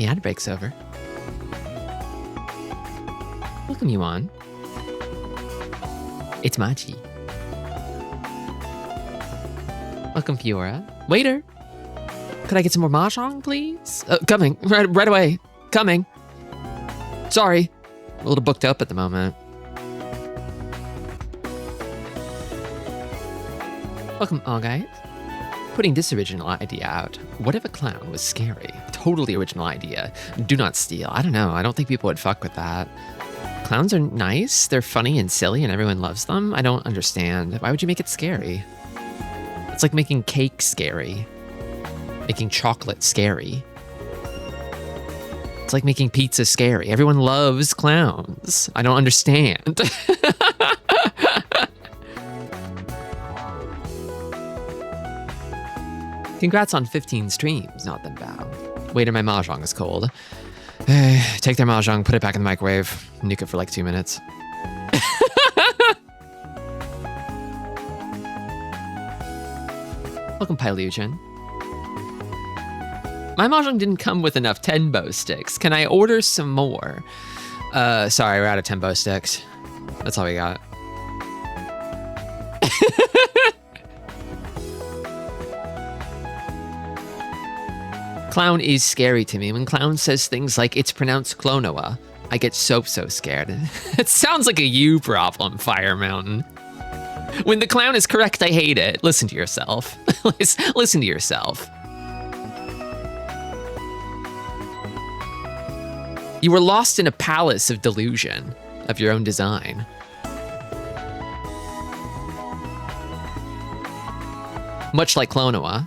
The ad break's over. Welcome you on. It's Machi. Welcome, Fiora. Waiter! Could I get some more mahjong, please? Coming. Right away. Coming. Sorry. A little booked up at the moment. Welcome, all guys. Putting this original idea out. What if a clown was scary? Totally original idea. Do not steal. I don't know. I don't think people would fuck with that. Clowns are nice. They're funny and silly and everyone loves them. I don't understand. Why would you make it scary? It's like making cake scary. Making chocolate scary. It's like making pizza scary. Everyone loves clowns. I don't understand. Congrats on 15 streams, not that bad. Waiter, my mahjong is cold. Take their mahjong, put it back in the microwave, nuke it for like 2 minutes. Welcome, Pylusion. My mahjong didn't come with enough Tenbo sticks. Can I order some more? Sorry, we're out of Tenbo sticks. That's all we got. Clown is scary to me. When Clown says things like, it's pronounced Clonoa, I get so scared. It sounds like a you problem, Fire Mountain. When the clown is correct, I hate it. Listen to yourself. Listen to yourself. You were lost in a palace of delusion of your own design. Much like Clonoa.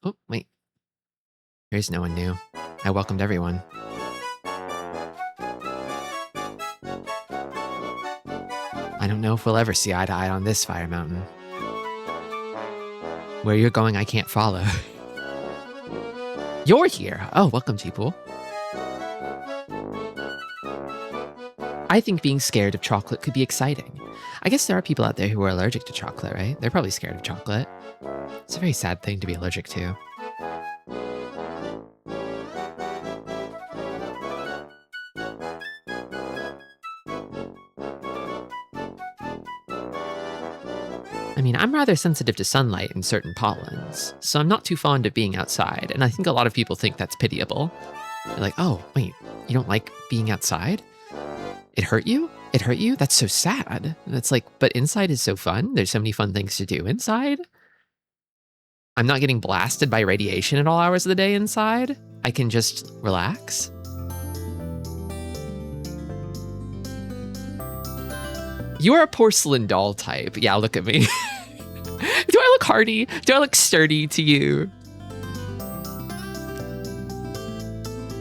Oh, wait. There's no one new. I welcomed everyone. I don't know if we'll ever see eye to eye on this, Fire Mountain. Where you're going, I can't follow. You're here. Oh, welcome, people. I think being scared of chocolate could be exciting. I guess there are people out there who are allergic to chocolate, right? They're probably scared of chocolate. It's a very sad thing to be allergic to. I mean, I'm rather sensitive to sunlight and certain pollens, so I'm not too fond of being outside, and I think a lot of people think that's pitiable. They're like, oh, wait, you don't like being outside? It hurt you? It hurt you? That's so sad. And it's like, but inside is so fun. There's so many fun things to do inside. I'm not getting blasted by radiation at all hours of the day inside. I can just relax. You are a porcelain doll type. Yeah, look at me. Do I look hardy? Do I look sturdy to you?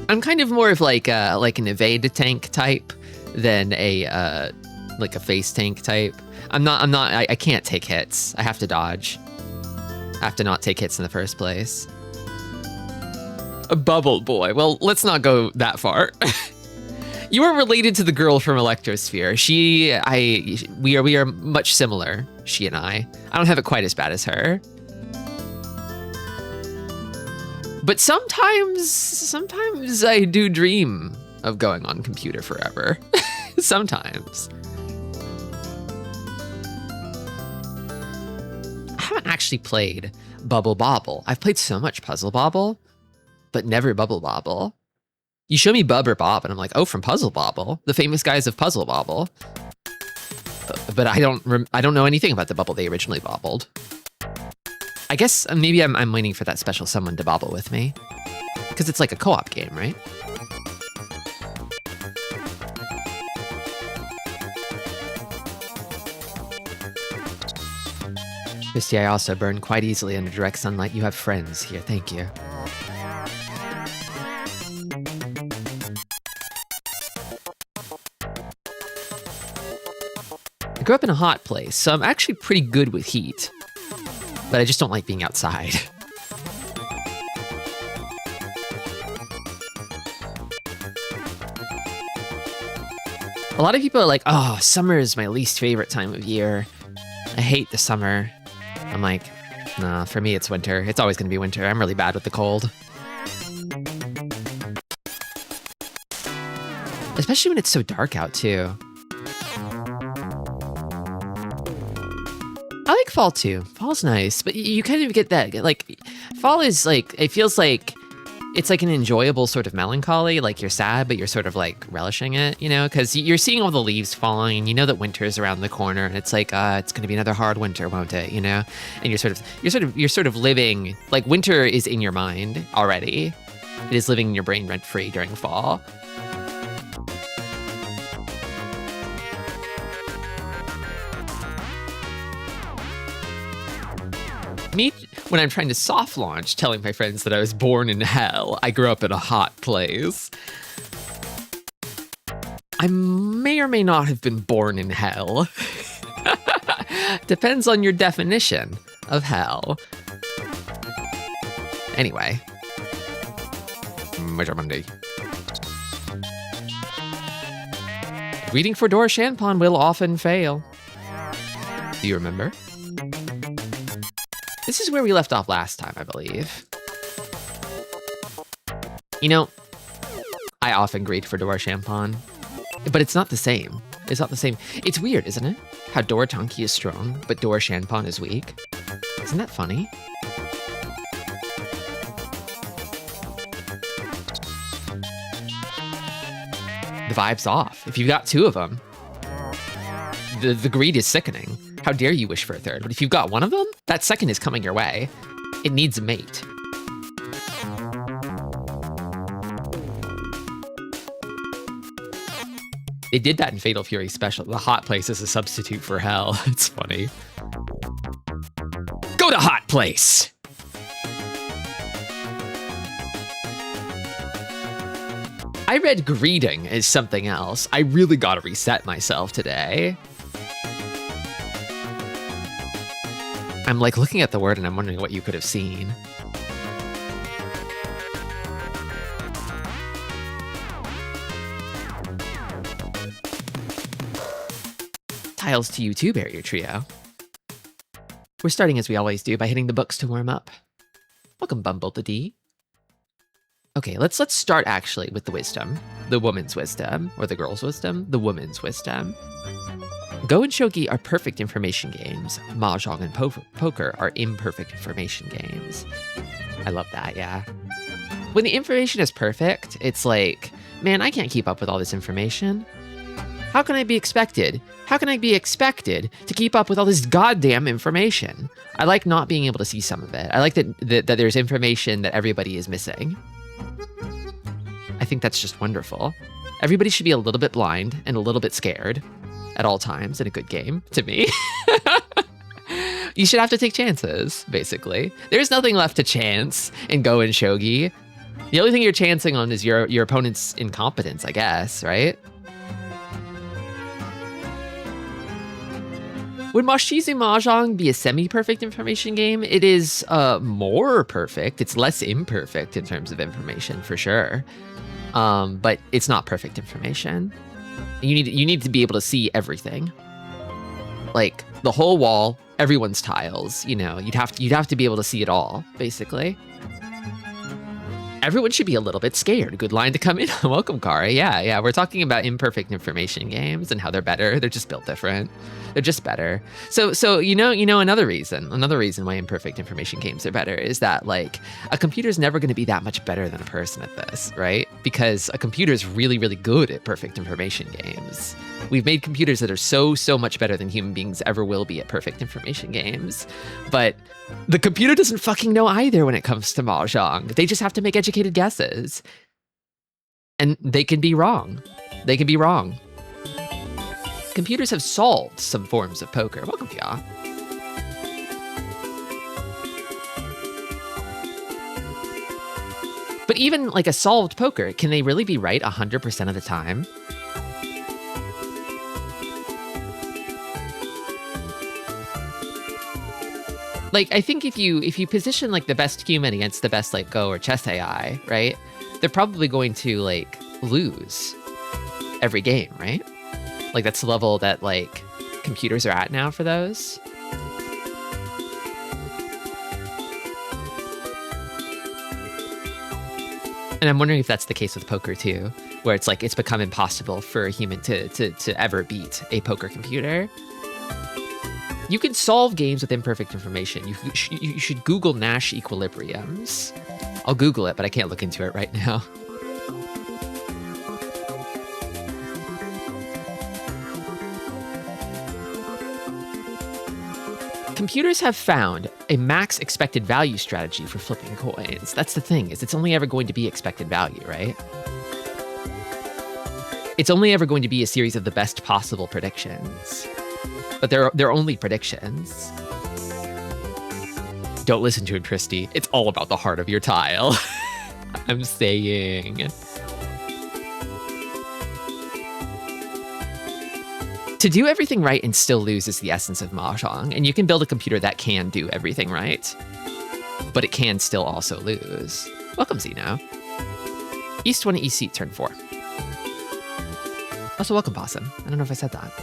I'm kind of more of like an evade tank type than a like a face tank type. I can't take hits. I have to dodge. I have to not take hits in the first place. A bubble boy. Well, let's not go that far. You are related to the girl from Electrosphere. We are much similar, she and I. I don't have it quite as bad as her. But sometimes I do dream of going on computer forever. Sometimes. I haven't actually played Bubble Bobble. I've played so much Puzzle Bobble, but never Bubble Bobble. You show me Bub or Bob, and I'm like, oh, from Puzzle Bobble, the famous guys of Puzzle Bobble. But I don't know anything about the bubble they originally bobbled. I guess maybe I'm waiting for that special someone to bobble with me, because it's like a co-op game, right? Tristi, I also burn quite easily under direct sunlight. You have friends here. Thank you. I grew up in a hot place, so I'm actually pretty good with heat. But I just don't like being outside. A lot of people are like, oh, summer is my least favorite time of year. I hate the summer. I'm like, Nah, for me, it's winter. It's always going to be winter. I'm really bad with the cold. Especially when it's so dark out, too. I like fall, too. Fall's nice, but you kind of get that, like, fall is, like, it feels like it's like an enjoyable sort of melancholy, like you're sad, but you're sort of like relishing it, you know, because you're seeing all the leaves falling and you know that winter's around the corner and it's like, it's going to be another hard winter, won't it? You know, and you're sort of living like winter is in your mind already. It is living in your brain rent free during fall. Me, when I'm trying to soft launch, telling my friends that I was born in hell, I grew up in a hot place. I may or may not have been born in hell. Depends on your definition of hell. Anyway. Origami Oonday. Reading for Dora Shanpon will often fail. Do you remember? This is where we left off last time, I believe. You know, I often grade for Dora Shanpon, but it's not the same. It's not the same. It's weird, isn't it? How Dora Tanki is strong, but Dora Shanpon is weak. Isn't that funny? The vibe's off. If you've got two of them, the greed is sickening. How dare you wish for a third? But if you've got one of them, that second is coming your way. It needs a mate. They did that in Fatal Fury Special. The hot place is a substitute for hell. It's funny. Go to hot place! I read greeting as something else. I really gotta reset myself today. I'm like looking at the word and I'm wondering what you could have seen. Tiles to you too, Barrier Trio. We're starting as we always do by hitting the books to warm up. Welcome, Bumble the D. Okay, let's start actually with the wisdom. The woman's wisdom, or the girl's wisdom, the woman's wisdom. Go and shogi are perfect information games. Mahjong and poker are imperfect information games. I love that, yeah. When the information is perfect, it's like, man, I can't keep up with all this information. How can I be expected? How can I be expected to keep up with all this goddamn information? I like not being able to see some of it. I like that there's information that everybody is missing. I think that's just wonderful. Everybody should be a little bit blind and a little bit scared at all times in a good game, to me. You should have to take chances, basically. There's nothing left to chance in Go and Shogi. The only thing you're chancing on is your opponent's incompetence, I guess, right? Would Moshizu Mahjong be a semi-perfect information game? It is more perfect. It's less imperfect in terms of information, for sure. But it's not perfect information. You need to be able to see everything. Like the whole wall, everyone's tiles, you know, you'd have to be able to see it all, basically. Everyone should be a little bit scared. Good line to come in. Welcome, Kari. Yeah. We're talking about imperfect information games and how they're better. They're just built different. They're just better. So you know another reason why imperfect information games are better is that like a computer's never going to be that much better than a person at this, right? Because a computer is really, really good at perfect information games. We've made computers that are so much better than human beings ever will be at perfect information games. But the computer doesn't fucking know either when it comes to Mahjong. They just have to make educated guesses. And they can be wrong. They can be wrong. Computers have solved some forms of poker. Welcome, Pia. But even like a solved poker, can they really be right 100% of the time? Like, I think if you position like the best human against the best like Go or chess AI, right? They're probably going to like lose every game, right? Like that's the level that like computers are at now for those. And I'm wondering if that's the case with poker too, where it's like it's become impossible for a human to ever beat a poker computer. You can solve games with imperfect information. You should Google Nash equilibriums. I'll Google it, but I can't look into it right now. Computers have found a max expected value strategy for flipping coins. That's the thing, is it's only ever going to be expected value, right? It's only ever going to be a series of the best possible predictions. But they're only predictions. Don't listen to him, Tristi. It's all about the heart of your tile. I'm saying. To do everything right and still lose is the essence of Mahjong, and you can build a computer that can do everything right, but it can still also lose. Welcome, Zeno. East 1, East seat, turn 4. Also, welcome, Possum. I don't know if I said that.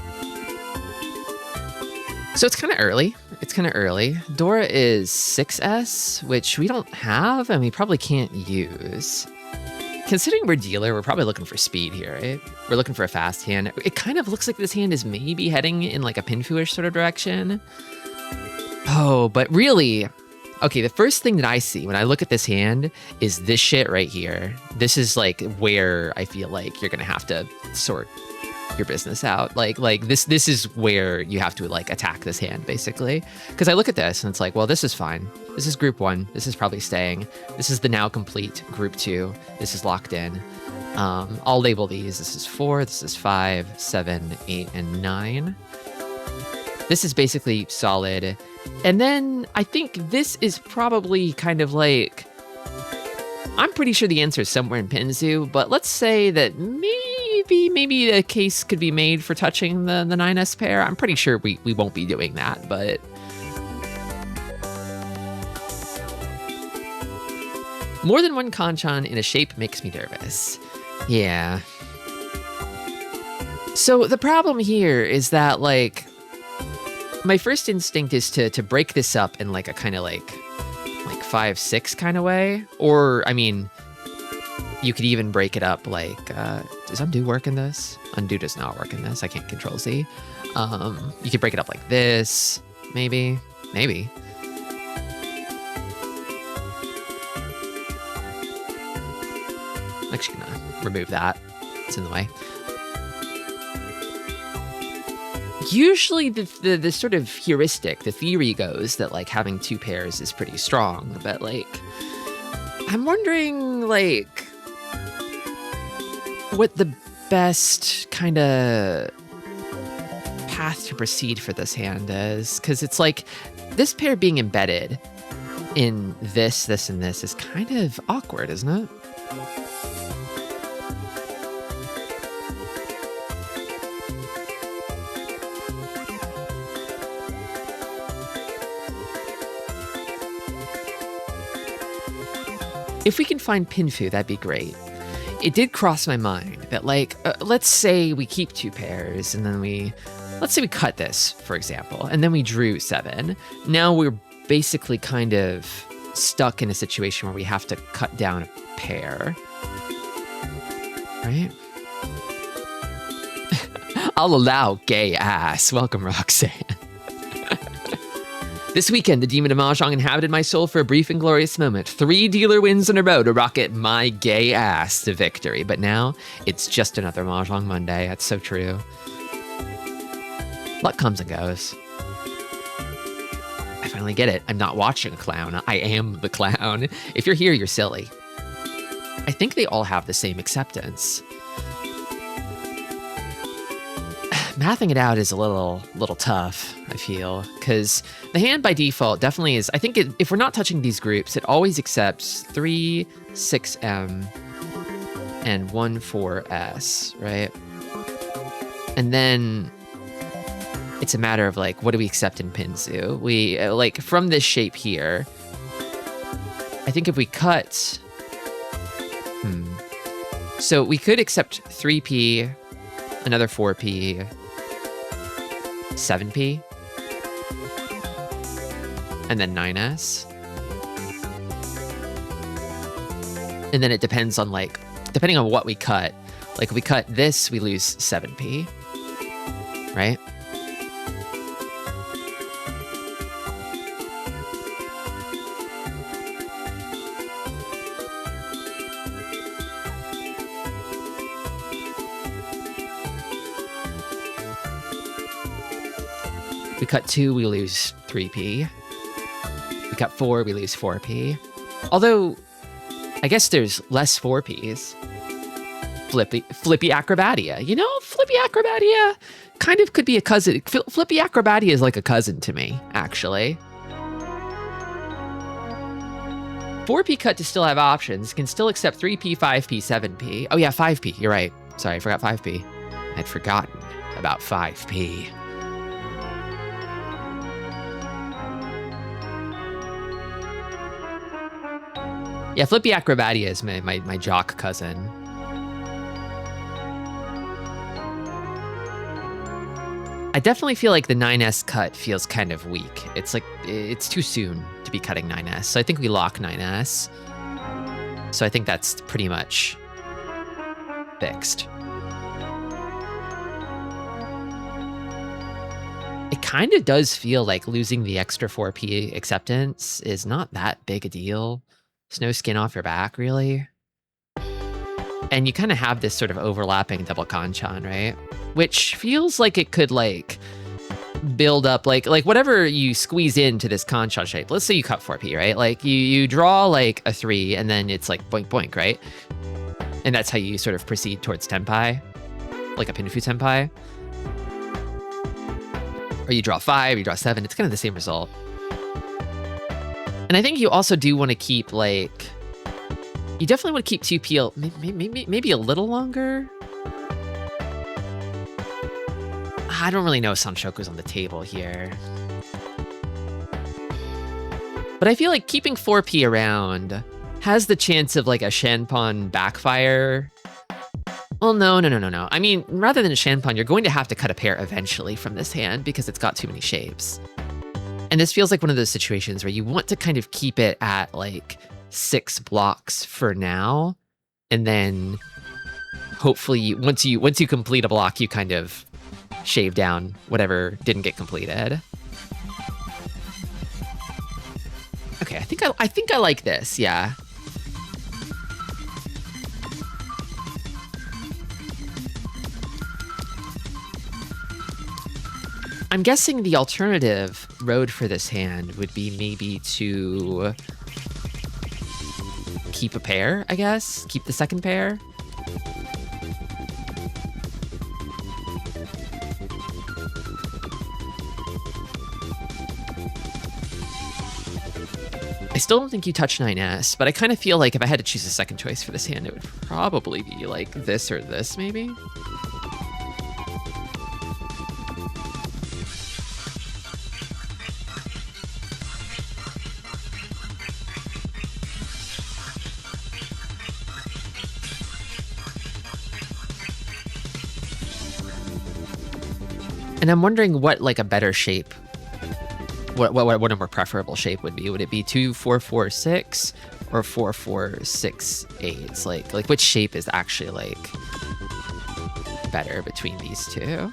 So it's kind of early. It's kind of early. Dora is 6S, which we don't have and we probably can't use. Considering we're dealer, we're probably looking for speed here, right? We're looking for a fast hand. It kind of looks like this hand is maybe heading in like a pinfu-ish sort of direction. Oh, but really, okay, the first thing that I see when I look at this hand is this shit right here. This is like where I feel like you're gonna have to sort your business out. Like this is where you have to like attack this hand basically. Because I look at this and it's like, well, this is fine. This is group 1. This is probably staying. This is the now complete group 2. This is locked in. I'll label these. This is 4. This is 5, 7, 8, and 9. This is basically solid. And then I think this is probably kind of like, I'm pretty sure the answer is somewhere in Pinzu, but let's say that maybe a case could be made for touching the 9S pair. I'm pretty sure we won't be doing that, but more than one Kanchan in a shape makes me nervous. Yeah. So the problem here is that like my first instinct is to break this up in like a kind of like 5-6 kind of way, or I mean, you could even break it up like, does undo work in this? Undo does not work in this. I can't control Z. You could break it up like this, maybe. I'm actually gonna remove that. It's in the way. Usually the sort of heuristic, the theory goes that like having 2 pairs is pretty strong, but like, I'm wondering like what the best kind of path to proceed for this hand is, because it's like this pair being embedded in this, and this is kind of awkward, isn't it? If we can find Pinfu, that'd be great. It did cross my mind that like, let's say we keep 2 pairs and then let's say we cut this, for example, and then we drew 7. Now we're basically kind of stuck in a situation where we have to cut down a pair, right? I'll allow gay ass. Welcome, Roxanne. This weekend, the demon of Mahjong inhabited my soul for a brief and glorious moment. 3 dealer wins in a row to rocket my gay ass to victory. But now, it's just another Mahjong Monday. That's so true. Luck comes and goes. I finally get it. I'm not watching a clown. I am the clown. If you're here, you're silly. I think they all have the same acceptance. Mathing it out is a little tough, I feel, because the hand by default definitely is, I think if we're not touching these groups, it always accepts 3, 6M, and 1, 4S, right? And then it's a matter of like, what do we accept in Pinzu? We, like, from this shape here, I think if we cut, so we could accept 3P, another 4P, 7P, and then 9S. And then it depends on like, depending on what we cut. Like if we cut this, we lose 7p, right? We cut 2, we lose 3p. We cut 4, we lose 4p. Although, I guess there's less 4p's. Flippy Acrobatia. You know, Flippy Acrobatia kind of could be a cousin. Flippy Acrobatia is like a cousin to me, actually. 4p cut to still have options. Can still accept 3p, 5p, 7p. Oh yeah, 5p. You're right. Sorry, I forgot 5p. I'd forgotten about 5p. Yeah, Flippy Acrobatia is my jock cousin. I definitely feel like the 9S cut feels kind of weak. It's like, it's too soon to be cutting 9S. So I think we lock 9S. So I think that's pretty much fixed. It kind of does feel like losing the extra 4p acceptance is not that big a deal. There's no skin off your back, really. And you kind of have this sort of overlapping double conchan, right? Which feels like it could like build up, like whatever you squeeze into this conchan shape. Let's say you cut 4p, right? Like you draw like a 3 and then it's like boink boink, right? And that's how you sort of proceed towards tenpai, like a pinfu tenpai. Or you draw 5, you draw 7, it's kind of the same result. And I think you also do want to keep like, you definitely want to keep 2p maybe a little longer. I don't really know if Sanshoku's on the table here. But I feel like keeping 4p around has the chance of like a Shanpon backfire. Well, no. I mean, rather than a Shanpon, you're going to have to cut a pair eventually from this hand because it's got too many shapes. And this feels like one of those situations where you want to kind of keep it at like 6 blocks for now. And then hopefully once you complete a block, you kind of shave down whatever didn't get completed. Okay, I think I like this, yeah. I'm guessing the alternative road for this hand would be maybe to keep a pair, I guess? Keep the second pair? I still don't think you touch 9S, but I kind of feel like if I had to choose a second choice for this hand, it would probably be like this or this, maybe? And I'm wondering what like a better shape, what a more preferable shape would be. Would it be 2, 4, 4, 6 or 4, 4, 6, 8? Like which shape is actually like better between these two?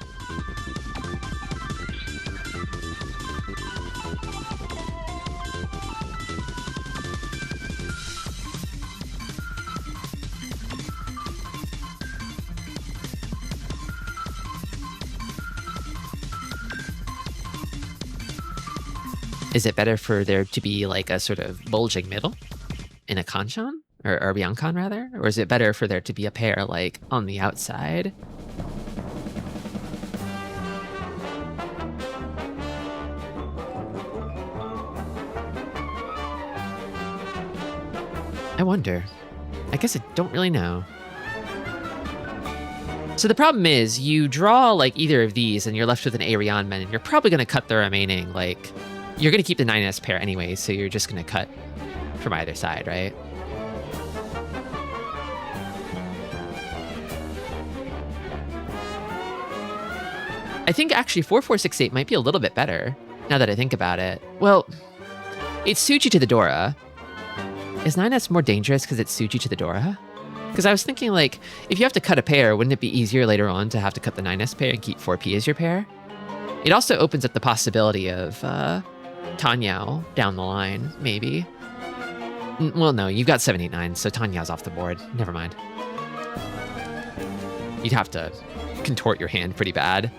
Is it better for there to be like a sort of bulging middle in a kanchan or ryankan rather? Or is it better for there to be a pair like on the outside? I wonder. I guess I don't really know. So the problem is you draw like either of these and you're left with an Arion men and you're probably going to cut the remaining like, you're going to keep the 9S pair anyway, so you're just going to cut from either side, right? I think actually 4468 might be a little bit better, now that I think about it. Well, it's Tsuchi to the Dora. Is 9S more dangerous because it's Suji to the Dora? Because I was thinking, like, if you have to cut a pair, wouldn't it be easier later on to have to cut the 9S pair and keep 4P as your pair? It also opens up the possibility of Tanyao down the line, maybe. Well, no, you've got 789, so Tanyao's off the board. Never mind. You'd have to contort your hand pretty bad.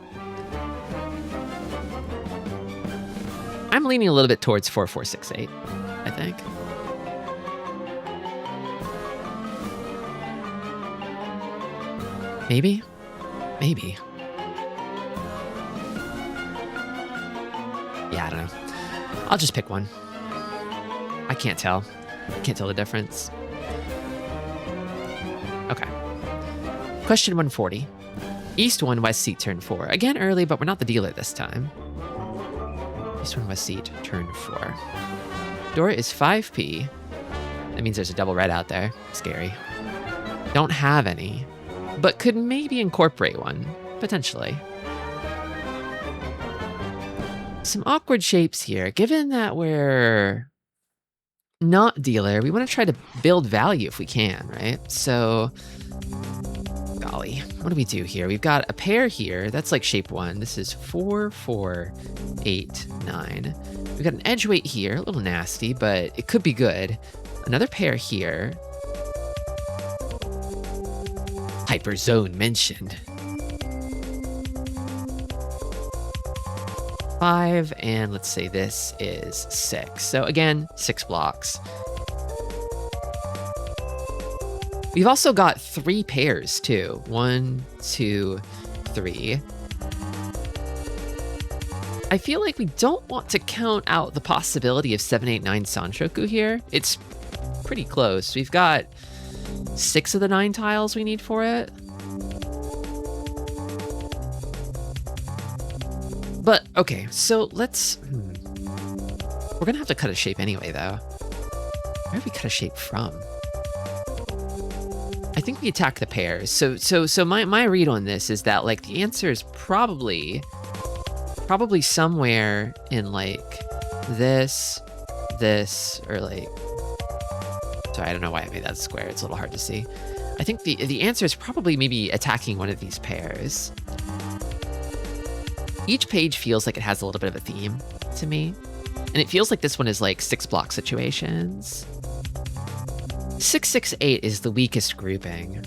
I'm leaning a little bit towards 4468, I think. Maybe? Maybe. Yeah, I don't know. I'll just pick one. I can't tell. Can't tell the difference. Okay. Question 140. East 1, West seat, turn 4. Again early, but we're not the dealer this time. East 1, West seat, turn 4. Dora is 5P. That means there's a double red out there. Scary. Don't have any, but could maybe incorporate one, potentially. Some awkward shapes here. Given that we're not dealer, we want to try to build value if we can, right? So, golly, what do we do here? We've got a pair here. That's like shape 1. This is 4, 4, 8, 9. We've got an edge weight here, a little nasty, but it could be good. Another pair here. Hyper zone mentioned. 5, and let's say this is 6. So again, 6 blocks. We've also got 3 pairs too. 1, 2, 3. I feel like we don't want to count out the possibility of 789 Sanshoku here. It's pretty close. We've got 6 of the 9 tiles we need for it. But, okay, so let's... We're gonna have to cut a shape anyway, though. Where do we cut a shape from? I think we attack the pairs. So my read on this is that, like, the answer is probably somewhere in, like, this, or, like... Sorry, I don't know why I made that square. It's a little hard to see. I think the answer is probably maybe attacking one of these pairs. Each page feels like it has a little bit of a theme to me. And it feels like this one is like 6 block situations. 668 is the weakest grouping.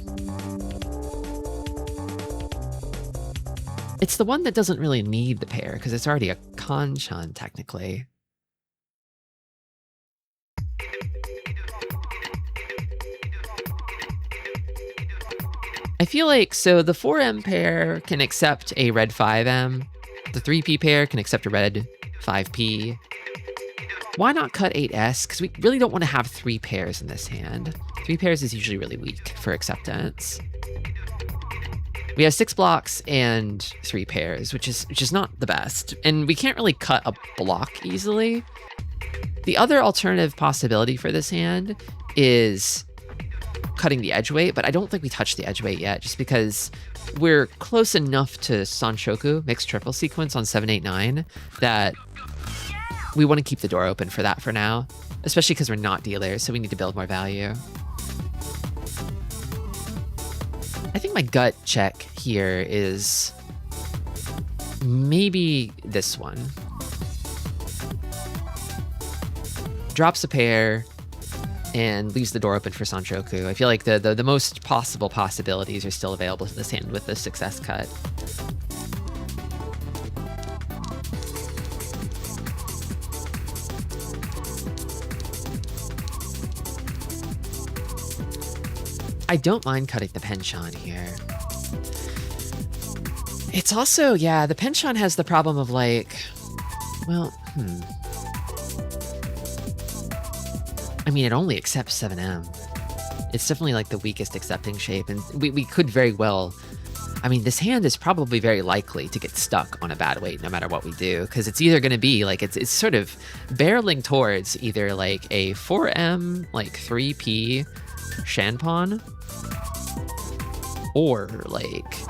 It's the one that doesn't really need the pair because it's already a Kanchan technically. I feel like, so the 4M pair can accept a red 5M. The 3P pair can accept a red 5P. Why not cut 8S? Because we really don't want to have 3 pairs in this hand. 3 pairs is usually really weak for acceptance. We have 6 blocks and 3 pairs, which is not the best. And we can't really cut a block easily. The other alternative possibility for this hand is cutting the edge weight, but I don't think we touched the edge weight yet, just because we're close enough to Sanshoku, mixed triple sequence on 789, that we want to keep the door open for that for now, especially because we're not dealers, so we need to build more value. I think my gut check here is maybe this one. Drops a pair and leaves the door open for Sanshoku. I feel like the most possible possibilities are still available to this hand with the success cut. I don't mind cutting the penchant here. It's also, yeah, the penchant has the problem of like, well, I mean, it only accepts 7M. It's definitely like the weakest accepting shape, and we could very well... I mean, this hand is probably very likely to get stuck on a bad weight no matter what we do, because it's either going to be, like, it's sort of barreling towards either, like, a 4M, like, 3P Shanpon, or, like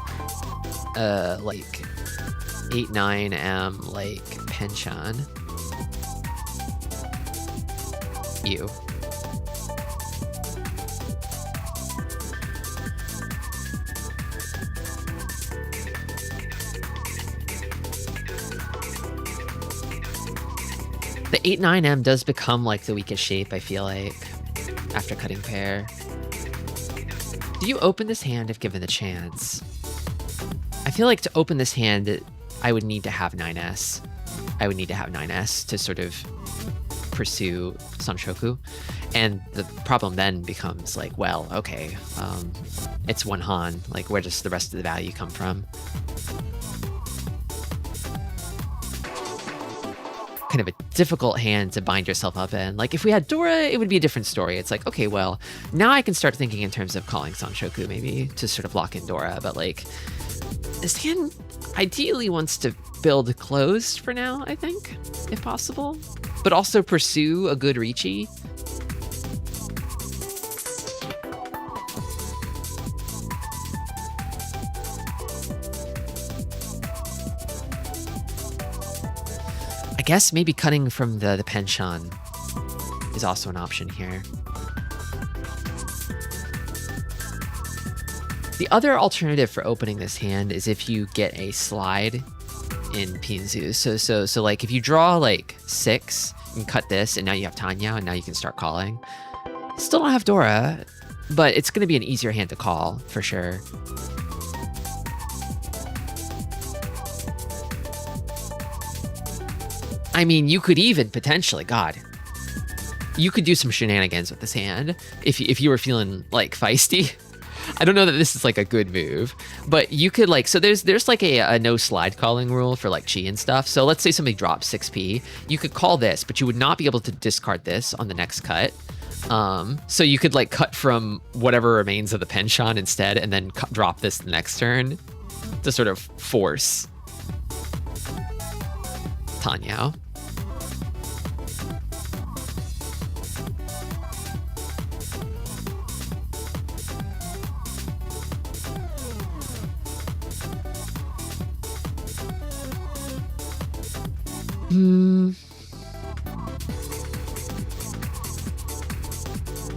8-9M, like, Penchon. Ew. The 8-9M does become like the weakest shape, I feel like, after cutting pair. Do you open this hand if given the chance? I feel like to open this hand, I would need to have 9S. I would need to have 9S to sort of pursue Sanshoku. And the problem then becomes like, well, okay, it's one Han. Like, where does the rest of the value come from? Kind of a difficult hand to bind yourself up in. Like, if we had Dora, it would be a different story. It's like, okay, well, now I can start thinking in terms of calling Sanshoku maybe to sort of lock in Dora. But like, this hand ideally wants to build closed for now, I think, if possible, but also pursue a good Riichi. I guess maybe cutting from the penchant is also an option here. The other alternative for opening this hand is if you get a slide in Pinzu. So like if you draw like 6 and cut this, and now you have Tanya, and now you can start calling. Still don't have Dora, but it's going to be an easier hand to call for sure. I mean, you could even potentially, God, you could do some shenanigans with this hand if you were feeling like feisty. I don't know that this is like a good move, but you could like, so there's like a no slide calling rule for like chi and stuff. So let's say somebody drops 6p, you could call this, but you would not be able to discard this on the next cut. So you could like cut from whatever remains of the penchant instead, and then drop this the next turn to sort of force Tanyao.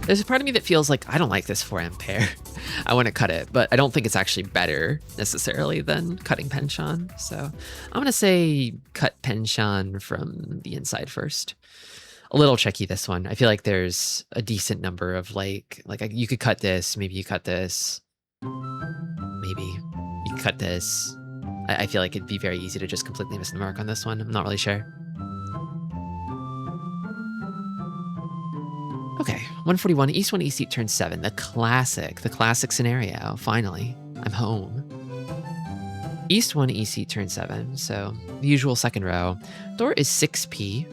There's a part of me that feels like I don't like this 4M pair. I want to cut it, but I don't think it's actually better necessarily than cutting penchant. So I'm going to say cut penchant from the inside first. A little tricky, this one. I feel like there's a decent number of like you could cut this, maybe you cut this, maybe you cut this. I feel like it'd be very easy to just completely miss the mark on this one. I'm not really sure. Okay, 141, East 1 East seat turn 7. The classic scenario. Finally, I'm home. East 1 East seat turn 7, so the usual second row. Door is 6p,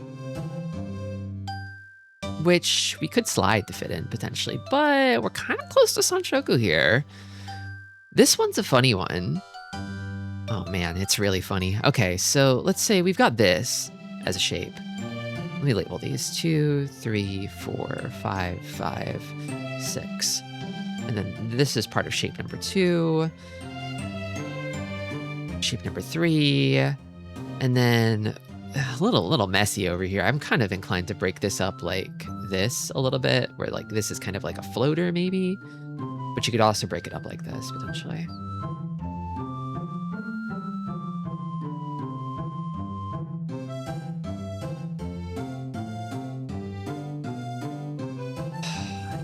which we could slide to fit in potentially, but we're kind of close to Sanshoku here. This one's a funny one. Oh man, it's really funny. Okay, so let's say we've got this as a shape. Let me label these 2, 3, 4, 5, 5, 6. And then this is part of shape number 2. Shape number 3. And then a little messy over here. I'm kind of inclined to break this up like this a little bit, where like this is kind of like a floater maybe. But you could also break it up like this potentially.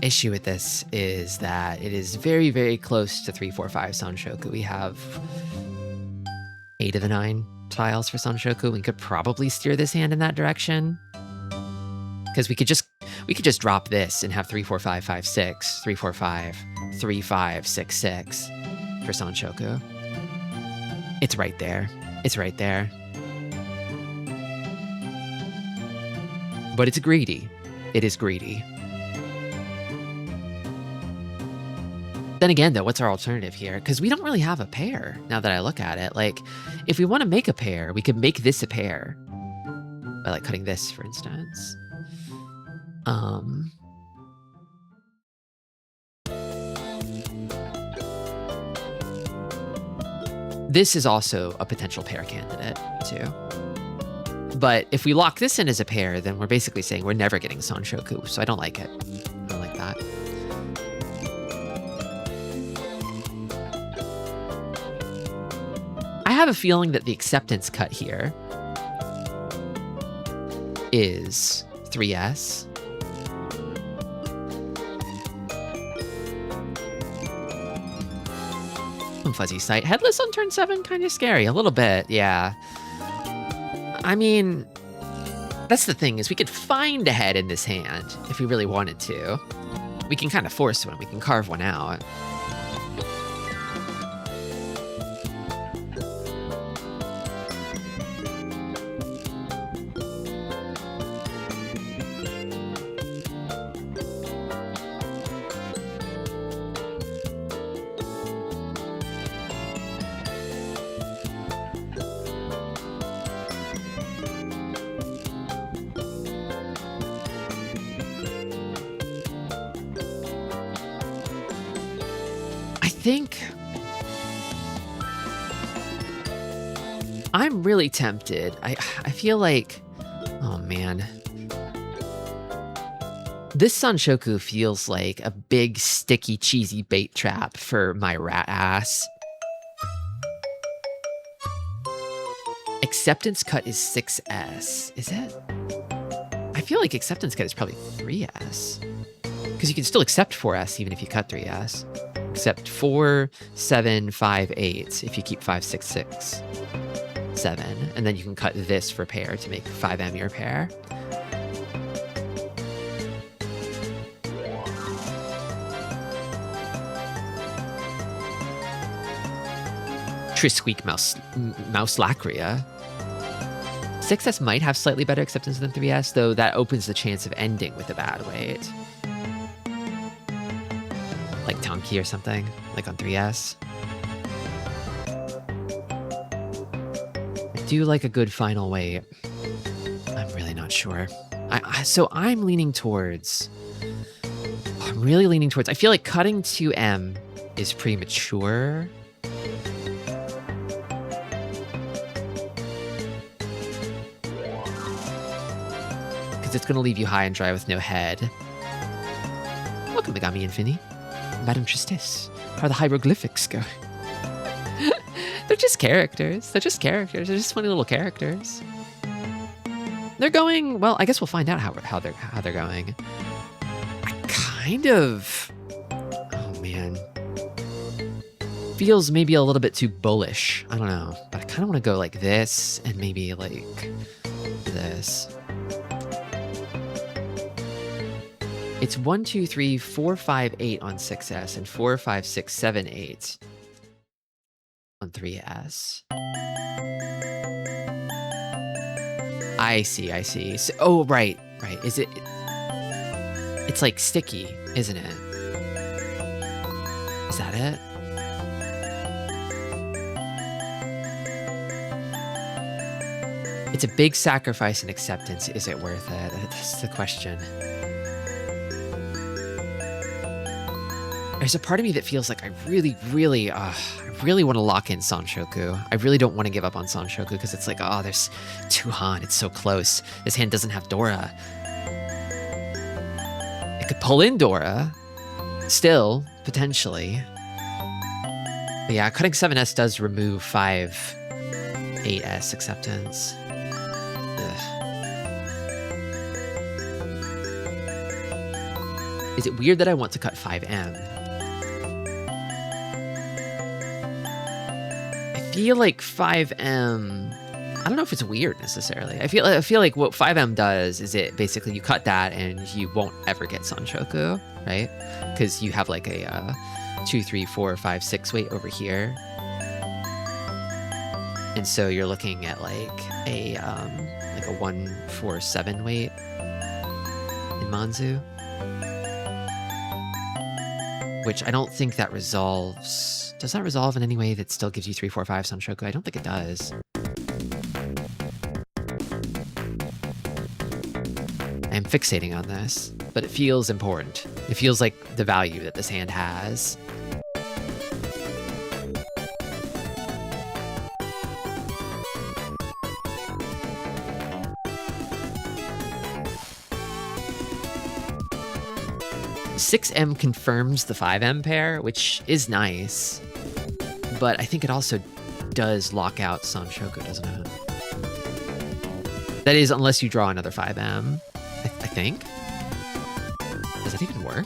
Issue with this is that it is very, very close to 3, 4, 5 Sanshoku. We have 8 of the 9 tiles for Sanshoku. We could probably steer this hand in that direction, because we could just drop this and have 3, 4, 5, 5, 6, 3, 4, 5, 3, 5, 6, 6 for Sanshoku. It's right there. It's right there. But it's greedy. It is greedy. Then again, though, what's our alternative here? Because we don't really have a pair, now that I look at it. Like, if we want to make a pair, we could make this a pair. By, like, cutting this, for instance. This is also a potential pair candidate, too. But if we lock this in as a pair, then we're basically saying we're never getting Sanshoku, so I don't like it. I don't like that. I have a feeling that the acceptance cut here is 3S. Fuzzy sight. Headless on turn 7, kind of scary. A little bit, yeah. I mean, that's the thing, is we could find a head in this hand if we really wanted to. We can kind of force one. We can carve one out. I'm really tempted. I feel like, oh man. This Sanshoku feels like a big, sticky, cheesy bait trap for my rat ass. Acceptance cut is 6S. Is it? I feel like acceptance cut is probably 3S. Because you can still accept 4S even if you cut 3S. Except 4, 7, 5, 8 if you keep 5, 6, 6, 7. And then you can cut this for pair to make 5M your pair. Trisqueak Mouse Lacria. 6S might have slightly better acceptance than 3S, though that opens the chance of ending with a bad weight. Like Tonki or something, like on 3S. I do like a good final weight. I'm really not sure. So I'm leaning towards... I'm really leaning towards... I feel like cutting 2M is premature. Because it's going to leave you high and dry with no head. Welcome, Megami Infini. Madame Tristis. How are the hieroglyphics going? They're just characters. They're just characters. They're just funny little characters. They're going... Well, I guess we'll find out how they're going. I kind of... Oh, man. Feels maybe a little bit too bullish. I don't know. But I kind of want to go like this and maybe like this. It's 1, 2, 3, 4, 5, 8 on 6S and 4, 5, 6, 7, 8 on 3S. I see. So, oh, right. Is it... It's like sticky, isn't it? Is that it? It's a big sacrifice and acceptance. Is it worth it? That's the question. There's a part of me that feels like I really want to lock in Sanshoku. I really don't want to give up on Sanshoku because it's like, oh, there's Tuhan. It's so close. This hand doesn't have Dora. It could pull in Dora. Still, potentially. But yeah, cutting 7S does remove 5, 8S acceptance. Ugh. Is it weird that I want to cut 5M? I feel like 5M... I don't know if it's weird necessarily. I feel like what 5M does is it basically you cut that and you won't ever get Sanshoku, right? Because you have like a 2, 3, 4, 5, 6 weight over here. And so you're looking at like a 1, 4, 7 weight in Manzu. Which I don't think that resolves. Does that resolve in any way that still gives you 3, 4, 5 Sanshoku? I don't think it does. I'm fixating on this, but it feels important. It feels like the value that this hand has. .6M confirms the 5M pair, which is nice, but I think it also does lock out Sanshoku, doesn't it? That is, unless you draw another 5M, I think. Does that even work?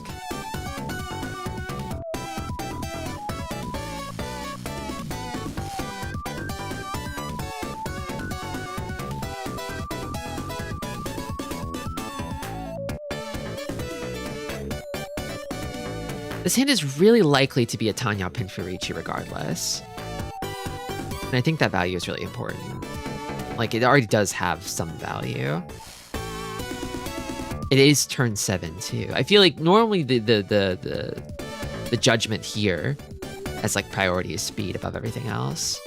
This hand is really likely to be a Tanya Pinferici regardless. And I think that value is really important. Like, it already does have some value. It is turn 7 too. I feel like normally the judgment here as like priority is speed above everything else.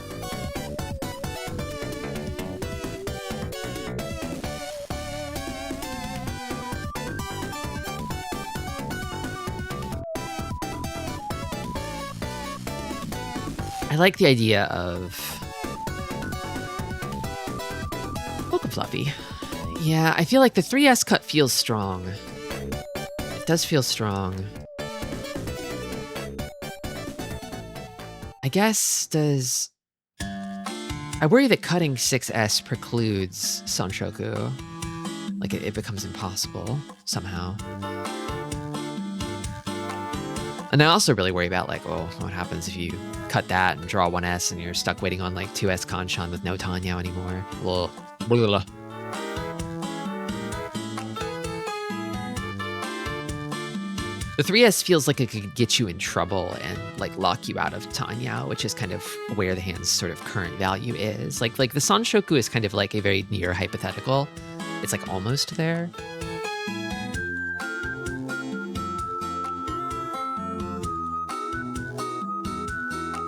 I like the idea of Welcome Fluffy. Yeah, I feel like the 3S cut feels strong. It does feel strong. I guess does... I worry that cutting 6S precludes Sunshoku. Like it becomes impossible somehow. And I also really worry about like, well, what happens if you cut that and draw 1S and you're stuck waiting on like 2S Kanshan with no Tanya anymore. Well, blah, blah, blah. The 3S feels like it could get you in trouble and like lock you out of Tanya, which is kind of where the hand's sort of current value is. Like the Sanshoku is kind of like a very near hypothetical. It's like almost there.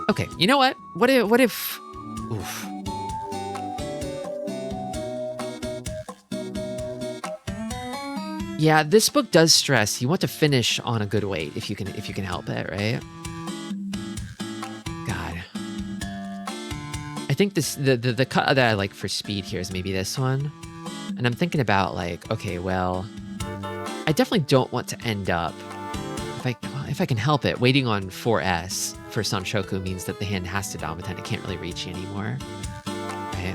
Okay, you know what? What if... Oof. Yeah, this book does stress you want to finish on a good weight if you can help it, right? God. I think the cut that I like for speed here is maybe this one. And I'm thinking about like, okay, well, I definitely don't want to end up, if I can help it, waiting on 4S for Sanshoku means that the hand has to Dominant. It can't really reach you anymore, right?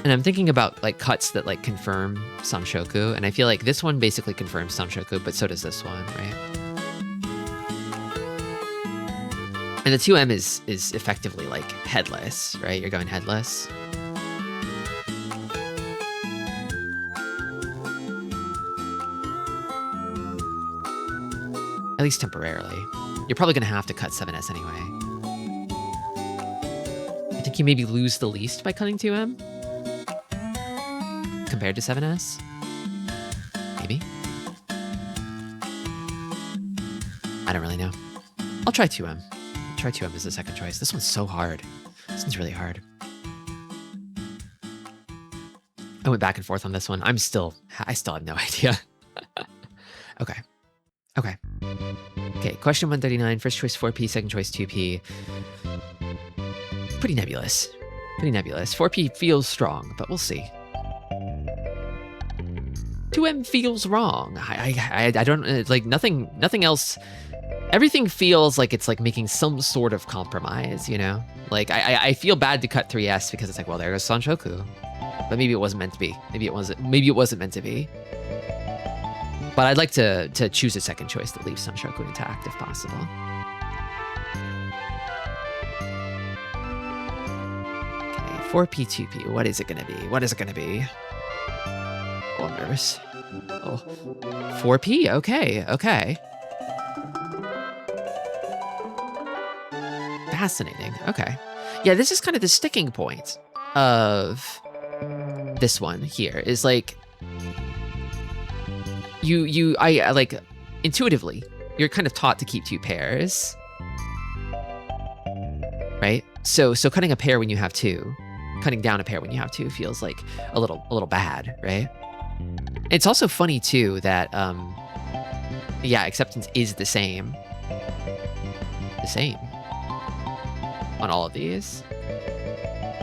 And I'm thinking about like cuts that like confirm Sanshoku, and I feel like this one basically confirms Sanshoku, but so does this one, right? And the 2M is effectively like headless, right? You're going headless. At least temporarily. You're probably going to have to cut 7S anyway. I think you maybe lose the least by cutting 2M. Compared to 7S? Maybe? I don't really know. I'll try 2M. I'll try 2M as the second choice. This one's so hard. This one's really hard. I went back and forth on this one. I still have no idea. Okay. Okay. Okay, question 139. First choice 4P, second choice 2P. Pretty nebulous. Pretty nebulous. 4P feels strong, but we'll see. 2M feels wrong. I don't, like, nothing else. Everything feels like it's like making some sort of compromise, you know? Like, I feel bad to cut 3S because it's like, well, there goes Sanshoku. But maybe it wasn't meant to be. Maybe it wasn't meant to be. But I'd like to choose a second choice that leaves Sanshoku intact if possible. Okay, 4P, 2P. What is it gonna be? What is it gonna be? Oh, I'm nervous. Oh, 4P. Okay, okay. Fascinating. Okay. Yeah, this is kind of the sticking point of this one here. Is like I like intuitively, you're kind of taught to keep 2 pairs, right? So cutting a pair when you have 2, cutting down a pair when you have 2 feels like a little bad, right? It's also funny too that yeah, acceptance is the same on all of these.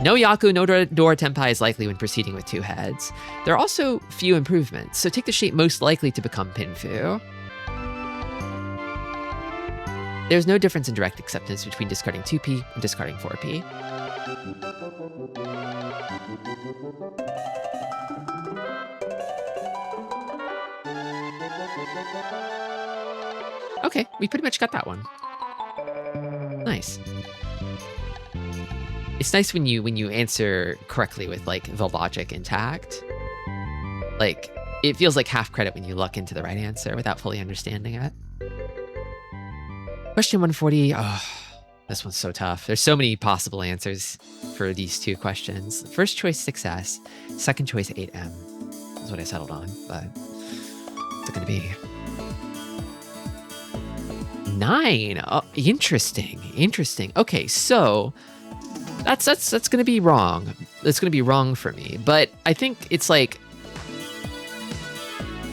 No Yaku, no Dora Tenpai is likely when proceeding with 2 heads. There are also few improvements, so take the shape most likely to become Pinfu. There's no difference in direct acceptance between discarding 2P and discarding 4P. Okay, we pretty much got that one. Nice. It's nice when you answer correctly with like the logic intact. Like it feels like half credit when you luck into the right answer without fully understanding it. Question 140. Oh, this one's so tough. There's so many possible answers for these two questions. First choice 6S, second choice 8M. That's what I settled on, but what's it gonna be? 9. Oh, interesting. Okay, so that's gonna be wrong. That's gonna be wrong for me. But I think it's like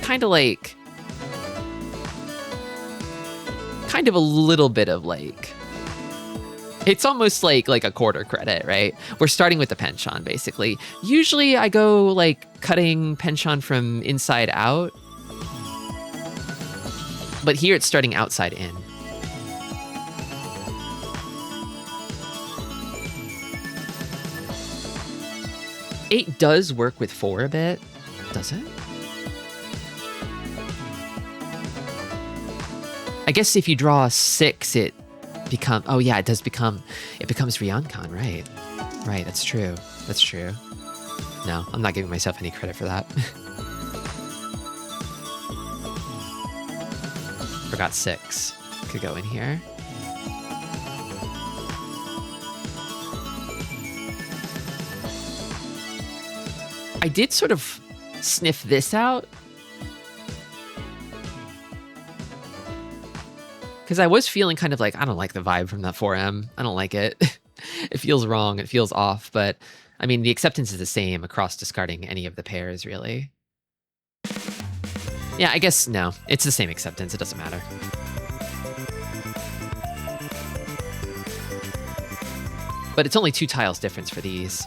kind of a little bit of like, it's almost like a quarter credit, right? We're starting with the penchant basically. Usually I go like cutting penchant from inside out, but here it's starting outside in. Eight does work with 4 a bit, does it? I guess if you draw 6, it becomes, oh yeah, it becomes Ryoncon, right? Right, that's true. No, I'm not giving myself any credit for that. Forgot 6 could go in here. I did sort of sniff this out, because I was feeling kind of like, I don't like the vibe from that 4M. I don't like it. It feels wrong. It feels off. But I mean, the acceptance is the same across discarding any of the pairs, really. Yeah, I guess no. It's the same acceptance. It doesn't matter. But it's only 2 tiles difference for these.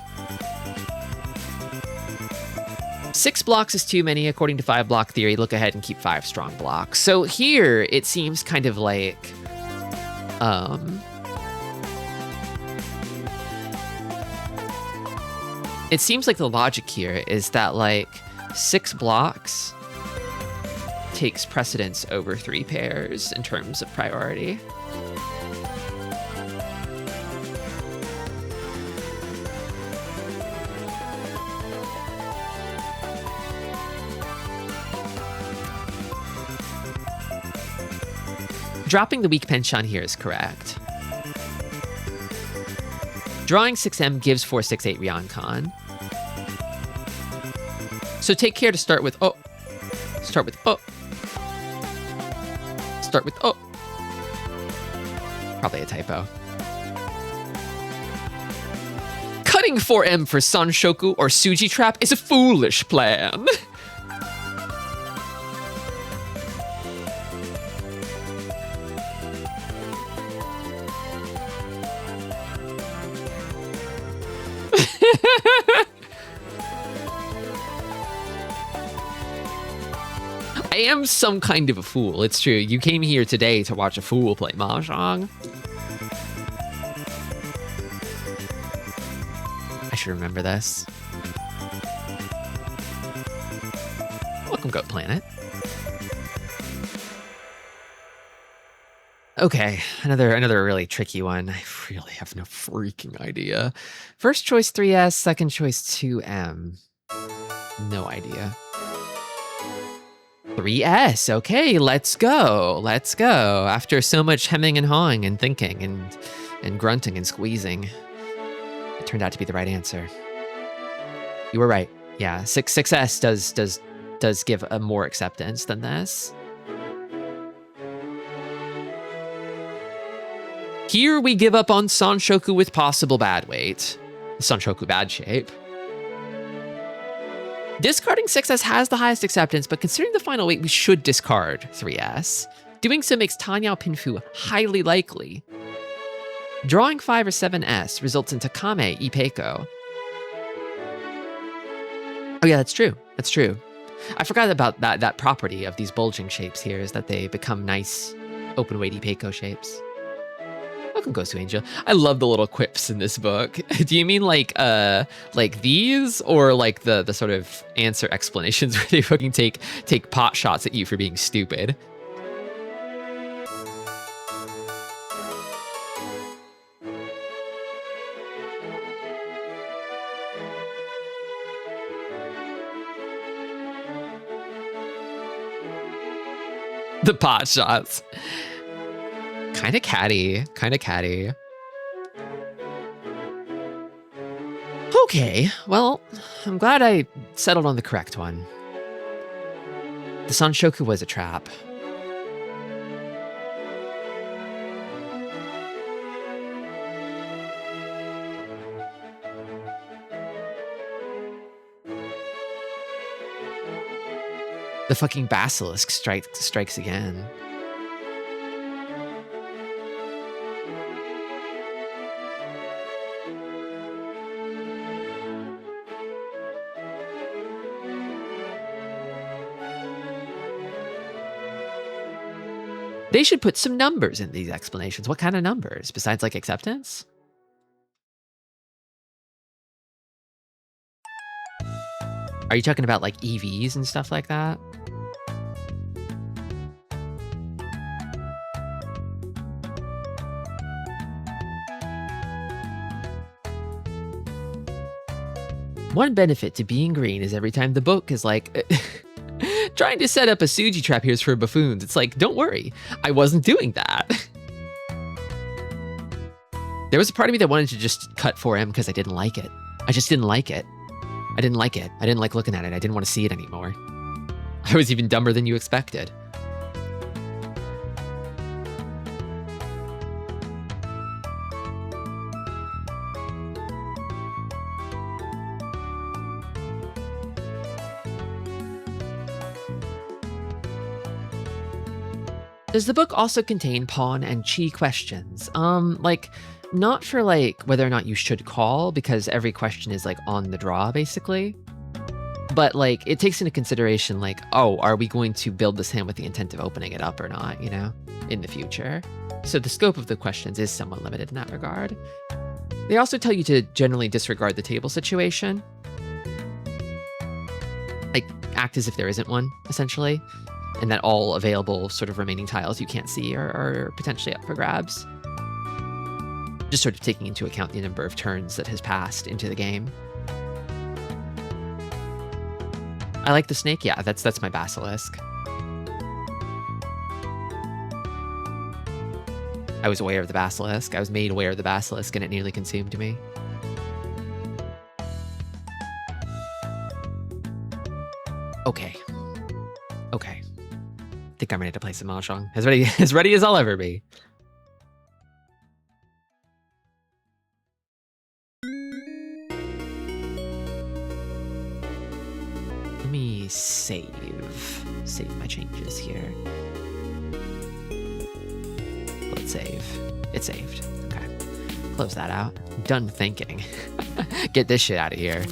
6 blocks is too many according to 5 block theory. Look ahead and keep 5 strong blocks. So here it seems kind of like it seems like the logic here is that like 6 blocks takes precedence over 3 pairs in terms of priority. Dropping the weak penchant here is correct. Drawing 6M gives 4-6-8 Ryoncon. So take care to start with oh. Start with oh. Start with oh. Probably a typo. Cutting 4M for Sanshoku or Suji Trap is a foolish plan. I am some kind of a fool. It's true. You came here today to watch a fool play Mahjong. I should remember this. Welcome, Goat Planet. Okay, another really tricky one. I really have no freaking idea. First choice 3S, second choice 2M. No idea. 3S, okay, let's go. After so much hemming and hawing and thinking and grunting and squeezing, it turned out to be the right answer. You were right. Yeah, 6S does give a more acceptance than this. Here we give up on Sanshoku with possible bad weight. Sanshoku bad shape. Discarding 6S has the highest acceptance, but considering the final weight, we should discard 3S. Doing so makes Tanyao Pinfu highly likely. Drawing 5 or 7S results in Takame Ipeiko. Oh yeah, that's true. I forgot about that property of these bulging shapes here, is that they become nice open weight Ipeiko shapes. Welcome, Ghost Angel. I love the little quips in this book. Do you mean like these, or like the sort of answer explanations where they fucking take pot shots at you for being stupid? The pot shots. Kind of catty. Kind of catty. Okay, well, I'm glad I settled on the correct one. The Sanshoku was a trap. The fucking basilisk strikes again. They should put some numbers in these explanations. What kind of numbers? Besides, like, acceptance? Are you talking about, like, EVs and stuff like that? One benefit to being green is every time the book is like... trying to set up a Suji trap here's for buffoons. It's like, don't worry, I wasn't doing that. There was a part of me that wanted to just cut 4M because I didn't like it. I just didn't like it. I didn't like it. I didn't like looking at it. I didn't want to see it anymore. I was even dumber than you expected. Does the book also contain pawn and chi questions? Like, not for like whether or not you should call, because every question is like on the draw basically. But like, it takes into consideration like, oh, are we going to build this hand with the intent of opening it up or not, you know, in the future? So the scope of the questions is somewhat limited in that regard. They also tell you to generally disregard the table situation. Like, act as if there isn't one, essentially. And that all available sort of remaining tiles you can't see are potentially up for grabs. Just sort of taking into account the number of turns that has passed into the game. I like the snake. Yeah, that's my basilisk. I was aware of the basilisk. I was made aware of the basilisk and it nearly consumed me. Okay. Okay. I think I'm ready to play some Mahjong. As ready as I'll ever be. Let me save my changes here. Let's save. It's saved. Okay. Close that out. Done thinking. Get this shit out of here.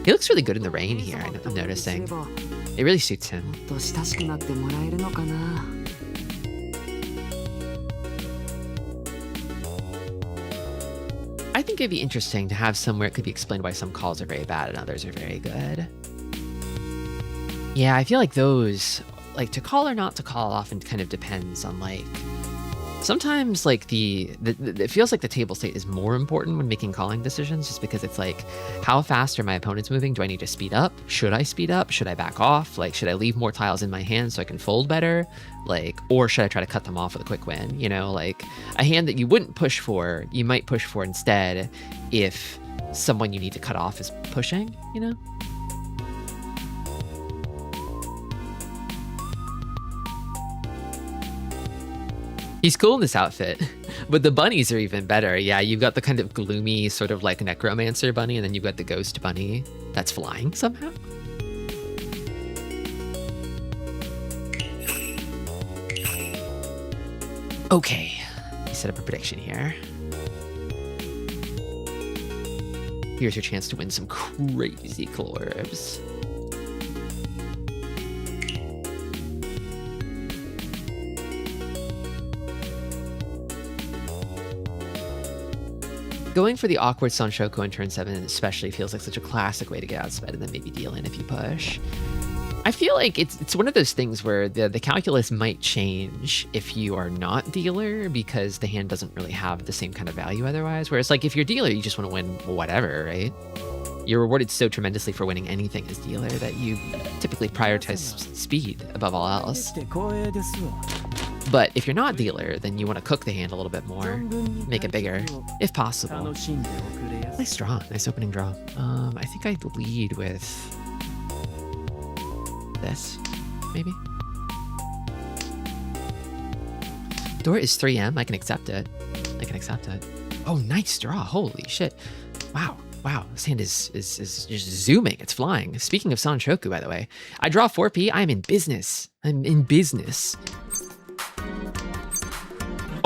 He looks really good in the rain here, I'm noticing. It really suits him. I think it'd be interesting to have somewhere it could be explained why some calls are very bad and others are very good. Yeah, I feel like those, like to call or not to call often kind of depends on like, sometimes like it feels like the table state is more important when making calling decisions, just because it's like, how fast are my opponents moving? Do I need to speed up? Should I speed up? Should I back off? Like, should I leave more tiles in my hand so I can fold better? Like, or should I try to cut them off with a quick win? You know, like a hand that you wouldn't push for, you might push for instead if someone you need to cut off is pushing, you know? He's cool in this outfit, but the bunnies are even better. Yeah, you've got the kind of gloomy sort of like necromancer bunny, and then you've got the ghost bunny that's flying somehow. Okay, you set up a prediction here. Here's your chance to win some crazy cool herbs. Going for the awkward Suuankou on turn 7 especially feels like such a classic way to get outsped and then maybe deal in if you push. I feel like it's one of those things where the calculus might change if you are not dealer, because the hand doesn't really have the same kind of value otherwise. Whereas like if you're dealer, you just want to win whatever, right? You're rewarded so tremendously for winning anything as dealer that you typically prioritize speed above all else. But if you're not dealer, then you want to cook the hand a little bit more, make it bigger, if possible. Nice draw, nice opening draw. I think I'd lead with this, maybe. Door is 3M, I can accept it. I can accept it. Oh, nice draw, holy shit. Wow, wow, this hand is just zooming, it's flying. Speaking of Suuankou, by the way, I draw 4P, I'm in business. I'm in business.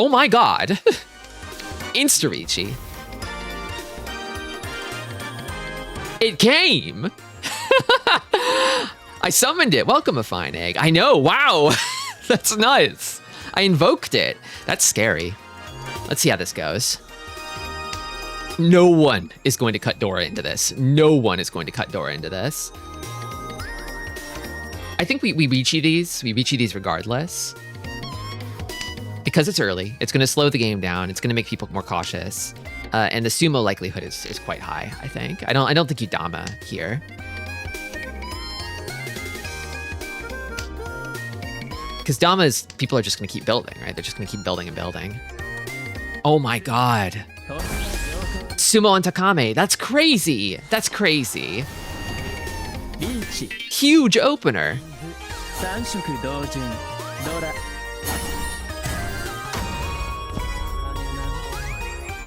Oh my god. Insta-Reachy. It came! I summoned it. Welcome, a fine egg. I know, wow. That's nuts. I invoked it. That's scary. Let's see how this goes. No one is going to cut Dora into this. No one is going to cut Dora into this. I think we Reachy these. We Reachy these regardless. Because it's early, it's going to slow the game down. It's going to make people more cautious, and the sumo likelihood is quite high. I think. I don't think you Dama here, because Dama's people are just going to keep building, right? They're just going to keep building and building. Oh my god, sumo on Takame. That's crazy. That's crazy. Huge opener.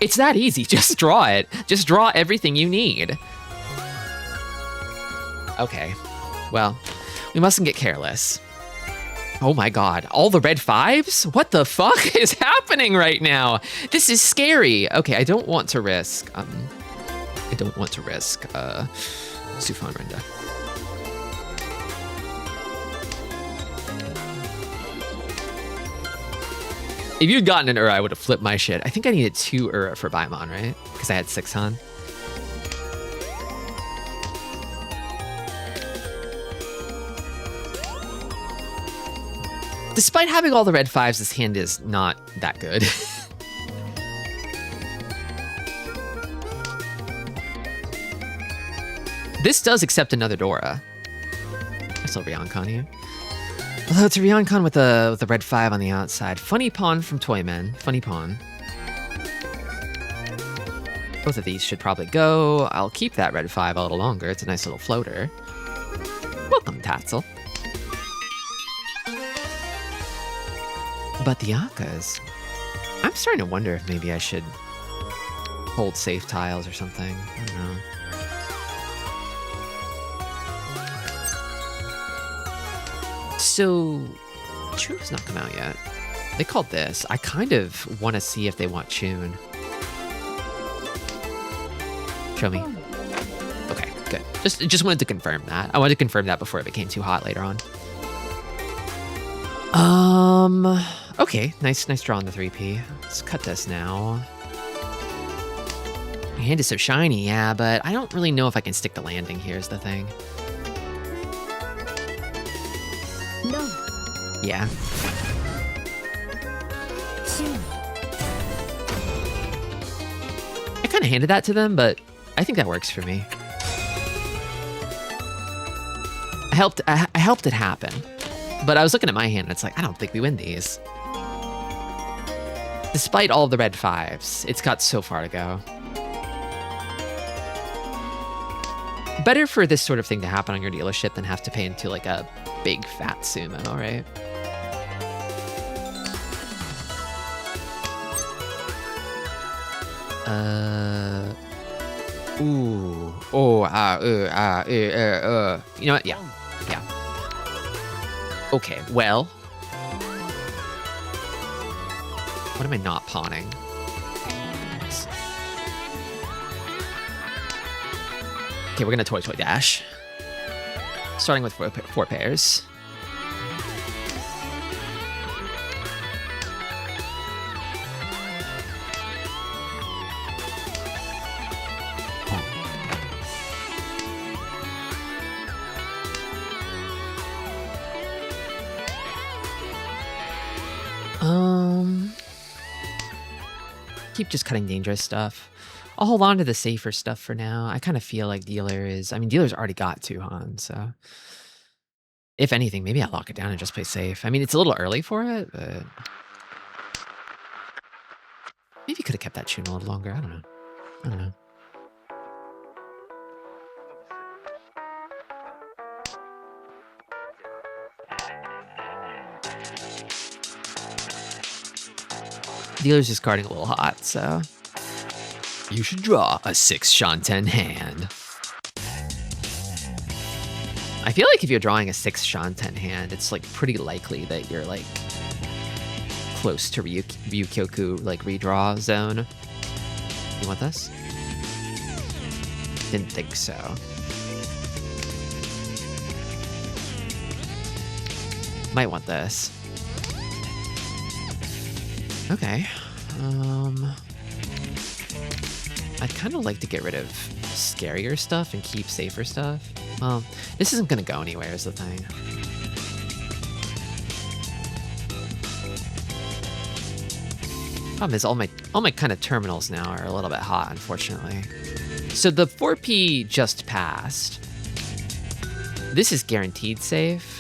It's that easy, just draw it. Just draw everything you need. Okay, well, we mustn't get careless. Oh my god, all the red 5s? What the fuck is happening right now? This is scary. Okay, I don't want to risk, Sufan Renda. If you'd gotten an Ura, I would have flipped my shit. I think I needed 2 Ura for Baimon, right? Because I had 6 Han. Despite having all the red 5s, this hand is not that good. This does accept another Dora. I still Ryoncon you. Although it's a Ryoncon with the red 5 on the outside. Funny pawn from Toyman. Funny pawn. Both of these should probably go. I'll keep that red 5 a little longer. It's a nice little floater. Welcome, Tatzel. But the Akkas, I'm starting to wonder if maybe I should hold safe tiles or something. I don't know. So, True's not come out yet. They called this. I kind of want to see if they want Chun. Show me. Okay, good. Just wanted to confirm that. I wanted to confirm that before it became too hot later on. Okay, nice draw on the 3P. Let's cut this now. My hand is so shiny, yeah, but I don't really know if I can stick the landing here is the thing. No. Yeah. I kind of handed that to them, but I think that works for me. I helped it happen. But I was looking at my hand and it's like, I don't think we win these. Despite all the red 5s, it's got so far to go. Better for this sort of thing to happen on your dealership than have to pay into like a big fat sumo, right? Ooh. Oh, you know what? Yeah. Yeah. Okay, well. What am I not pawning? Okay, we're gonna toy dash. Starting with 4 pairs. keep just cutting dangerous stuff. I'll hold on to the safer stuff for now. I kind of feel like dealer is... I mean, dealer's already got 2 Han, so... If anything, maybe I lock it down and just play safe. I mean, it's a little early for it, but... Maybe could have kept that tune a little longer. I don't know. Dealer's just carding a little hot, so... You should draw a 6 Shanten hand. I feel like if you're drawing a 6 Shanten hand, it's like pretty likely that you're like close to Ryukyoku like redraw zone. You want this? Didn't think so. Might want this. Okay. I'd kind of like to get rid of scarier stuff and keep safer stuff. Well, this isn't gonna go anywhere is the thing. Problem is all my kind of terminals now are a little bit hot, unfortunately. So the 4P just passed. This is guaranteed safe.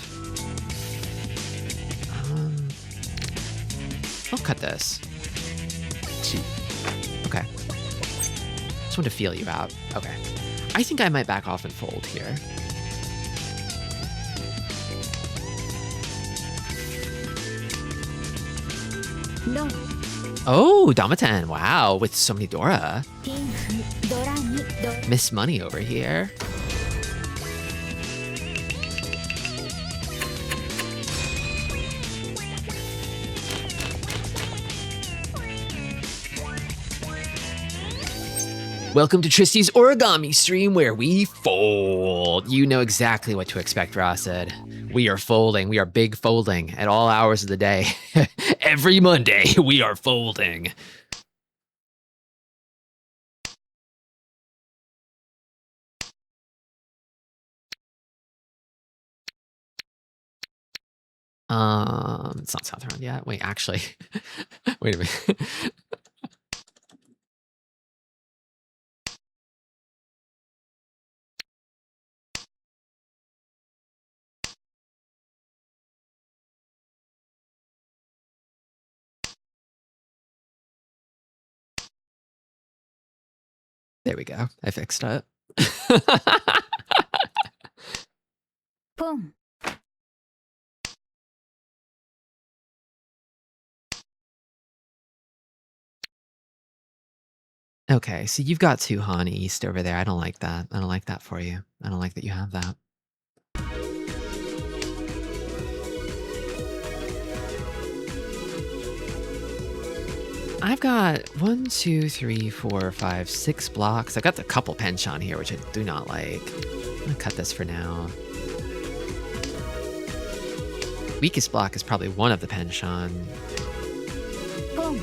I'll cut this. 2. Okay. Just want to feel you out. Okay. I think I might back off and fold here. No. Oh, Damaten. Wow, with so many Dora. Miss Money over here. Welcome to Tristi's origami stream where we fold. You know exactly what to expect, Rossid. We are folding. We are big folding at all hours of the day. Every Monday, we are folding. It's not South Round yet. Wait, actually, wait a minute. There we go. I fixed it. Boom. Okay, so you've got 2 Han East over there. I don't like that. I don't like that for you. I don't like that you have that. I've got 1, 2, 3, 4, 5, 6 blocks. I've got a couple penchant here, which I do not like. I'm gonna cut this for now. Weakest block is probably one of the penchant. Boom.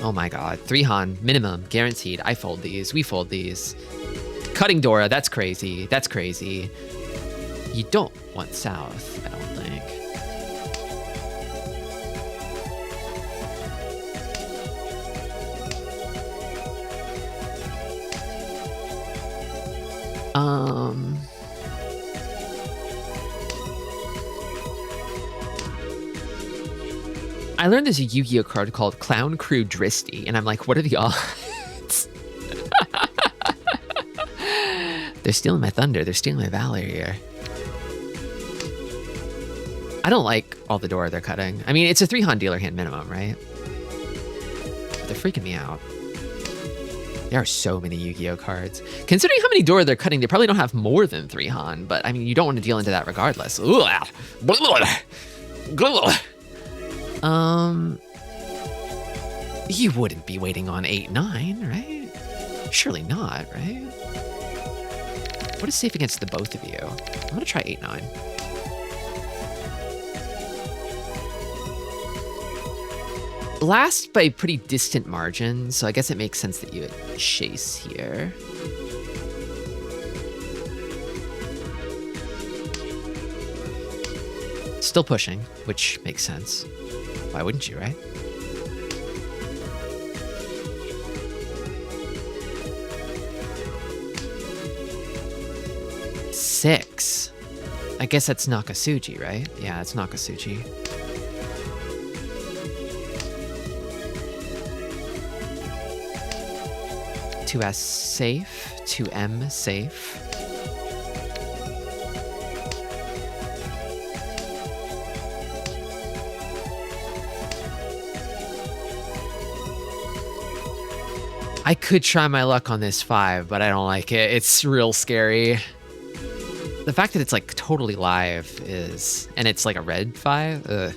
Oh my god. 3 Han, minimum, guaranteed. I fold these. We fold these. Cutting Dora, that's crazy. That's crazy. You don't want south, I don't think. I learned there's a Yu-Gi-Oh card called Clown Crew Tristi, and I'm like, what are the odds? They're stealing my thunder. They're stealing my valor here. I don't like all the Dora they're cutting. I mean, it's a 3 Han dealer hand minimum, right? But they're freaking me out. There are so many Yu-Gi-Oh cards. Considering how many Dora they're cutting, they probably don't have more than 3 Han, but I mean, you don't want to deal into that regardless. You wouldn't be waiting on 8-9, right? Surely not, right? What is safe against the both of you? I'm gonna try 8-9. Last by a pretty distant margin, so I guess it makes sense that you would chase here. Still pushing, which makes sense. Why wouldn't you, right? 6. I guess that's Nakasuji, right? Yeah, it's Nakasuji. Two S safe, 2M safe. I could try my luck on this 5, but I don't like it. It's real scary. The fact that it's like totally live is, and it's like a red 5,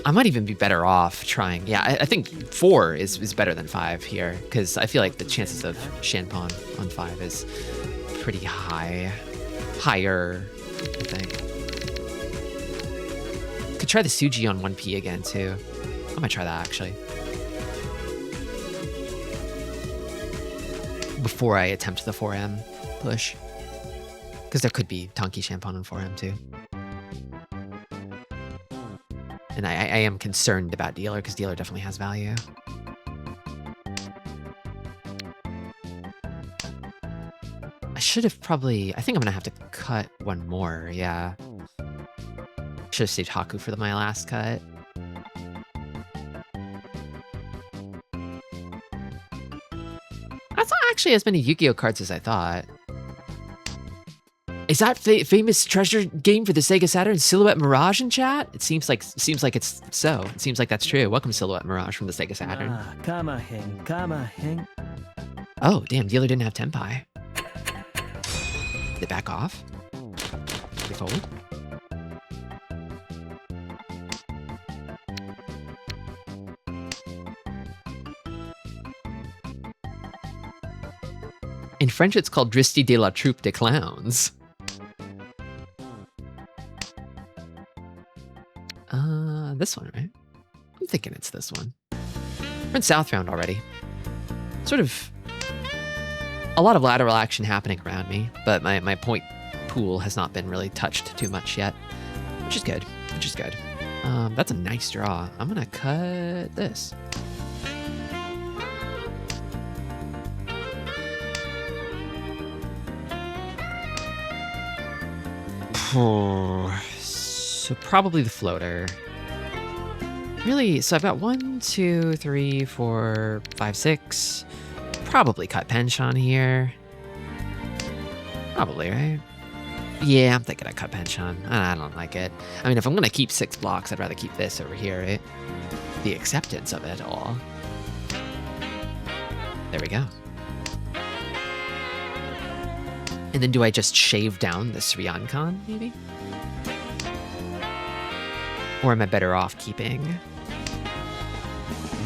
I might even be better off trying. Yeah, I think 4 is better than 5 here, because I feel like the chances of Shanpon on 5 is pretty high. Higher, I think. Could try the Suji on 1P again, too. I might try that, actually. Before I attempt the 4M push. Because there could be Tonki Shanpon on 4M too. And I am concerned about Dealer, because Dealer definitely has value. I should have probably... I think I'm going to have to cut one more, yeah. Should have saved Haku for my last cut. That's not actually as many Yu-Gi-Oh cards as I thought. Is that famous treasure game for the Sega Saturn, Silhouette Mirage, in chat? It seems like it's so. It seems like that's true. Welcome, Silhouette Mirage from the Sega Saturn. Oh, damn, Dealer didn't have Tenpai. Did they back off? Did they fold? In French, it's called Tristi de la Troupe de Clowns. This one, right? I'm thinking it's this one. We're in South Round already. Sort of a lot of lateral action happening around me, but my point pool has not been really touched too much yet, which is good, That's a nice draw. I'm gonna cut this. So probably the floater. Really, so I've got 1, 2, 3, 4, 5, 6. Probably cut Penchon here. Probably, right? Yeah, I'm thinking I cut Penchon. I don't like it. I mean, if I'm gonna keep 6 blocks, I'd rather keep this over here, right? The acceptance of it all. There we go. And then do I just shave down the Suuankou, maybe? Or am I better off keeping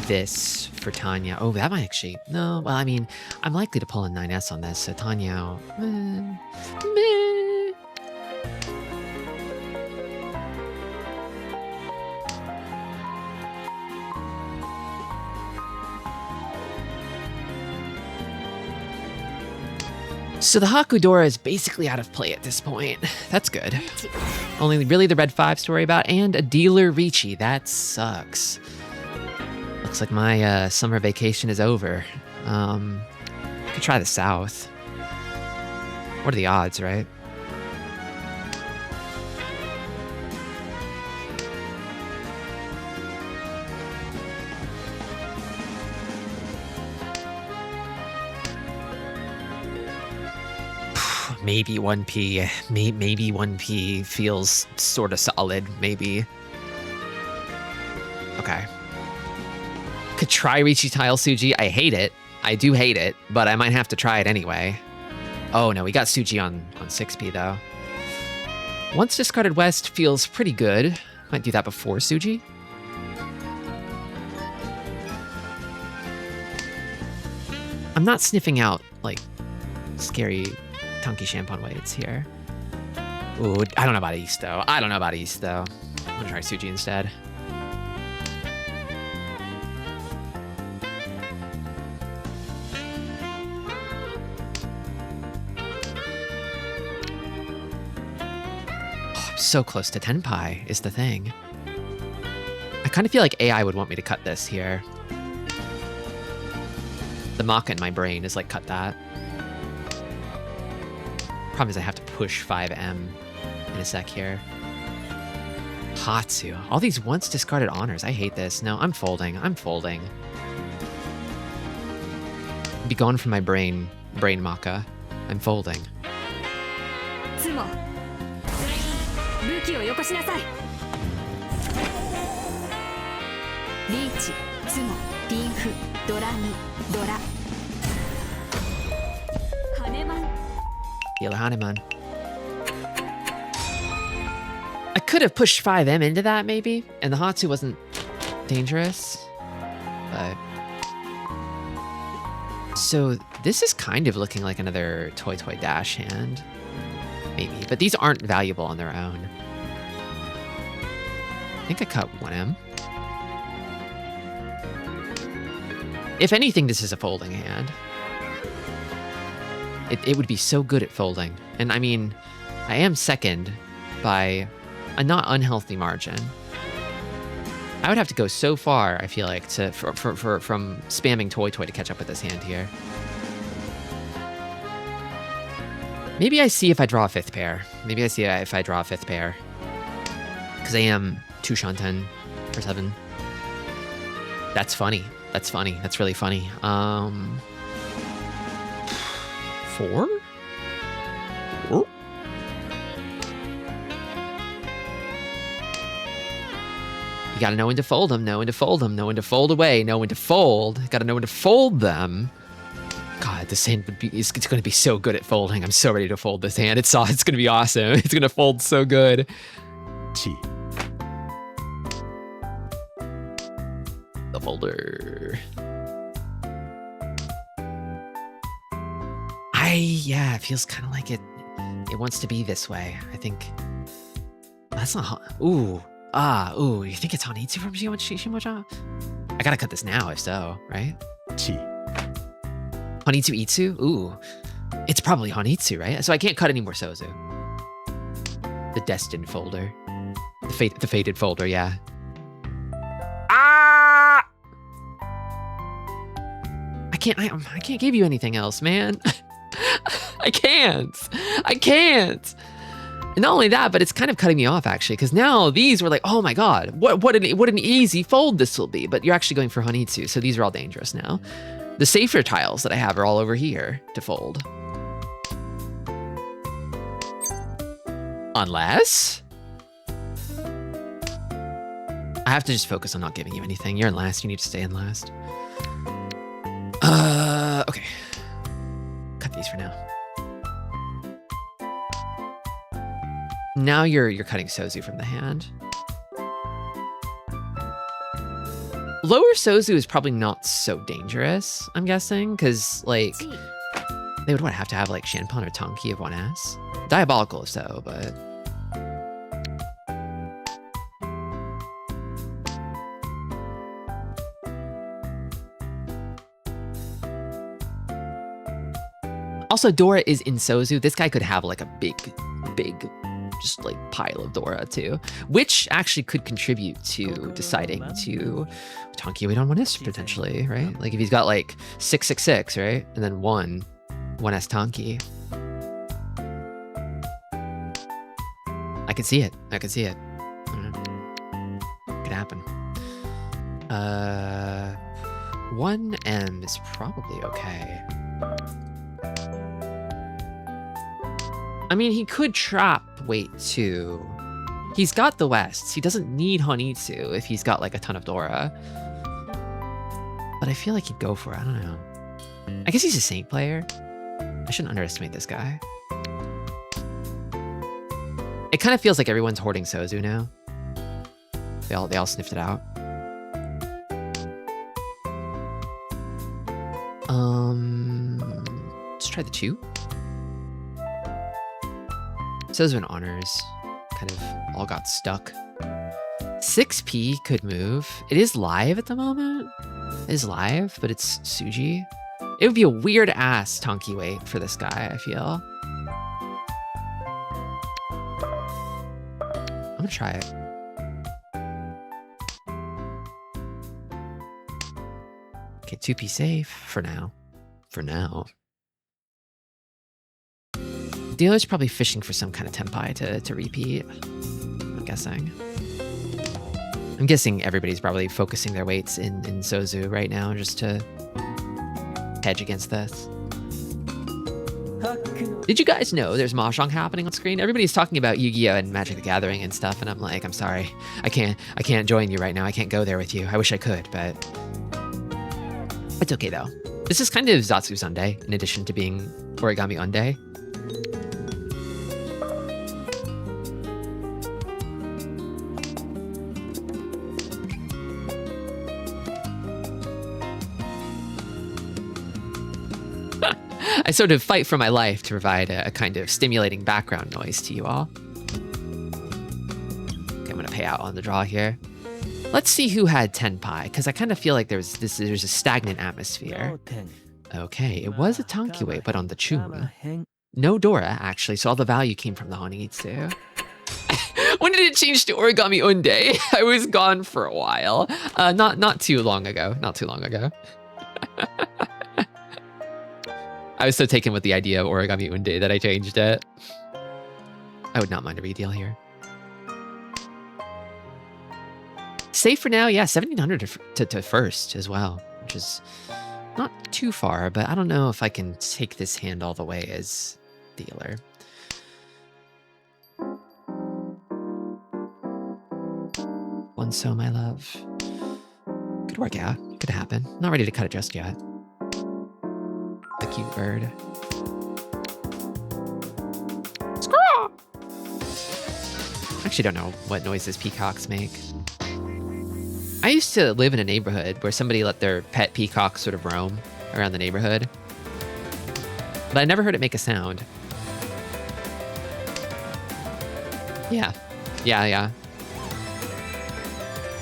this for Tanya? Oh, that might actually... No, well, I mean, I'm likely to pull a 9S on this, so Tanya... meh. So the Hakudora is basically out of play at this point. That's good. Only really the red 5 to worry about, and a Dealer Ricci. That sucks. Looks like my summer vacation is over. Could try the South. What are the odds, right? Maybe 1P. Maybe 1P feels sort of solid. Maybe. Okay. Could try Ricci Tile Suji. I hate it. I do hate it, but I might have to try it anyway. Oh no, we got Suji on 6P though. Once discarded West feels pretty good. Might do that before Suji. I'm not sniffing out like scary Tonki Shanpon weights here. Ooh, I don't know about East though. I'm gonna try Suji instead. Oh, I'm so close to Tenpai is the thing. I kind of feel like AI would want me to cut this here. The Maka in my brain is like, cut that. Problem is I have to push 5M in a sec here. Hatsu. All these once discarded honors. I hate this. No, I'm folding. I'm folding. Be gone from my brain, Maka. I'm folding. ツモ武器をよこしなさいリーチツモピンフドラミドラハネマン Healer Haneman. I could have pushed 5M into that, maybe, and the Hatsu wasn't dangerous, but... So this is kind of looking like another Toy Toy Dash hand, maybe, but these aren't valuable on their own. I think I cut 1M. If anything, this is a folding hand. It would be so good at folding. And I mean, I am second by a not unhealthy margin. I would have to go so far, I feel like, from spamming Toy Toy to catch up with this hand here. Maybe I see if I draw a 5th pair. Maybe I see if I draw a 5th pair. Because I am 2 Shanten for 7. That's funny. That's funny. That's really funny. 4? Oh. You gotta know when to fold them, know when to fold them, know when to fold away, know when to fold. Gotta know when to fold them. God, this hand would be, it's gonna be so good at folding. I'm so ready to fold this hand. It's gonna be awesome. It's gonna fold so good. The folder. Yeah, it feels kind of like it wants to be this way. I think that's not, ooh, you think it's Hanitsu from Shimoja? I gotta cut this now, if so, right? Hanitsu Itsu? Ooh, it's probably Hanitsu, right? So I can't cut any more Sozu. The destined folder. The fated folder, yeah. Ah! I can't give you anything else, man. I can't. And not only that, but it's kind of cutting me off actually, because now these were like, oh my god, what an easy fold this will be. But you're actually going for Hanitsu, so these are all dangerous now. The safer tiles that I have are all over here to fold. Unless I have to just focus on not giving you anything. You're in last. You need to stay in last. Okay. Cut these for now. Now you're cutting Sozu from the hand. Lower Sozu is probably not so dangerous, I'm guessing, because like they would have to have like Shanpon or Tonki of 1S. Diabolical if so, but also Dora is in Sozu. This guy could have like a big just like pile of Dora too, which actually could contribute to deciding to Tonki wait on 1S potentially, right? Like if he's got like 666, right? And then 1S Tonki. I could see it. I don't know. Could happen. 1M is probably okay. I mean, he could trap weight 2. He's got the Wests. He doesn't need Hanitsu if he's got like a ton of Dora. But I feel like he'd go for it. I don't know. I guess he's a Saint player. I shouldn't underestimate this guy. It kind of feels like everyone's hoarding Sozu now. They all sniffed it out. Let's try the 2. Sozu and Honors kind of all got stuck. 6P could move. It is live at the moment. It is live, but it's Suji. It would be a weird ass Tonki wait for this guy, I feel. I'm gonna try it. Okay, 2P safe for now. dealer's probably fishing for some kind of tenpai to repeat. I'm guessing. I'm guessing everybody's probably focusing their weights in Sozu right now just to hedge against this. Did you guys know there's Mahjong happening on screen? Everybody's talking about Yu-Gi-Oh! And Magic the Gathering and stuff, and I'm like, I'm sorry. I can't join you right now. I can't go there with you. I wish I could, but it's okay though. This is kind of Zatsu Sunday, in addition to being Origami Oonday. I sort of fight for my life to provide a kind of stimulating background noise to you all. Okay, I'm gonna pay out on the draw here. Let's see who had tenpai, because I kind of feel like there's a stagnant atmosphere. Okay, it was a Tankiwei, but on the Chun. No Dora, actually, so all the value came from the Honitsu. When did it change to Origami Oonday? I was gone for a while. Not too long ago. Not too long ago. I was so taken with the idea of Origami Oonday that I changed it. I would not mind a redeal here. Safe for now, yeah, 1700 to first as well, which is not too far, but I don't know if I can take this hand all the way as dealer. One so, my love. Could work out, could happen. Not ready to cut it just yet. The cute bird. Squirrel! Actually don't know what noises peacocks make. I used to live in a neighborhood where somebody let their pet peacock sort of roam around the neighborhood, but I never heard it make a sound. Yeah.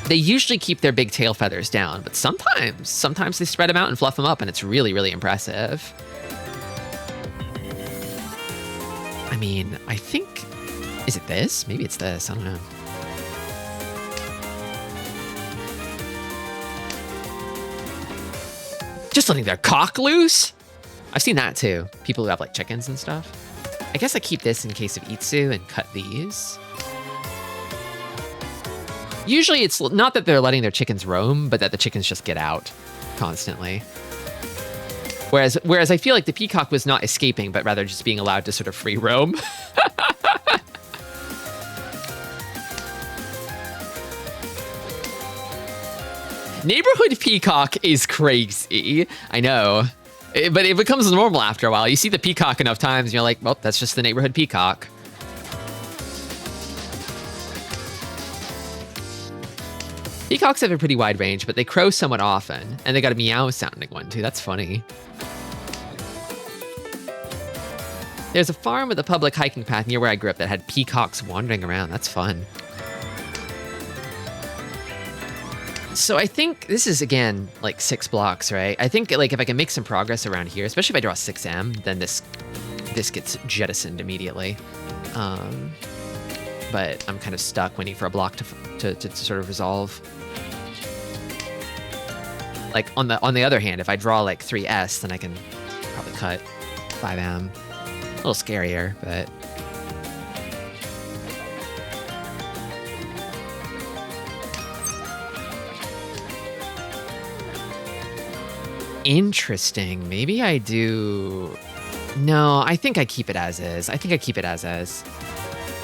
They usually keep their big tail feathers down, but sometimes they spread them out and fluff them up, and it's really, really impressive. I mean, I think, is it this? Maybe it's this, I don't know. Just letting their cock loose? I've seen that too. People who have like chickens and stuff. I guess I keep this in case of Itsu and cut these. Usually it's not that they're letting their chickens roam, but that the chickens just get out constantly. Whereas I feel like the peacock was not escaping, but rather just being allowed to sort of free roam. Neighborhood peacock is crazy. I know. But it becomes normal after a while. You see the peacock enough times and you're like, well, that's just the neighborhood peacock. Peacocks have a pretty wide range, but they crow somewhat often. And they got a meow sounding one too. That's funny. There's a farm with a public hiking path near where I grew up that had peacocks wandering around. That's fun. So I think this is, again, like 6 blocks, right? I think like if I can make some progress around here, especially if I draw 6M, then this gets jettisoned immediately. But I'm kind of stuck waiting for a block to sort of resolve. Like on the other hand, if I draw like 3S, then I can probably cut 5M. A little scarier, but interesting. Maybe I do. No, I think I keep it as is. I think I keep it as is.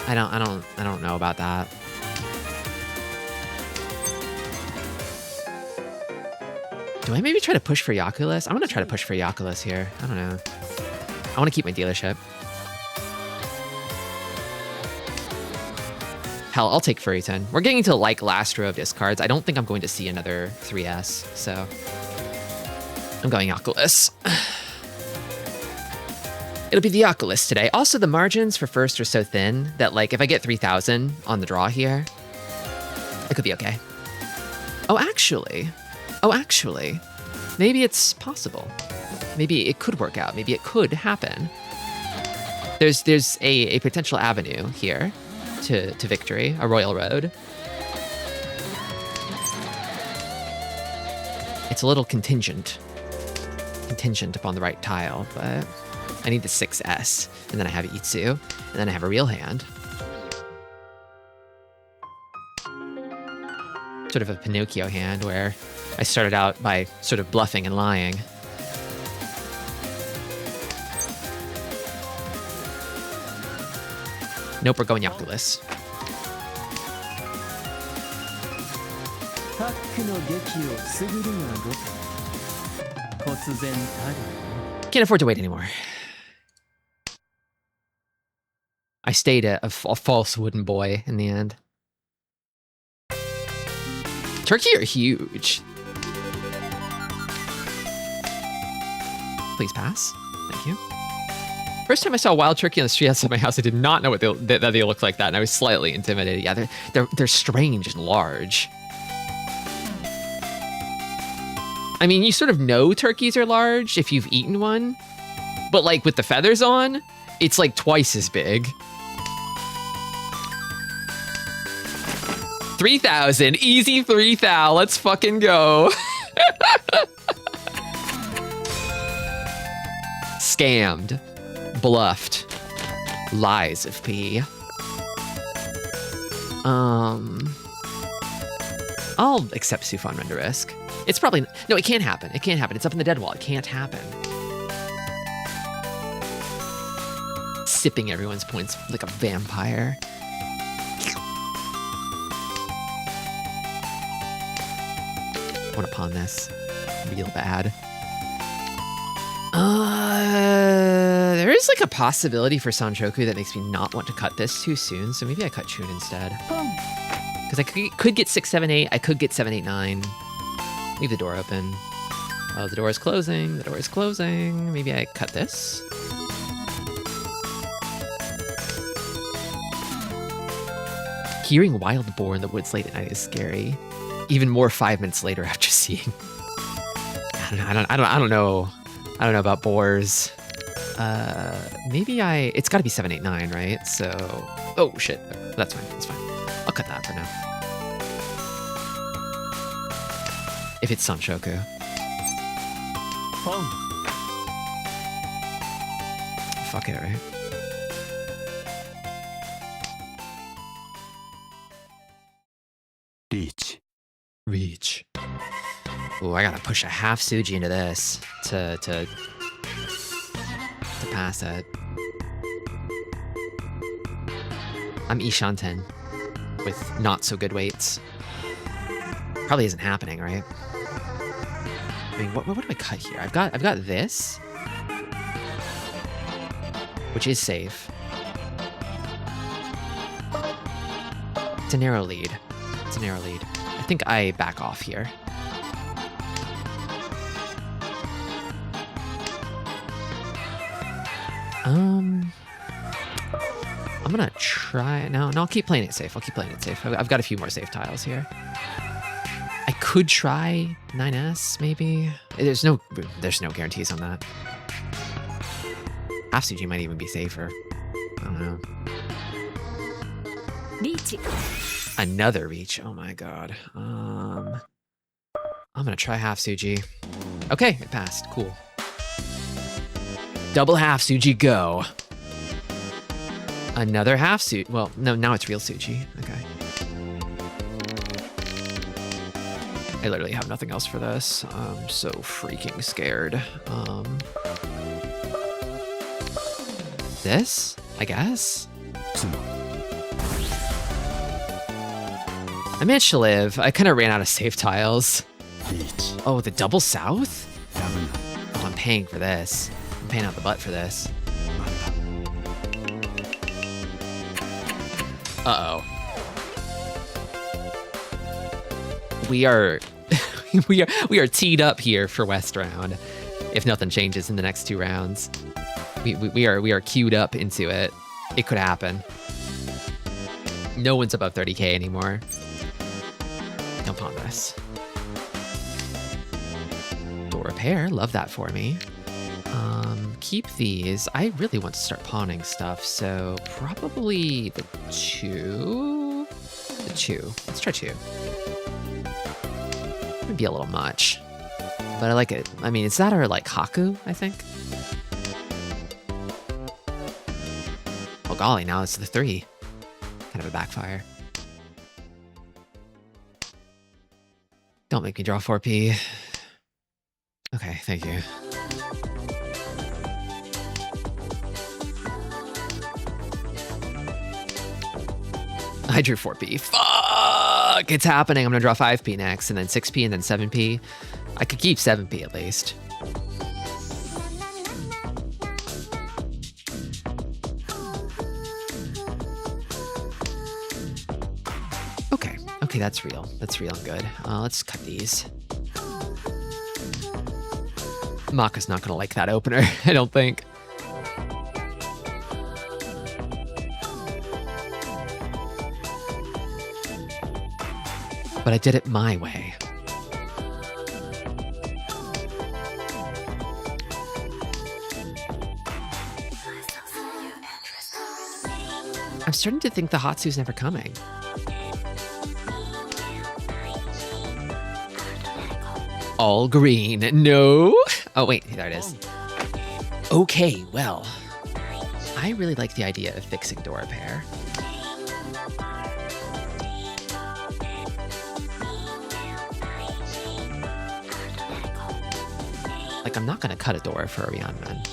I don't know about that. Do I maybe try to push for Yakulas? I'm gonna try to push for Yakulas here. I don't know. I want to keep my dealership. Hell, I'll take Furiton. We're getting to like last row of discards. I don't think I'm going to see another 3S, so I'm going Yakulas. It'll be the Yakulas today. Also, the margins for first are so thin that like if I get 3,000 on the draw here, it could be okay. Oh, actually, maybe it's possible. Maybe it could work out. Maybe it could happen. There's a potential avenue here to victory, a royal road. It's a little contingent upon the right tile, but I need the 6S. And then I have Itsu. And then I have a real hand. Sort of a Pinocchio hand where I started out by sort of bluffing and lying. Nope, we're going Yakulus. Can't afford to wait anymore. I stayed a false wooden boy in the end. Turkey are huge. Please pass. Thank you. First time I saw wild turkey on the street outside my house, I did not know that they looked like that, and I was slightly intimidated. Yeah, they're strange and large. I mean, you sort of know turkeys are large if you've eaten one, but like with the feathers on, it's like twice as big. 3,000, easy 3,000. Let's fucking go. Scammed, bluffed, lies of P. I'll accept Sufan render risk. It's probably, no, it can't happen. It can't happen. It's up in the dead wall. It can't happen. Sipping everyone's points like a vampire. I want to pawn this real bad. There is like a possibility for Sanchoku that makes me not want to cut this too soon, so maybe I cut Chun instead. Because I could get 6, 7, 8. I could get 7, 8, 9. Leave the door open. Oh, the door is closing. The door is closing. Maybe I cut this. Hearing wild boar in the woods late at night is scary. Even more 5 minutes later after seeing. I don't know about boars. Maybe it's got to be 7, 8, 9, right? So, oh shit, that's fine. That's fine. I'll cut that for now. If it's Sanshoku. Fuck it, right? Reach. Ooh, I gotta push a half Suji into this to pass it. I'm Ishanten with not so good weights. Probably isn't happening, right? I mean, what do I cut here? I've got this, which is safe. It's a narrow lead. It's a narrow lead. I think I back off here. I'm gonna try. No, I'll keep playing it safe. I've got a few more safe tiles here. I could try 9S, maybe. There's no guarantees on that. Half CG might even be safer. I don't know. Reach. Another reach. Oh my god. I'm gonna try half Suji. Okay, it passed. Cool. Double half Suji, go. Another half Suji. Well, no, now it's real Suji. Okay. I literally have nothing else for this. I'm so freaking scared. This, I guess. I managed to live. I kind of ran out of safe tiles. Oh, the double south? Oh, I'm paying for this. I'm paying out the butt for this. Uh-oh. We are we are teed up here for West round. If nothing changes in the next 2 rounds. We are queued up into it. It could happen. No one's above 30k anymore. Don't pawn this. Door repair, love that for me. Keep these. I really want to start pawning stuff, so probably the 2. The 2. Let's try 2. Would be a little much, but I like it. I mean, is that our like Haku? I think. Oh golly, now it's the 3. Kind of a backfire. Don't make me draw 4p. Okay, thank you. I drew 4p. Fuck! It's happening. I'm gonna draw 5p next, and then 6p, and then 7p. I could keep 7p at least. Okay, that's real. That's real and good. Let's cut these. Maka's not gonna like that opener, I don't think. But I did it my way. I'm starting to think the Hatsu's never coming. All green. No. Oh, wait. There it is. Okay, well. I really like the idea of fixing Dora pair. Like, I'm not going to cut a Dora for a Ryanman.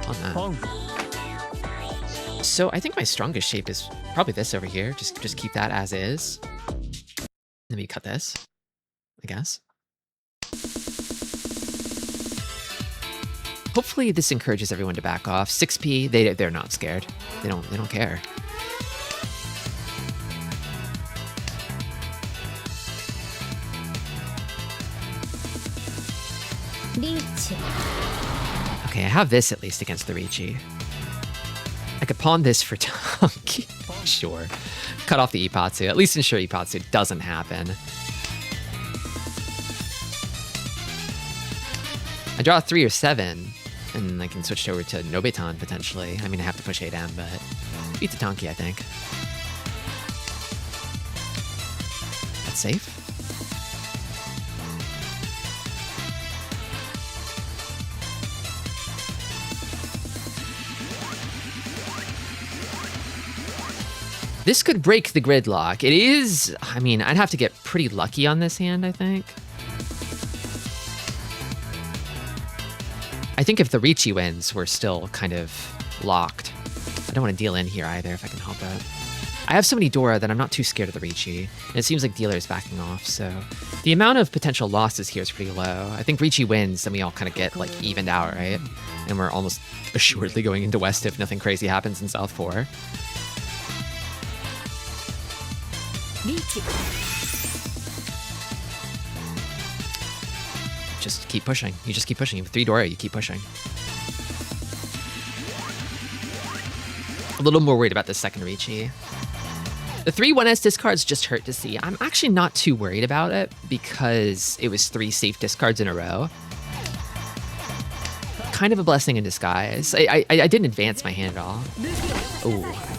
On that. So I think my strongest shape is probably this over here. Just keep that as is. Let me cut this, I guess. Hopefully this encourages everyone to back off. 6p, they're not scared. They don't care. Okay, I have this at least against the Riichi. I could pawn this for Donkey. Sure. Cut off the Ippatsu. At least ensure Ippatsu doesn't happen. I draw a 3 or 7, and I can switch over to Nobetan potentially. I mean, I have to push 8M, but beat the Donkey, I think. That's safe. This could break the gridlock. It is, I mean, I'd have to get pretty lucky on this hand, I think. I think if the Riichi wins, we're still kind of locked. I don't want to deal in here either if I can help it. I have so many Dora that I'm not too scared of the Riichi, and it seems like dealer is backing off, so the amount of potential losses here is pretty low. I think Riichi wins, then we all kind of get like evened out, right? And we're almost assuredly going into West if nothing crazy happens in South 4. Just keep pushing. You just keep pushing. You have 3 Dora, you keep pushing. A little more worried about the second Riichi. The 3 1S discards just hurt to see. I'm actually not too worried about it because it was 3 safe discards in a row. Kind of a blessing in disguise. I didn't advance my hand at all. Oh.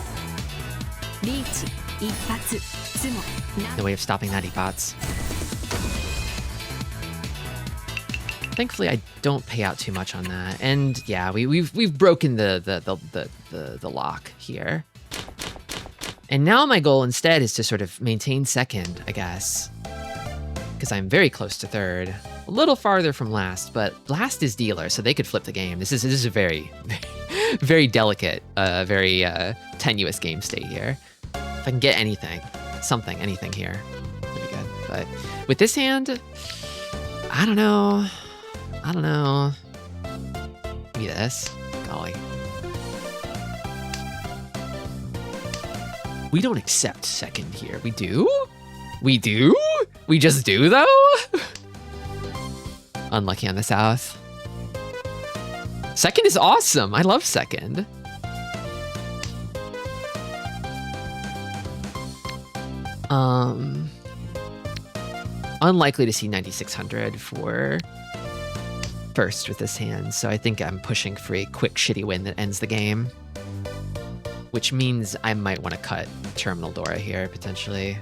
No way of stopping that Ippatsu. Thankfully, I don't pay out too much on that, and yeah, we've broken the lock here. And now my goal instead is to sort of maintain second, I guess, because I'm very close to third, a little farther from last, but last is dealer, so they could flip the game. This is a very, very delicate, very tenuous game state here. If I can get anything, anything here, that'd be good. But with this hand, I don't know. Maybe this. Golly. We don't accept second here. We do? We do? We just do, though? Unlucky on the South. Second is awesome. I love second. Unlikely to see 9600 for first with this hand, so I think I'm pushing for a quick shitty win that ends the game. Which means I might want to cut Terminal Dora here, potentially.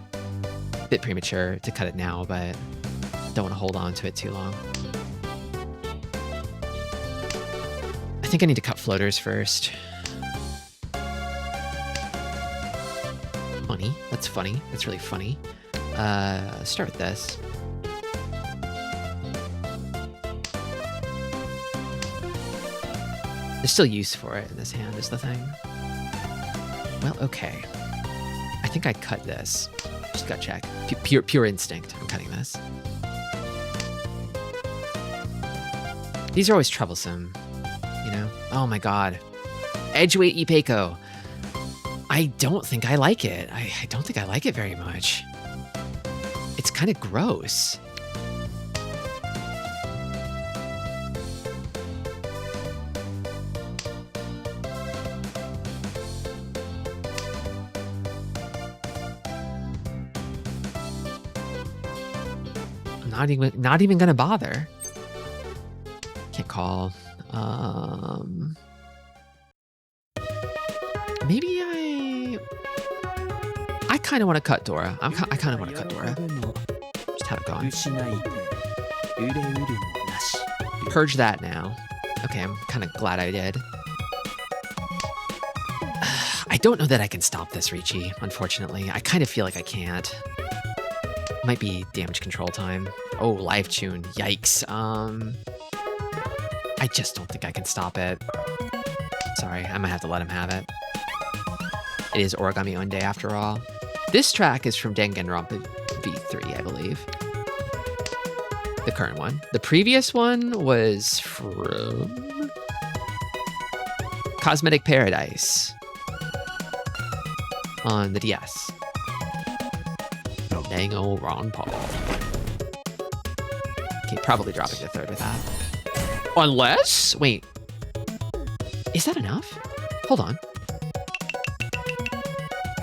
A bit premature to cut it now, but don't want to hold on to it too long. I think I need to cut floaters first. Funny. That's funny. That's really funny. Start with this. There's still use for it in this hand is the thing. Well, okay. I think I'd cut this. Just gut check. Pure instinct. I'm cutting this. These are always troublesome, you know? Oh my god. Edgeweight Ipeco. I don't think I like it. I don't think I like it very much. It's kind of gross. I'm not even gonna bother. Can't call. Maybe I kind of want to cut Dora. I kind of want to cut Dora. Just have it going. Purge that now. Okay, I'm kind of glad I did. I don't know that I can stop this, Ricci, unfortunately. I kind of feel like I can't. Might be damage control time. Oh, live tune. Yikes. I just don't think I can stop it. Sorry, I might have to let him have it. It is Origami Oonday after all. This track is from Danganronpa V3, I believe. The current one. The previous one was from Cosmetic Paradise on the DS. Dang old Ron Paul. Okay, probably dropping the third with that. Unless, wait, is that enough? Hold on.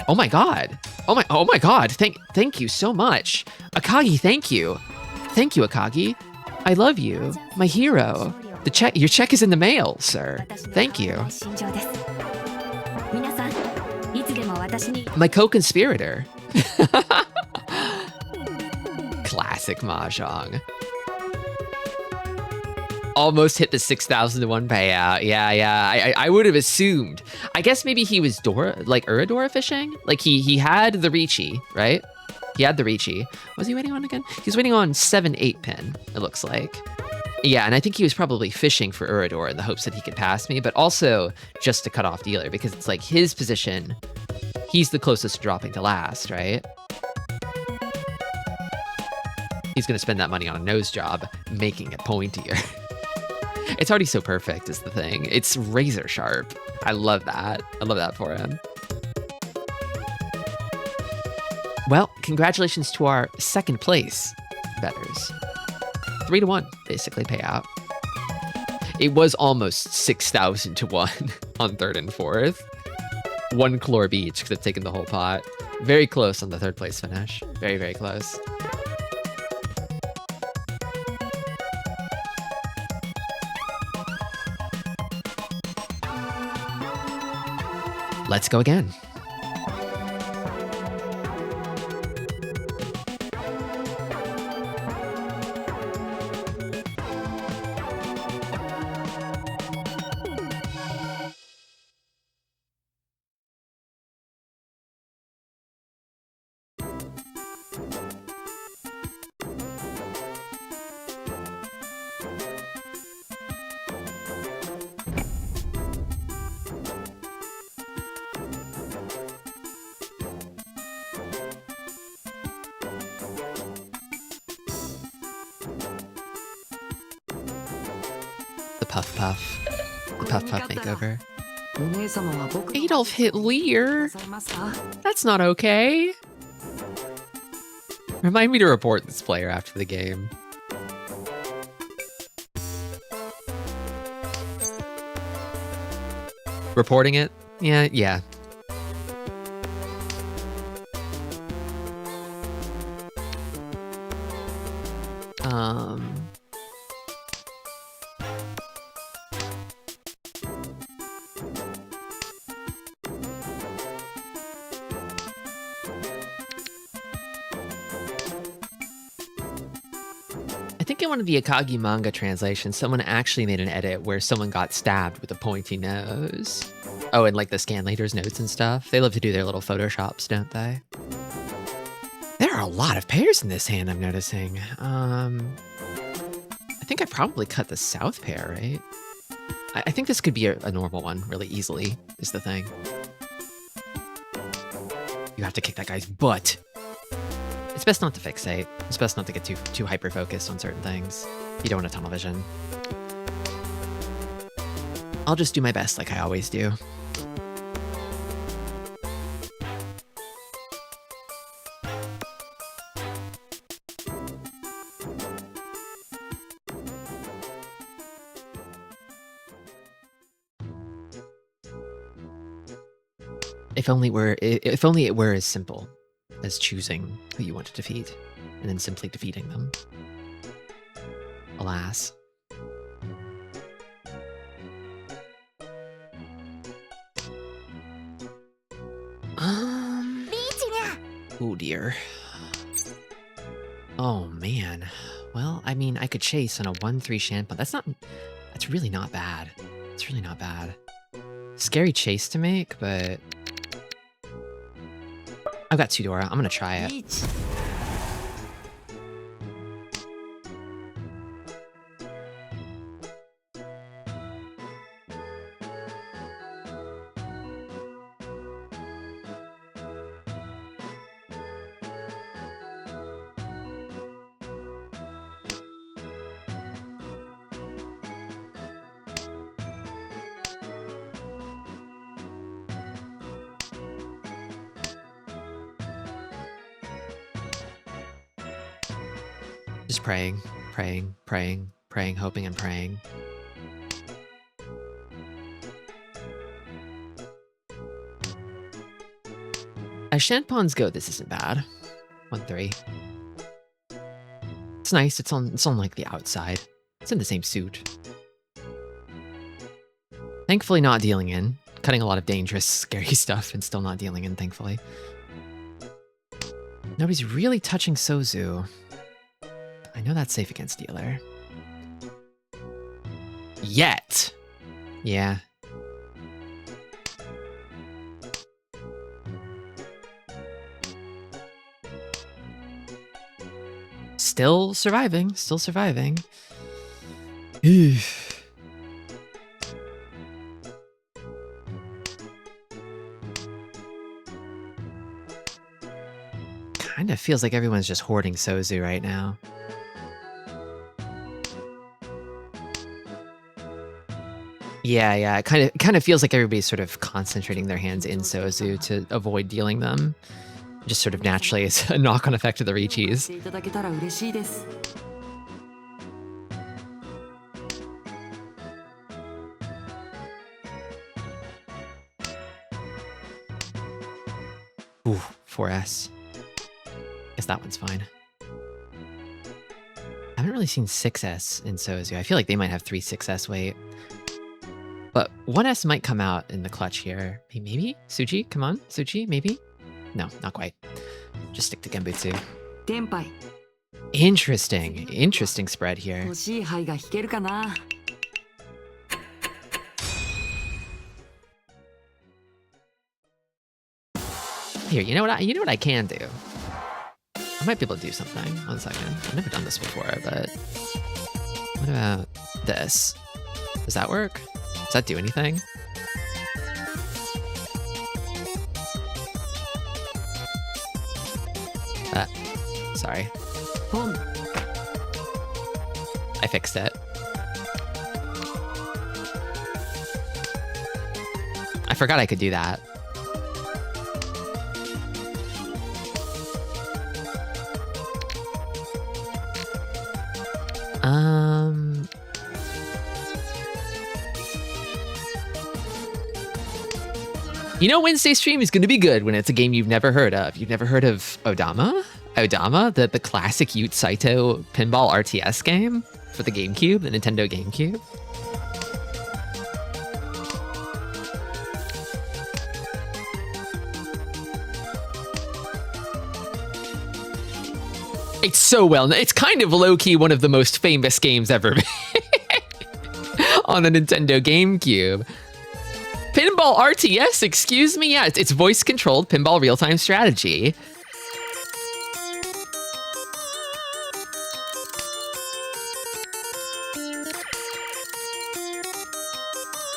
Oh my god. Oh my god. Thank you so much. Akagi, thank you. Thank you, Akagi. I love you. My hero. Your check is in the mail, sir. Thank you. My co-conspirator. Classic Mahjong. Almost hit the 6,000 to 1 payout. Yeah. I would have assumed. I guess maybe he was Uradora fishing? Like he had the Ricci, right? He had the Ricci. Was he waiting on again? He was waiting on 7-8 pin, it looks like. Yeah, and I think he was probably fishing for Uradora in the hopes that he could pass me, but also just to cut off dealer because it's like his position. He's the closest to dropping to last, right? He's going to spend that money on a nose job, making it pointier. It's already so perfect is the thing. It's razor sharp. I love that. I love that for him. Well, congratulations to our second place bettors. 3-1, basically, payout. It was almost 6,000 to 1 on third and fourth. 1 Chlorb each could have taken the whole pot. Very close on the third place finish. Very, very close. Let's go again. The Puff Puff makeover. Adolf hit Lear. That's not okay. Remind me to report this player after the game. Reporting it? Yeah. I think in one of the Akagi manga translations, someone actually made an edit where someone got stabbed with a pointy nose. Oh, and like the scan leader's notes and stuff. They love to do their little photoshops, don't they? There are a lot of pairs in this hand, I'm noticing. I think I probably cut the south pair, right? I think this could be a normal one really easily, is the thing. You have to kick that guy's butt. It's best not to fixate. It's best not to get too hyper-focused on certain things. You don't want a tunnel vision. I'll just do my best like I always do. If only it were as simple as choosing who you want to defeat, and then simply defeating them. Alas. Oh dear. Oh man. Well, I mean, I could chase on a 1-3 Shanpon. That's really not bad. It's really not bad. Scary chase to make, but I've got 2 Dora. I'm gonna try it. Just praying, praying, praying, praying, hoping and praying. As Shanpons go, this isn't bad. 1-3. It's nice. It's on like the outside. It's in the same suit. Thankfully not dealing in. Cutting a lot of dangerous, scary stuff and still not dealing in, thankfully. Nobody's really touching Sozu. I know that's safe against dealer. Yet. Yeah. Still surviving. Still surviving. Kind of feels like everyone's just hoarding Sozu right now. Yeah. It kind of feels like everybody's sort of concentrating their hands in Sozu to avoid dealing them. Just sort of naturally, it's a knock-on effect of the Riichis. Ooh, 4S. Guess that one's fine. I haven't really seen 6S in Sozu. I feel like they might have 3 6S weight. But 1S might come out in the clutch here. Maybe? Tsuji? Come on. Tsuji? Maybe? No, not quite. Just stick to Genbutsu. Interesting. Interesting spread here. Here, you know what I can do? I might be able to do something. 1 second. I've never done this before, but what about this? Does that work? Does that do anything? Sorry. I fixed it. I forgot I could do that. You know, Wednesday stream is going to be good when it's a game you've never heard of. You've never heard of Odama? Odama, the classic Ute Saito pinball RTS game for the GameCube, the Nintendo GameCube. It's so well known. It's kind of low-key one of the most famous games ever made on the Nintendo GameCube. Pinball Pinball RTS, excuse me? Yeah, it's voice-controlled pinball real-time strategy.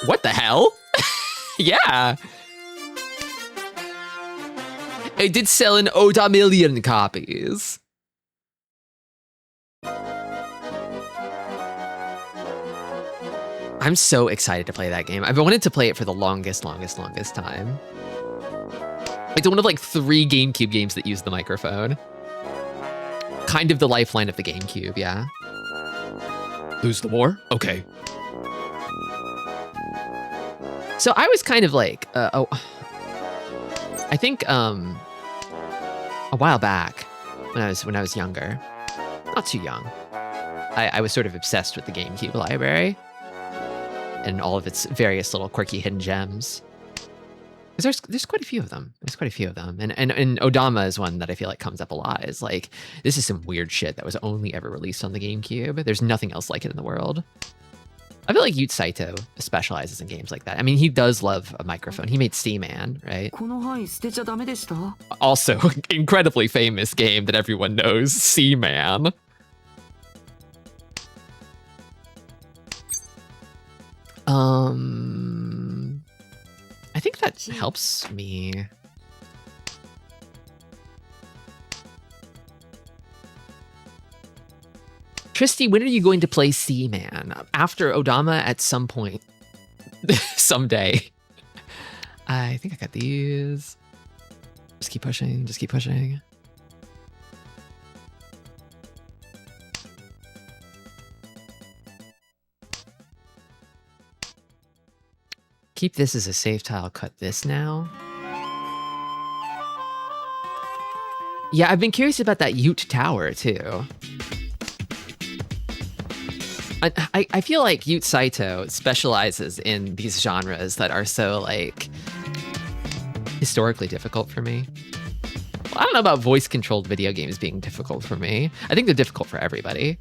What the hell? Yeah. It did sell in over million copies. I'm so excited to play that game. I've wanted to play it for the longest time. It's one of like 3 GameCube games that use the microphone. Kind of the lifeline of the GameCube, yeah. Lose the war? Okay. So I was kind of like, I think a while back when I was younger, not too young, I was sort of obsessed with the GameCube library and all of its various little quirky hidden gems. There's quite a few of them. And Odama is one that I feel like comes up a lot. Is like, this is some weird shit that was only ever released on the GameCube. There's nothing else like it in the world. I feel like Yu Saito specializes in games like that. I mean, he does love a microphone. He made Seaman, right? Also, incredibly famous game that everyone knows, Seaman. I think that helps me. Tristi, when are you going to play Seaman? After Odama at some point. Someday. I think I got these. Just keep pushing, just keep pushing. Keep this as a save tile, cut this now. Yeah, I've been curious about that Ute Tower too. I feel like Yu Saito specializes in these genres that are so, like, historically difficult for me. Well, I don't know about voice-controlled video games being difficult for me. I think they're difficult for everybody.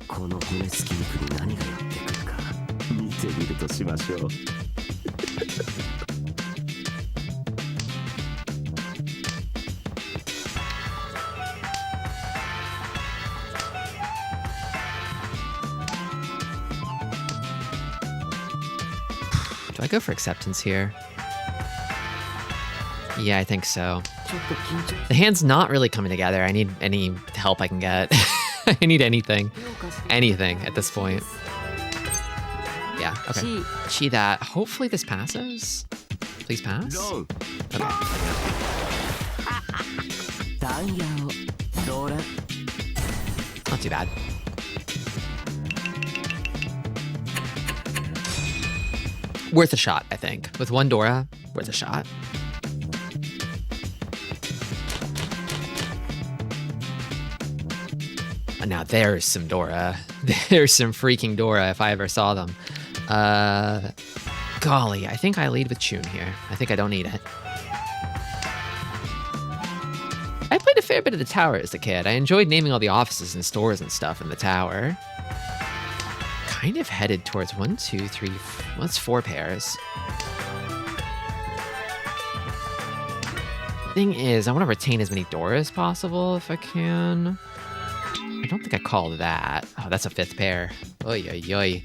Do I go for acceptance here? Yeah, I think so. The hand's not really coming together. I need any help I can get. I need anything. Anything at this point. Yeah, okay. Chi that. Hopefully this passes. Please pass? Okay. Not too bad. Worth a shot, I think. With one Dora, worth a shot. And now there's some Dora. There's some freaking Dora if I ever saw them. Golly, I think I lead with Chun here. I think I don't need it. I played a fair bit of the tower as a kid. I enjoyed naming all the offices and stores and stuff in the tower. Kind of headed towards 1, 2, 3, well, that's 4 pairs. Thing is, I want to retain as many Dora as possible if I can. I don't think I called that. Oh, that's a 5th pair. Oy, oy, oy.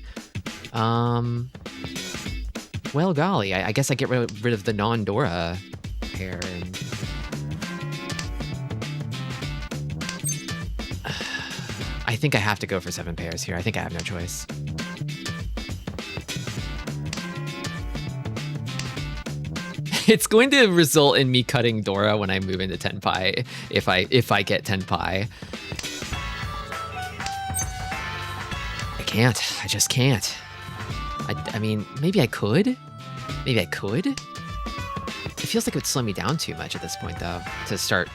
Well, golly, I guess I get rid of the non-Dora pair and... I think I have to go for 7 pairs here. I think I have no choice. It's going to result in me cutting Dora when I move into Tenpai, if I get Tenpai. I can't. I just can't. I mean, maybe I could. Maybe I could. It feels like it would slow me down too much at this point, though, to start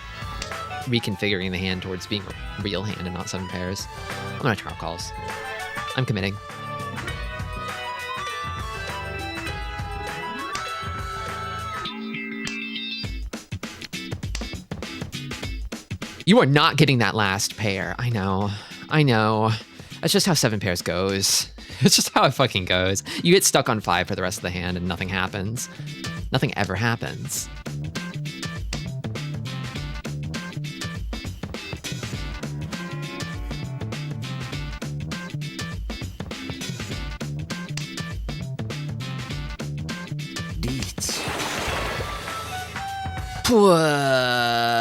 reconfiguring the hand towards being a real hand and not 7 pairs. I'm gonna draw calls. I'm committing. You are not getting that last pair. I know. I know. That's just how 7 pairs goes. It's just how it fucking goes. You get stuck on 5 for the rest of the hand and nothing happens. Nothing ever happens.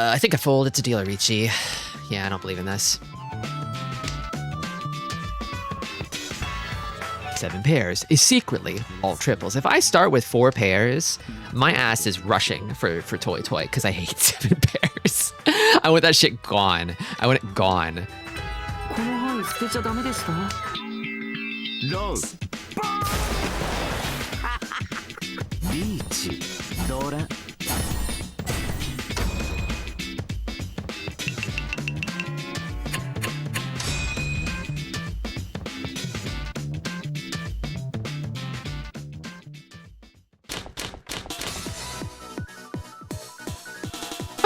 I think I fold. It's a deal or Ricci. Yeah, I don't believe in this. 7 pairs is secretly all triples. If I start with 4 pairs, my ass is rushing for Toy Toy because I hate 7 pairs. I want that shit gone. I want it gone.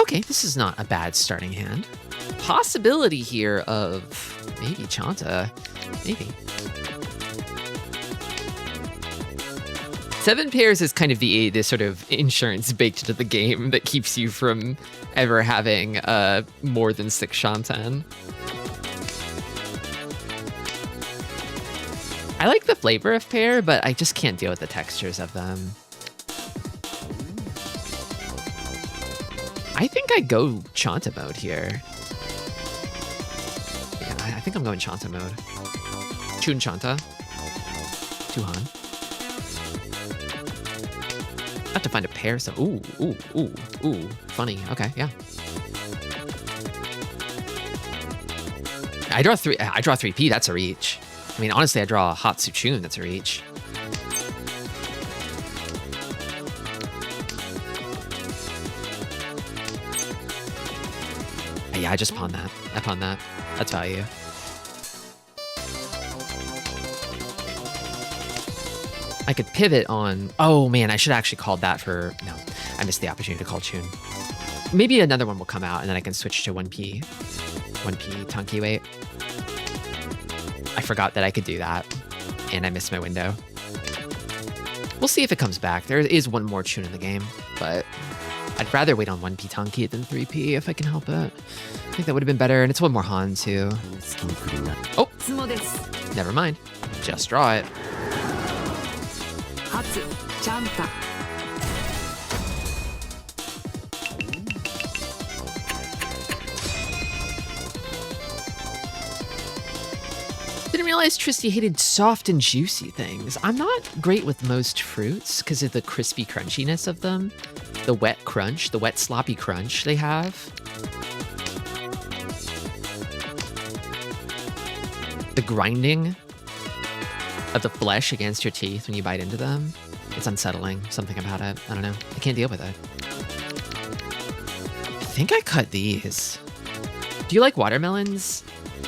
Okay, this is not a bad starting hand. Possibility here of maybe Chanta. Maybe. 7 pairs is kind of the sort of insurance baked into the game that keeps you from ever having more than 6 Shantan. I like the flavor of pair, but I just can't deal with the textures of them. I think I go Chanta mode here. Yeah, I think I'm going Chanta mode. Chun Chanta. Tuhan. I have to find a pair. So, ooh. Funny. Okay, yeah. I draw 3P. That's a reach. I mean, honestly, I draw a Hatsu Chun. That's a reach. Yeah, I just pawned that. I pawned that. That's value. I could pivot on... Oh, man, I should have actually called that for... No, I missed the opportunity to call Chun. Maybe another one will come out, and then I can switch to 1P. 1P Tanki weight. I forgot that I could do that, and I missed my window. We'll see if it comes back. There is one more Chun in the game, but... I'd rather wait on 1P Tanki than 3P if I can help it. I think that would have been better, and it's one more Han too. Oh, never mind. Just draw it. Didn't realize Tristi hated soft and juicy things. I'm not great with most fruits because of the crispy crunchiness of them. The wet crunch, the wet sloppy crunch they have. The grinding of the flesh against your teeth when you bite into them. It's unsettling, something about it. I don't know, I can't deal with it. I think I cut these. Do you like watermelons?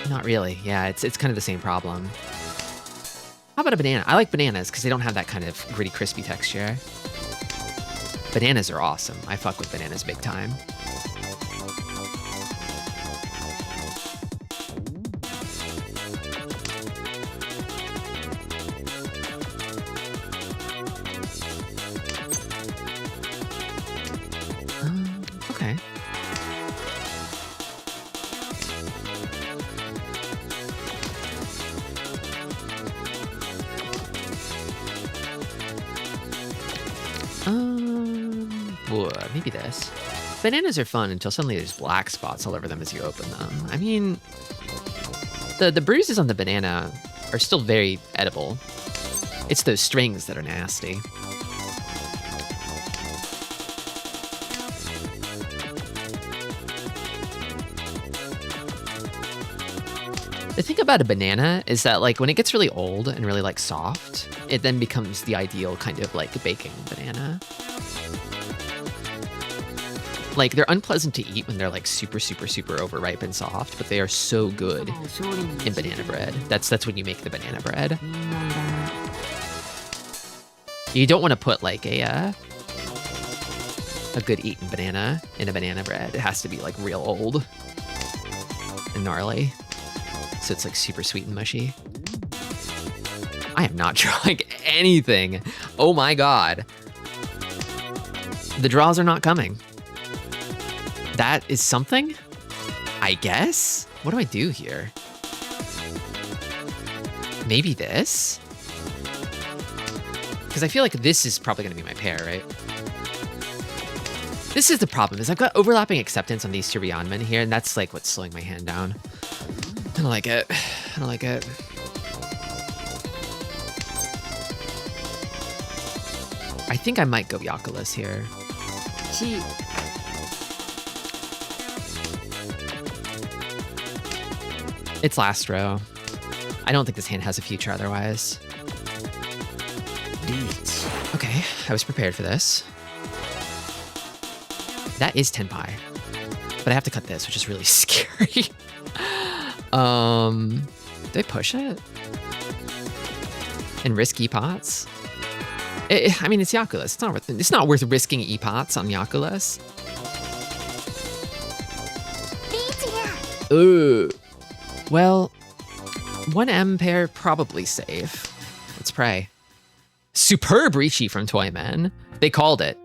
Not really, yeah, it's kind of the same problem. How about a banana? I like bananas because they don't have that kind of gritty, crispy texture. Bananas are awesome. I fuck with bananas big time. Okay. Maybe this. Bananas are fun until suddenly there's black spots all over them as you open them. I mean, the bruises on the banana are still very edible. It's those strings that are nasty. The thing about a banana is that, like, when it gets really old and really, like, soft, it then becomes the ideal kind of, like, baking banana. Like, they're unpleasant to eat when they're, like, super, super, super overripe and soft, but they are so good in banana bread. That's when you make the banana bread. You don't want to put, like, a good eaten banana in a banana bread. It has to be, like, real old and gnarly. So it's, like, super sweet and mushy. I am not drawing anything. Oh, my God. The draws are not coming. That is something? I guess? What do I do here? Maybe this? Because I feel like this is probably going to be my pair, right? This is the problem, is I've got overlapping acceptance on these two Ryeonmen here, and that's like what's slowing my hand down. I don't like it. I don't like it. I think I might go Yakulas here. It's last row. I don't think this hand has a future otherwise. Okay, I was prepared for this. That is Tenpai. But I have to cut this, which is really scary. Do I push it? And risk E-Pots? I mean, it's Yakulas. It's not worth risking E-Pots on Yakulas. Ooh. Well, 1M pair probably safe. Let's pray. Superb Rishi from Toymen. They called it.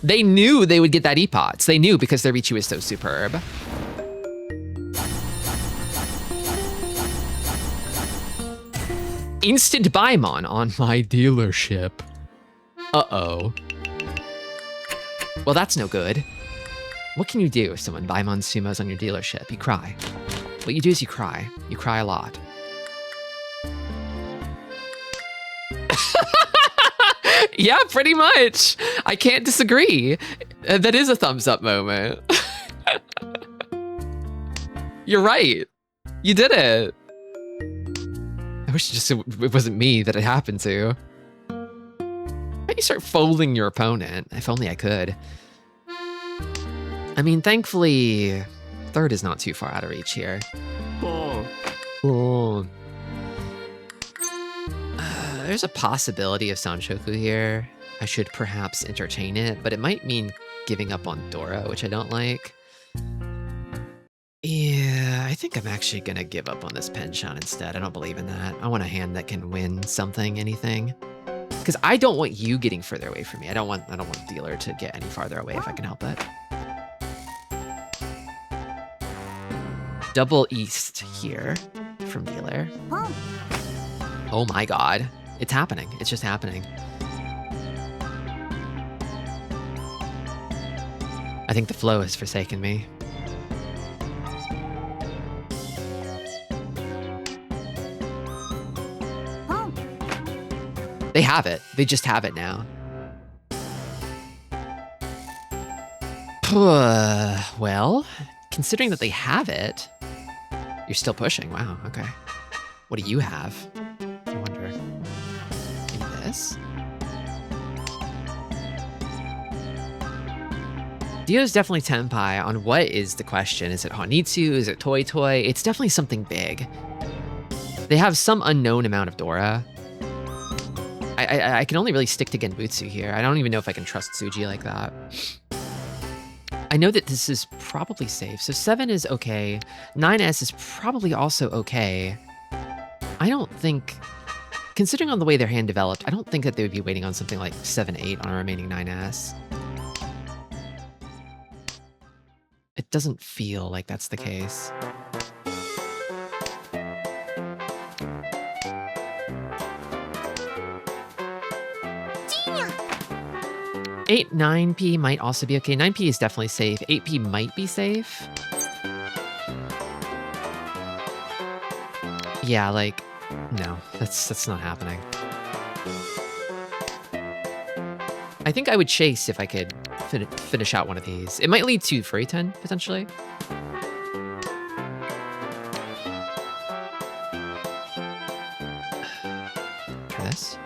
They knew they would get that E-Pots. They knew because their Richi was so superb. Instant Baimon on my dealership. Uh-oh. Well, that's no good. What can you do if someone Baimon sumos on your dealership? You cry. What you do is you cry. You cry a lot. Yeah, pretty much. I can't disagree. That is a thumbs up moment. You're right. You did it. I wish it wasn't me that it happened to. Why don't you start folding your opponent? If only I could. I mean, thankfully, third is not too far out of reach here. Oh. There's a possibility of Sanshoku here. I should perhaps entertain it, but it might mean giving up on Dora, which I don't like. Yeah, I think I'm actually gonna give up on this Penchant instead. I don't believe in that. I want a hand that can win something, anything. Because I don't want you getting further away from me. I don't want dealer to get any farther away if I can help it. Double East here from dealer. Oh my god. It's happening. It's just happening. I think the flow has forsaken me. They have it. They just have it now. Well, considering that they have it, you're still pushing. Wow, okay. What do you have? I wonder. Maybe this? Dio's definitely Tenpai on what is the question. Is it Honitsu? Is it Toy Toy? It's definitely something big. They have some unknown amount of Dora. I can only really stick to Genbutsu here. I don't even know if I can trust Tsuji like that. I know that this is probably safe. So 7 is okay. 9S is probably also okay. I don't think, considering on the way their hand developed, I don't think that they would be waiting on something like 7-8 on a remaining 9S. It doesn't feel like that's the case. 8, 9P might also be okay. 9P is definitely safe. 8P might be safe. Yeah, like, no, that's not happening. I think I would chase if I could finish out one of these. It might lead to Furry 10, potentially. Try this.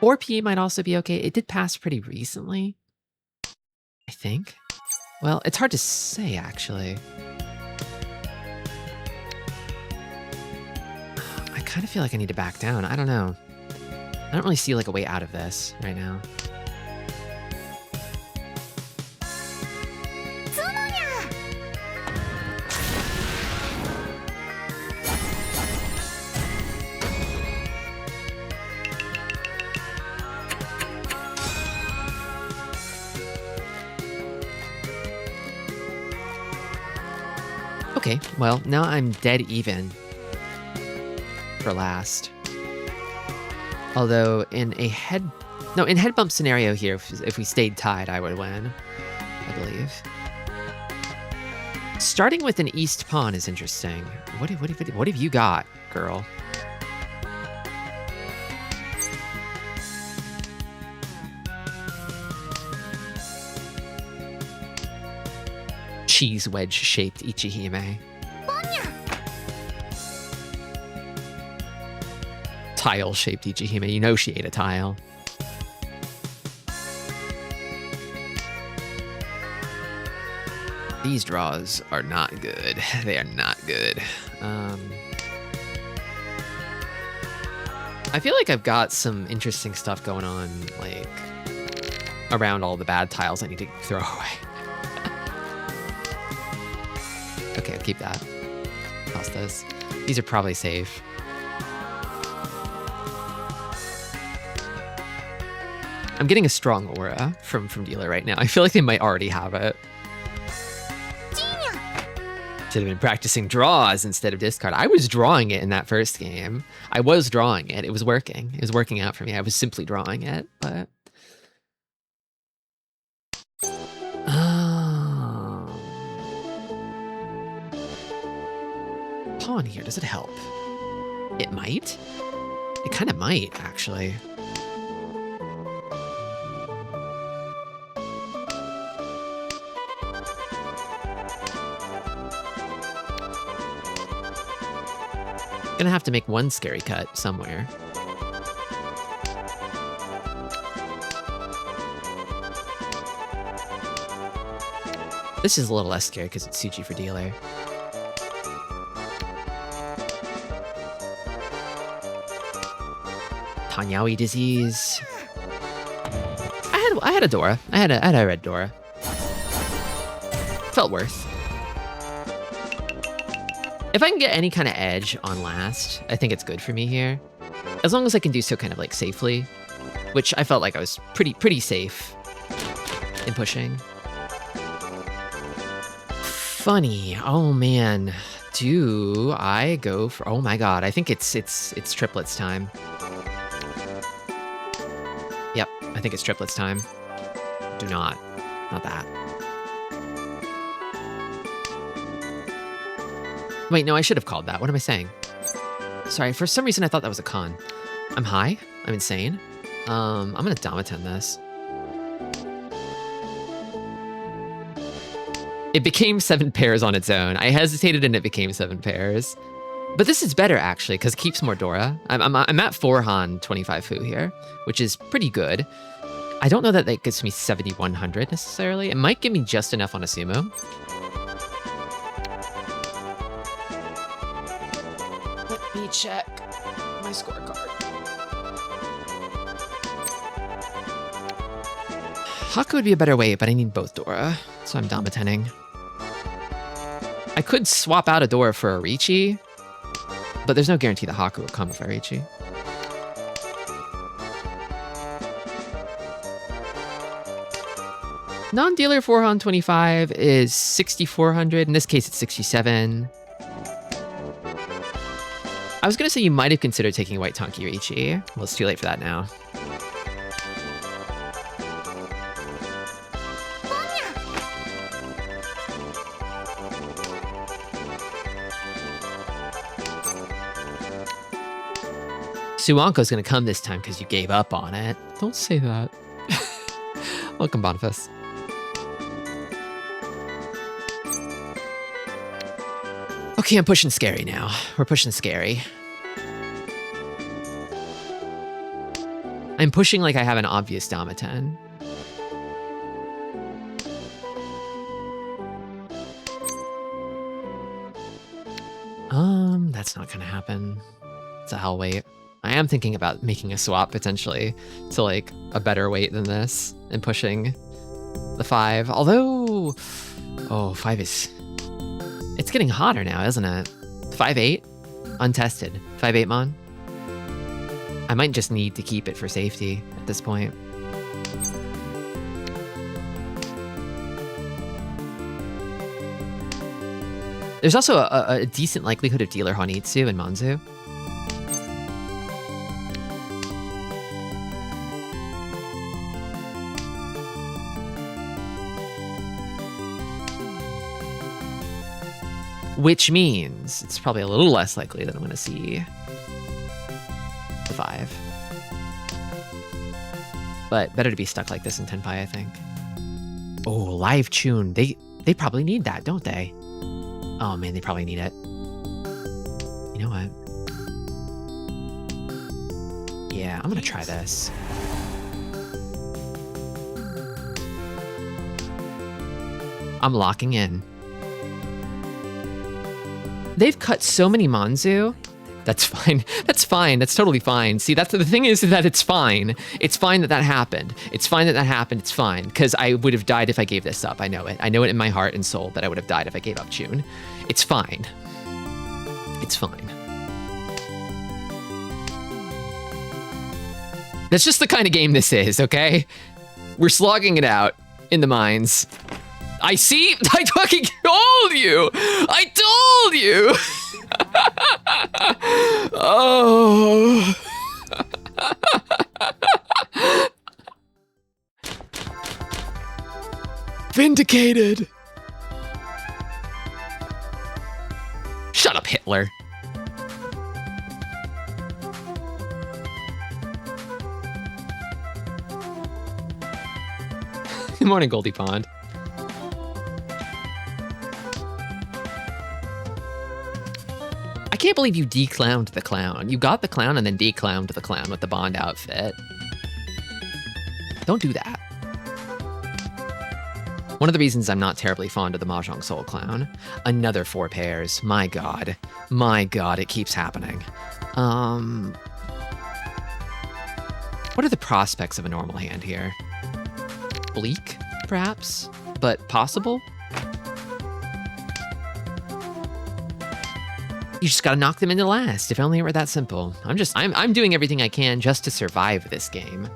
4P might also be okay. It did pass pretty recently, I think. Well, it's hard to say, actually. I kind of feel like I need to back down. I don't know. I don't really see like a way out of this right now. Okay, well, now I'm dead even for last. Although in a head bump scenario here, if we stayed tied, I would win, I believe. Starting with an east pawn is interesting. What have you got, girl? Cheese wedge-shaped Ichihime. Tile-shaped Ichihime. You know she ate a tile. These draws are not good. They are not good. I feel like I've got some interesting stuff going on, like, around all the bad tiles I need to throw away. Okay, I'll keep that. Toss this. These are probably safe. I'm getting a strong aura from dealer right now. I feel like they might already have it. Should have been practicing draws instead of discard. I was drawing it in that first game. I was drawing it. It was working. It was working out for me. I was simply drawing it, but... Pawn here, does it help? It might? It kind of might, actually. Gonna have to make one scary cut somewhere. This is a little less scary because it's Suchi for dealer. Tanyawi disease. I had a Dora. I had a red Dora. Felt worth. If I can get any kind of edge on last, I think it's good for me here. As long as I can do so kind of like safely, which I felt like I was pretty safe in pushing. Funny. Oh man. Do I go for, oh my god, I think it's triplets time. Yep, I think it's triplets time. Do not that. Wait, no, I should have called that. What am I saying? Sorry, for some reason I thought that was a con. I'm high? I'm insane? I'm gonna Damaten this. It became 7 pairs on its own. I hesitated and it became 7 pairs. But this is better actually, because it keeps more Dora. I'm at 4 Han 25 Fu here, which is pretty good. I don't know that that gets me 7,100 necessarily. It might give me just enough on a sumo. Let me check my scorecard. Haku would be a better weight, but I need both Dora, so I'm Damatening. I could swap out a Dora for a Riichi, but there's no guarantee that Haku will come with a Riichi. Non-dealer 4 on 25 is 6,400. In this case, it's 67. I was going to say you might have considered taking White Tonki Riichi. Well, it's too late for that now. Suuankou's going to come this time because you gave up on it. Don't say that. Welcome, Boniface. Okay, I'm pushing scary now. We're pushing scary. I'm pushing like I have an obvious Damaten. That's not gonna happen. It's a hell weight. I am thinking about making a swap potentially to like a better weight than this and pushing the 5. Although, oh, 5 is, it's getting hotter now, isn't it? 5-8, untested. 5-8 mon. I might just need to keep it for safety at this point. There's also a decent likelihood of dealer Honitsu and Manzu. Which means it's probably a little less likely that I'm going to see the 5. But better to be stuck like this in Tenpai, I think. Oh, live tune. They probably need that, don't they? Oh man, they probably need it. You know what? Yeah, I'm gonna try this. I'm locking in. They've cut so many Manzu. That's fine. That's fine. That's totally fine. See, that's the thing is that it's fine. It's fine that that happened. It's fine that that happened. It's fine. Because I would have died if I gave this up. I know it. I know it in my heart and soul that I would have died if I gave up June. It's fine. It's fine. That's just the kind of game this is, okay? We're slogging it out in the mines. I see. I fucking told you. I told you. Oh. Vindicated. Shut up, Hitler. Good morning, Goldie Pond. I can't believe you declowned the clown. You got the clown and then declowned the clown with the Bond outfit. Don't do that. One of the reasons I'm not terribly fond of the Mahjong Soul Clown. Another 4 pairs. My god. My god, it keeps happening. What are the prospects of a normal hand here? Bleak, perhaps? But possible? You just gotta knock them into last. If only it were that simple. I'm doing everything I can just to survive this game.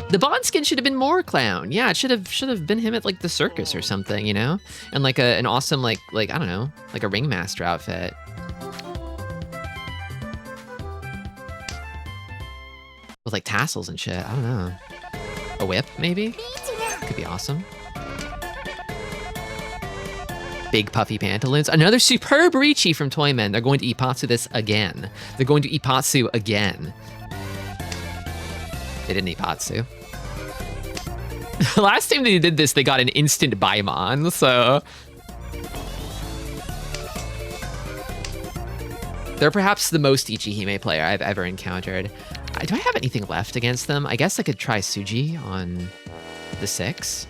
The Bond skin should have been more clown. Yeah, it should have been him at like the circus or something, you know? And like an awesome like I don't know, like a ringmaster outfit. With like tassels and shit. I don't know. A whip, maybe? Could be awesome. Big puffy pantaloons. Another superb Riichi from Toymen. They're going to Ippatsu this again. They're going to Ippatsu again. They didn't Ippatsu. Last time they did this, they got an instant Baimon, so... They're perhaps the most Ichihime player I've ever encountered. Do I have anything left against them? I guess I could try Suji on the 6.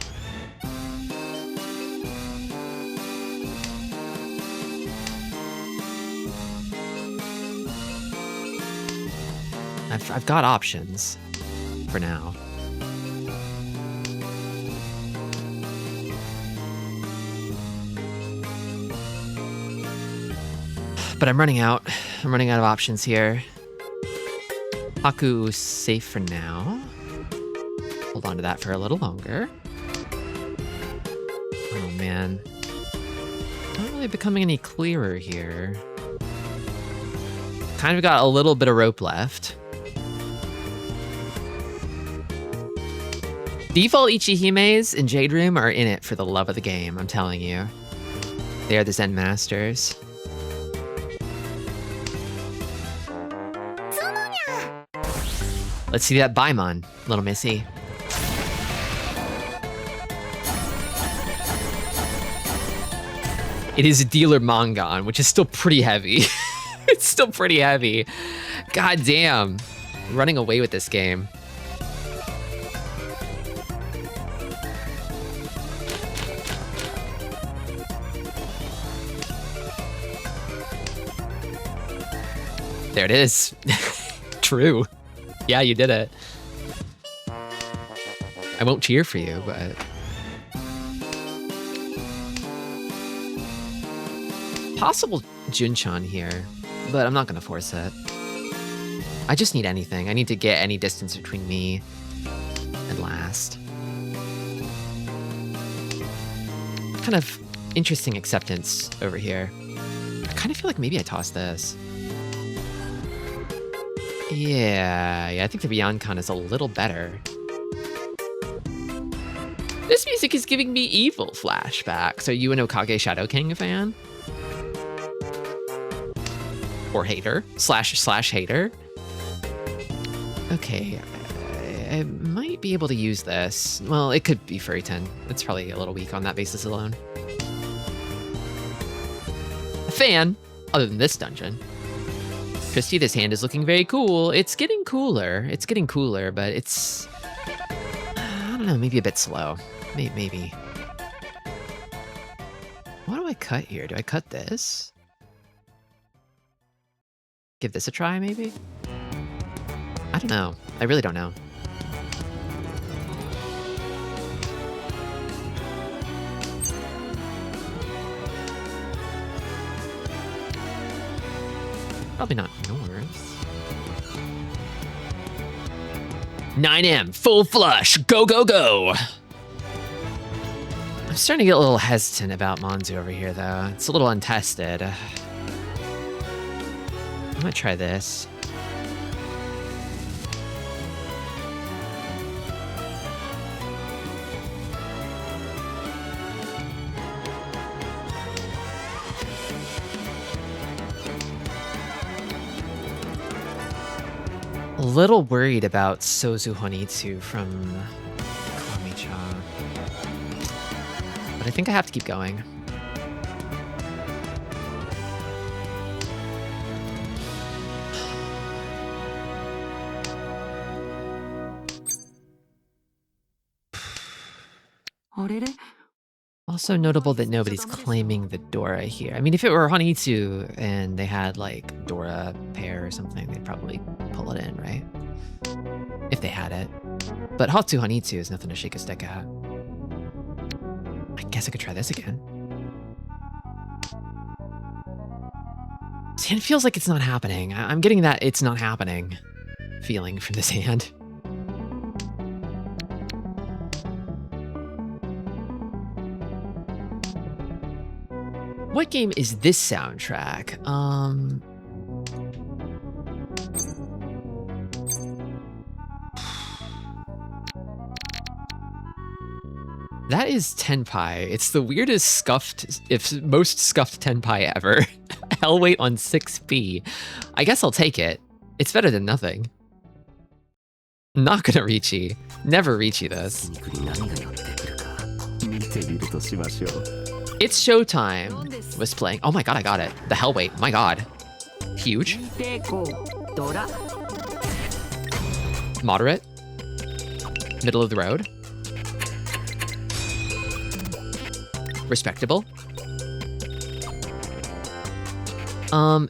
I've got options for now. But I'm running out. I'm running out of options here. Haku safe for now. Hold on to that for a little longer. Oh man. Not really becoming any clearer here. Kind of got a little bit of rope left. Default Ichihimes in Jade Room are in it for the love of the game, I'm telling you. They are the Zen Masters. Let's see that Baimon, little missy. It is a dealer Mangon, which is still pretty heavy. It's still pretty heavy. God damn. Running away with this game. There it is. True. Yeah, you did it. I won't cheer for you, but... Possible Junchan here, but I'm not gonna force it. I just need anything. I need to get any distance between me and last. Kind of interesting acceptance over here. I kind of feel like maybe I toss this. Yeah, I think the Ryoncon is a little better. This music is giving me evil flashbacks. Are you an Okage Shadow King fan? Or hater? Slash hater? Okay, I might be able to use this. Well, it could be Furryton. It's probably a little weak on that basis alone. A fan, other than this dungeon. Tristi, this hand is looking very cool. It's getting cooler. It's getting cooler, but it's... I don't know, maybe a bit slow. Maybe. What do I cut here? Do I cut this? Give this a try, maybe? I don't know. I really don't know. Probably not north. 9M, full flush, go, go, go! I'm starting to get a little hesitant about Monzu over here, though. It's a little untested. I'm gonna try this. A little worried about Sozu Honitsu from Komi-chan. But I think I have to keep going. Also notable that nobody's claiming the Dora here. I mean, if it were Honitsu and they had like Dora pair or something, they'd probably pull it in, right? If they had it. But Hotsu Honitsu is nothing to shake a stick at. I guess I could try this again. See, it feels like it's not happening. I'm getting that it's not happening feeling from this hand. What game is this soundtrack? That is Tenpai. It's the weirdest scuffed, if most scuffed Tenpai ever. Hell weight on 6p. I guess I'll take it. It's better than nothing. Not gonna Riichi. Never Riichi this. It's Showtime was playing. Oh my god, I got it. The hell weight. My god. Huge. Moderate. Middle of the road. Respectable.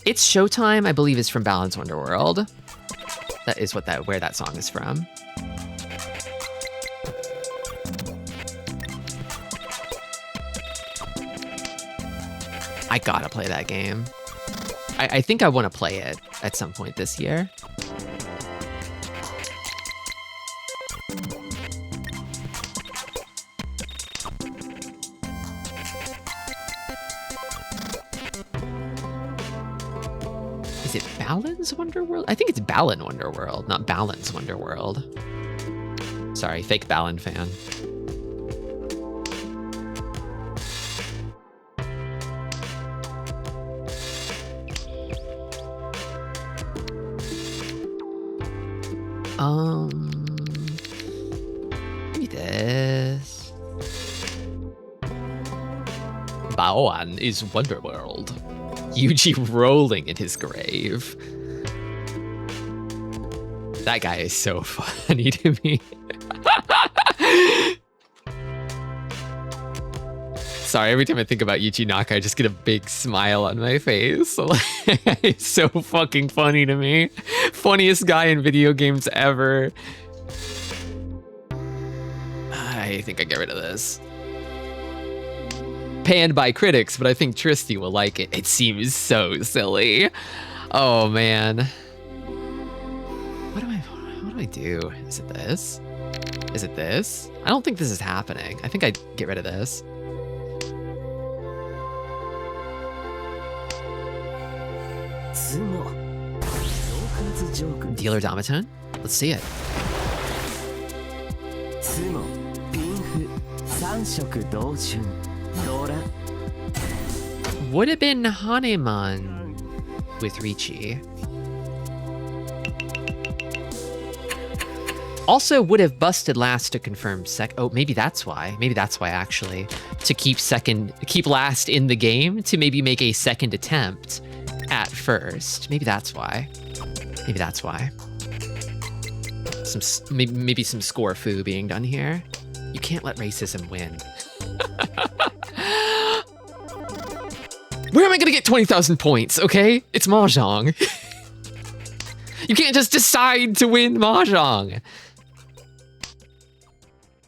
It's Showtime, I believe, is from Balance Wonderworld. That is where that song is from. I gotta play that game. I think I want to play it at some point this year. Is it Balance Wonderworld? I think it's Balan Wonderworld, not Balance Wonderworld. Sorry, fake Balan fan. Maybe this. Baoan is Wonderworld. Yuji rolling in his grave. That guy is so funny to me. Sorry, every time I think about Yuji Naka, I just get a big smile on my face. It's so fucking funny to me. Funniest guy in video games ever. I think I get rid of this. Panned by critics, but I think Tristi will like it. It seems so silly. Oh man. What do I do? Is it this? Is it this? I don't think this is happening. I think I'd get rid of this. つも同数ジョーク Dealer Domatone? Let's see it. つもピンフ三色同春ドラ Would have been Hanemon with Richi. Also would have busted last to confirm oh, maybe that's why. Maybe that's why actually. To keep last in the game, to maybe make a second attempt at first. Maybe that's why. Maybe that's why. Maybe some score foo being done here. You can't let racism win. Where am I gonna get 20,000 points, okay? It's Mahjong. You can't just decide to win Mahjong.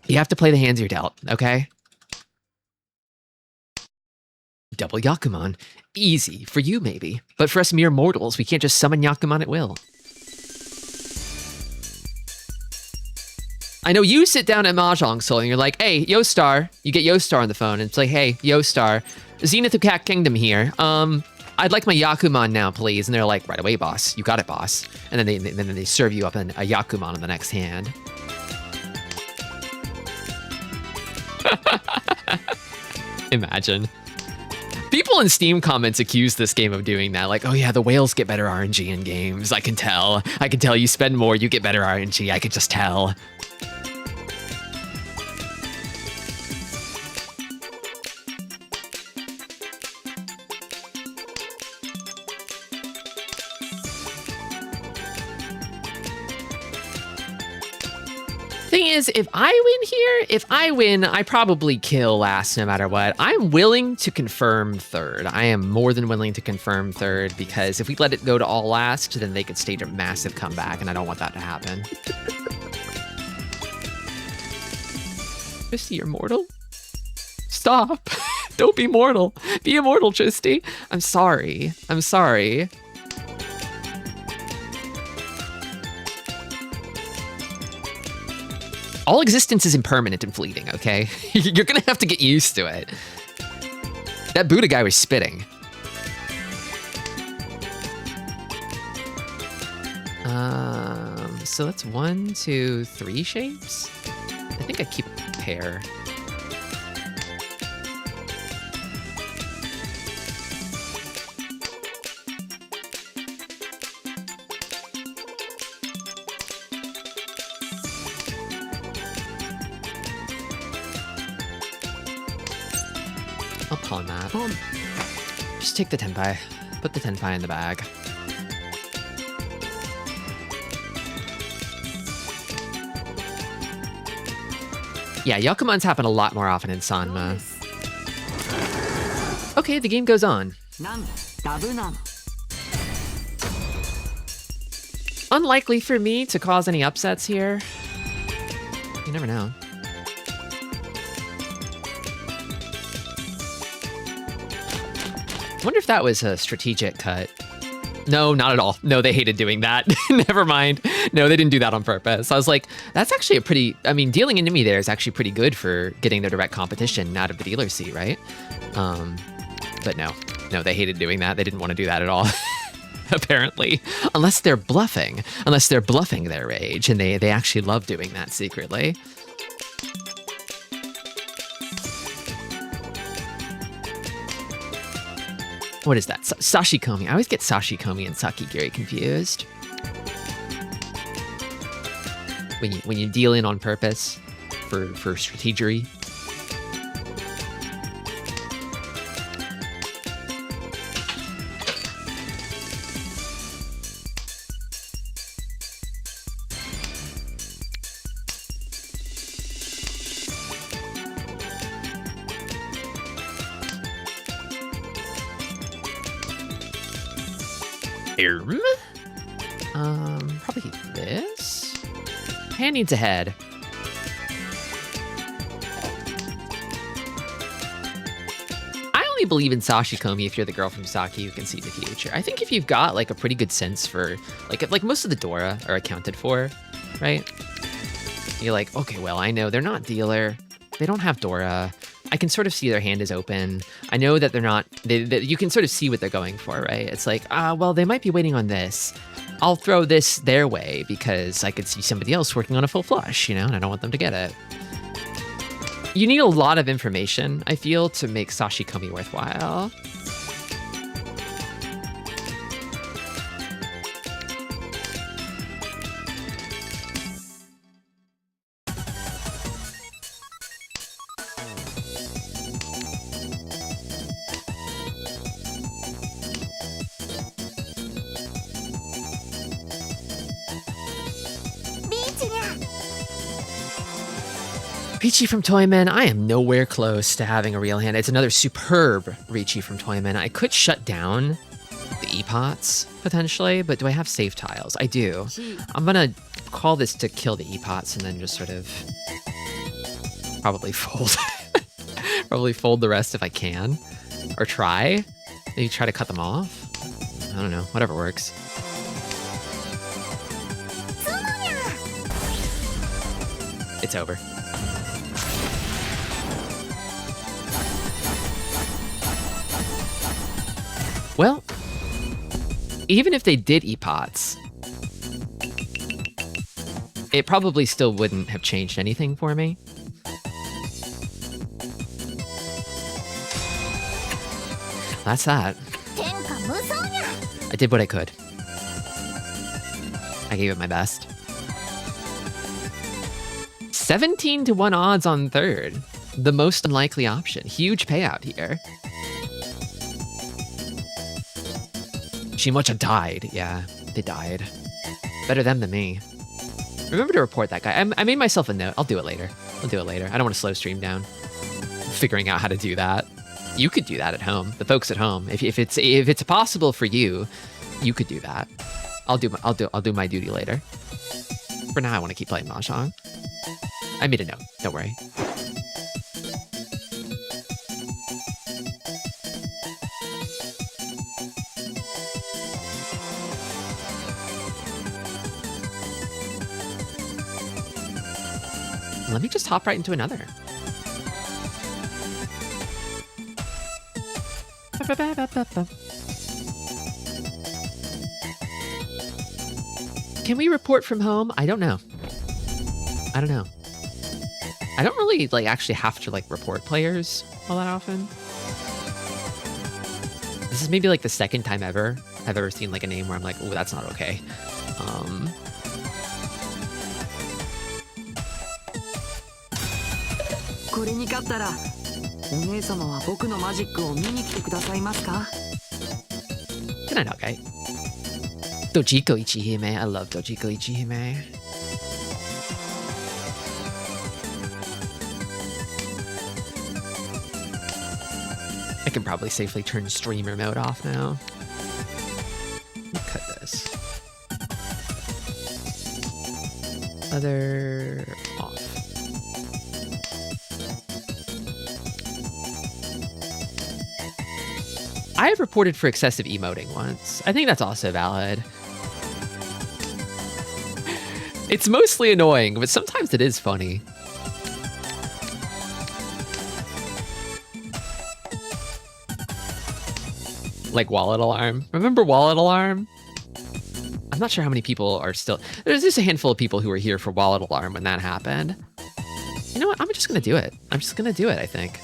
You have to play the hands you're dealt, okay? Double Yakuman. Easy. For you, maybe. But for us mere mortals, we can't just summon Yakuman at will. I know you sit down at Mahjong Soul and you're like, hey, Yostar. You get Yostar on the phone and it's like, hey, Yostar, Zenith of Cat Kingdom here. I'd like my Yakuman now, please. And they're like, right away, boss. You got it, boss. And then they serve you up a Yakuman on the next hand. Imagine. People in Steam comments accuse this game of doing that. Like, oh yeah, the whales get better RNG in games. I can tell. I can tell you spend more, you get better RNG. I can just tell. Thing is, if I win, I probably kill last no matter what. I'm willing to confirm third. I am more than willing to confirm third because if we let it go to all last, then they could stage a massive comeback, and I don't want that to happen. Tristi, you're mortal? Stop. Don't be mortal. Be immortal, Tristi. I'm sorry. I'm sorry. All existence is impermanent and fleeting, okay? You're gonna have to get used to it. That Buddha guy was spitting. So that's 1, 2, 3 shapes? I think I keep a pair. I'll pawn that. Just take the tenpai. Put the tenpai in the bag. Yeah, Yakumans happen a lot more often in Sanma. Okay, the game goes on. Unlikely for me to cause any upsets here. You never know. I wonder if that was a strategic cut. No, not at all. No, they hated doing that. Never mind. No, they didn't do that on purpose. I was like, that's actually a pretty, I mean, dealing into me there is actually pretty good for getting their direct competition out of the dealer seat, right? But no, they hated doing that. They didn't want to do that at all. Apparently, unless they're bluffing their rage, and they actually love doing that secretly. What is that? Sashikomi. I always get Sashikomi and Sakigiri confused. When you deal in on purpose for strategery. Probably this? Hand needs a head. I only believe in Sashikomi if you're the girl from Saki who can see the future. I think if you've got like a pretty good sense for like most of the Dora are accounted for, right? You're like, okay, well, I know they're not dealer. They don't have Dora. I can sort of see their hand is open. I know that they're not, you can sort of see what they're going for, right? It's like, well, they might be waiting on this. I'll throw this their way because I could see somebody else working on a full flush, and I don't want them to get it. You need a lot of information, I feel, to make Sashikomi worthwhile. Riichi from Toyman, I am nowhere close to having a real hand. It's another superb Riichi from Toyman. I could shut down the E-Pots, potentially, but do I have save tiles? I do. I'm gonna call this to kill the E-Pots and then just sort of probably fold. Probably fold the rest if I can. Or try. Maybe try to cut them off. I don't know, whatever works. It's over. Well, even if they did E-Pots, it probably still wouldn't have changed anything for me. That's that. I did what I could. I gave it my best. 17-1 odds on third. The most unlikely option. Huge payout here. Shimocha died. Yeah, they died. Better them than me. Remember to report that guy. I made myself a note. I'll do it later. I don't want to slow stream down. Figuring out how to do that. You could do that at home. The folks at home. If it's possible for you, you could do that. I'll do my duty later. For now, I want to keep playing Mahjong. I made a note. Don't worry. Let me just hop right into another. Can we report from home? I don't know. I don't really actually have to report players all that often. This is maybe the second time ever I've ever seen a name where I'm like, oh, that's not okay. これに勝ったらお姉様は僕のマジックを見に来てくださいますか Good night, okay. Dojiko Ichihime. I love Dojiko Ichihime. I can probably safely turn streamer mode off now. Let me cut this. Other off. I have reported for excessive emoting once. I think that's also valid. It's mostly annoying, but sometimes it is funny. Like wallet alarm. Remember wallet alarm? I'm not sure how many people are still... There's just a handful of people who were here for wallet alarm when that happened. You know what? I'm just going to do it. I'm just going to do it, I think.